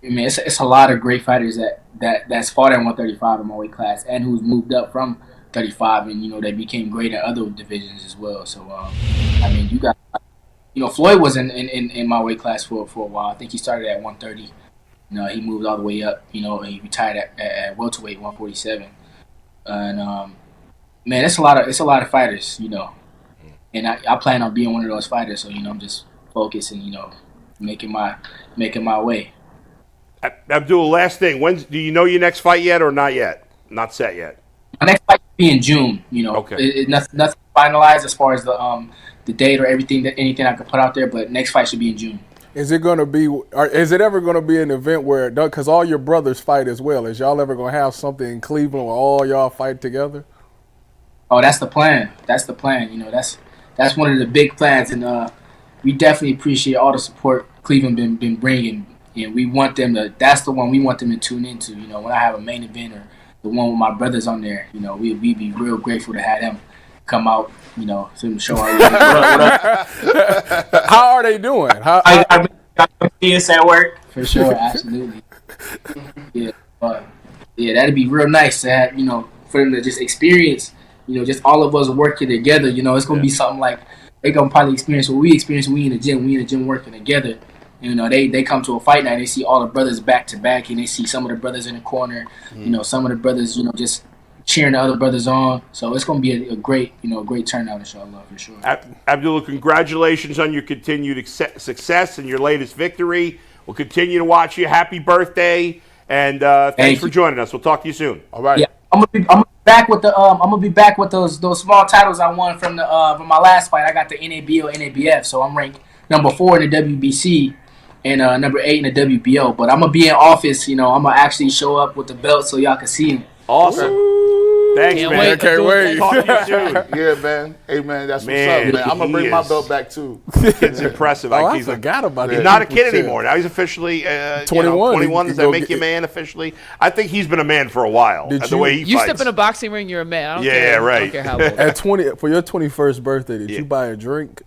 It's a lot of great fighters that's fought at 135 in my weight class, and who's moved up from 35, and they became great at other divisions as well. So you got Floyd was in my weight class for a while. I think he started at 130. He moved all the way up. He retired at welterweight 147. And it's a lot of fighters. And I plan on being one of those fighters. So I'm just focusing, making my way. Abdul, last thing. Do you know your next fight yet, or not yet? Not set yet. My next fight will be in June. Okay. Nothing finalized as far as the date or anything I could put out there. But next fight should be in June. Is it ever going to be an event where, because all your brothers fight as well, is y'all ever going to have something in Cleveland where all y'all fight together? Oh, that's the plan. That's one of the big plans, and we definitely appreciate all the support Cleveland been bringing, and we want them to. That's the one we want them to tune into. When I have a main event or the one with my brothers on there, we'd be real grateful to have them come out, to show our. How are they doing? I at work for sure, absolutely. Yeah, that'd be real nice to have, for them to just experience. Just all of us working together. It's gonna be something like they gonna probably experience what we experience. We in the gym working together. They come to a fight night. They see all the brothers back to back, and they see some of the brothers in the corner. Some of the brothers, just cheering the other brothers on. So it's gonna be a great, great turnout, inshallah, for sure. Abdullah, congratulations on your continued success and your latest victory. We'll continue to watch you. Happy birthday, and thanks for joining us. We'll talk to you soon. All right. Yeah. I'm gonna be back with those small titles I won from my last fight. I got the NABO, NABF, so I'm ranked number 4 in the WBC and number 8 in the WBO. But I'm gonna be in office. I'm gonna actually show up with the belt so y'all can see him. Awesome. Thanks, man. I can't wait. Talk to you soon. Yeah, man. Hey, man, that's what's up, man. I'm going to bring my belt back, too. Kid's impressive. I forgot about it. He's not a kid anymore. Now he's officially 21. 21. Does that make you a man officially? I think he's been a man for a while. The way he you fights. step in a boxing ring, you're a man. I don't care. Yeah, right. I don't care how old. At 20, for your 21st birthday, did you buy a drink?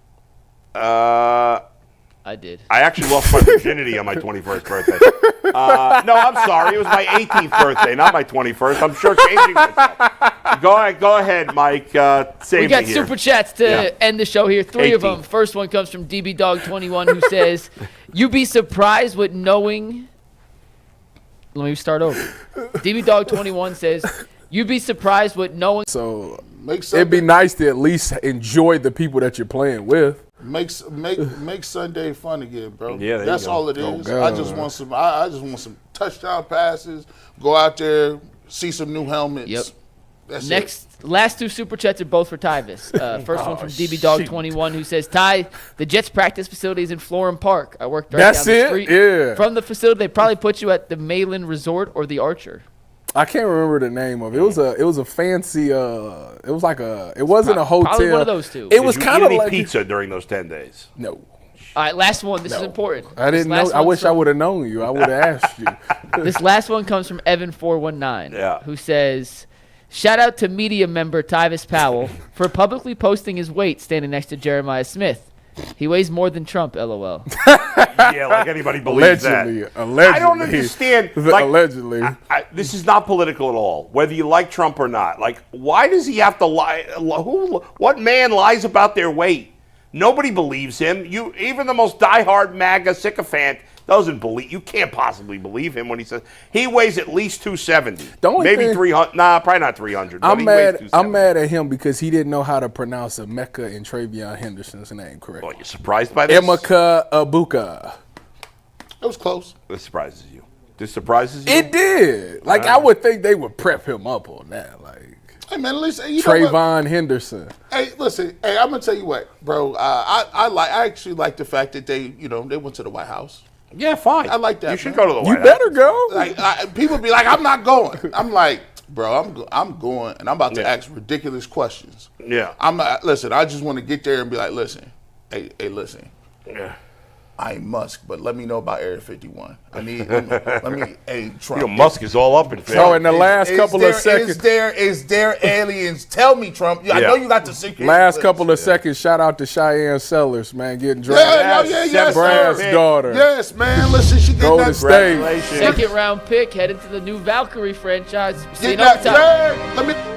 I did. I actually lost my virginity on my 21st birthday. No, I'm sorry. It was my 18th birthday, not my 21st. I'm sure changing myself. Go ahead, Mike. Save we got me here. super chats to end the show here. 3 of them. First one comes from DB Dog 21, who says, "You'd be surprised with knowing." Let me start over. DB Dog 21 says, "You'd be surprised with knowing." So it'd be nice to at least enjoy the people that you're playing with. Make Sunday fun again, bro. Yeah, that's all it is. God. I just want some touchdown passes. Go out there, see some new helmets. Yep. Last two super chats are both for Tyvis. First one from DB Dog 21, who says, "Ty, the Jets practice facility is in Florham Park. I worked right down the street from the facility. They probably put you at the Malin Resort or the Archer." I can't remember the name of it. It was a fancy. It was like a. It wasn't a hotel. Probably one of those two. It was kind of like pizza during those 10 days. No. All right, last one. This is important. I didn't know. I wish I would have known you. I would have asked you. This last one comes from Evan419, who says, "Shout out to media member Tyvis Powell for publicly posting his weight standing next to Jeremiah Smith. He weighs more than Trump, LOL." Yeah, like anybody believes Allegedly. I don't understand. Like, allegedly. This is not political at all, whether you like Trump or not. Like, why does he have to lie? What man lies about their weight? Nobody believes him. Even the most diehard MAGA sycophant doesn't believe. You can't possibly believe him when he says he weighs at least 270. Maybe 300. Nah, probably not 300. But he weighs 270. I'm mad at him because he didn't know how to pronounce Emeka and Travion Henderson's name correctly. Well, you surprised by this? Emeka Abuka. It was close. This surprises you. This surprises you? It did. Like, I would think they would prep him up on that. Like, hey, man, listen. Trayvon Henderson. Hey, listen. Hey, I'm gonna tell you what, bro. I actually like the fact that they went to the White House. Yeah, fine. I like that. You should go to the White House. You better go. Like, people be like, I'm not going. I'm like, bro, I'm going, and I'm about to ask ridiculous questions. Yeah. I'm not. Listen, I just want to get there and be like, listen, hey, listen. Yeah. I ain't Musk, but let me know about Area 51. Let me, hey, Trump. Musk is all up in favor. So in the last couple of seconds. Is there aliens? Tell me, Trump. I know you got the secret. Last couple of seconds, shout out to Cheyenne Sellers, man, getting drafted. Yes, Brad's daughter. Yes, man. Listen, she Go got to state. Second round pick, headed to the new Valkyrie franchise. See you Let next time. me.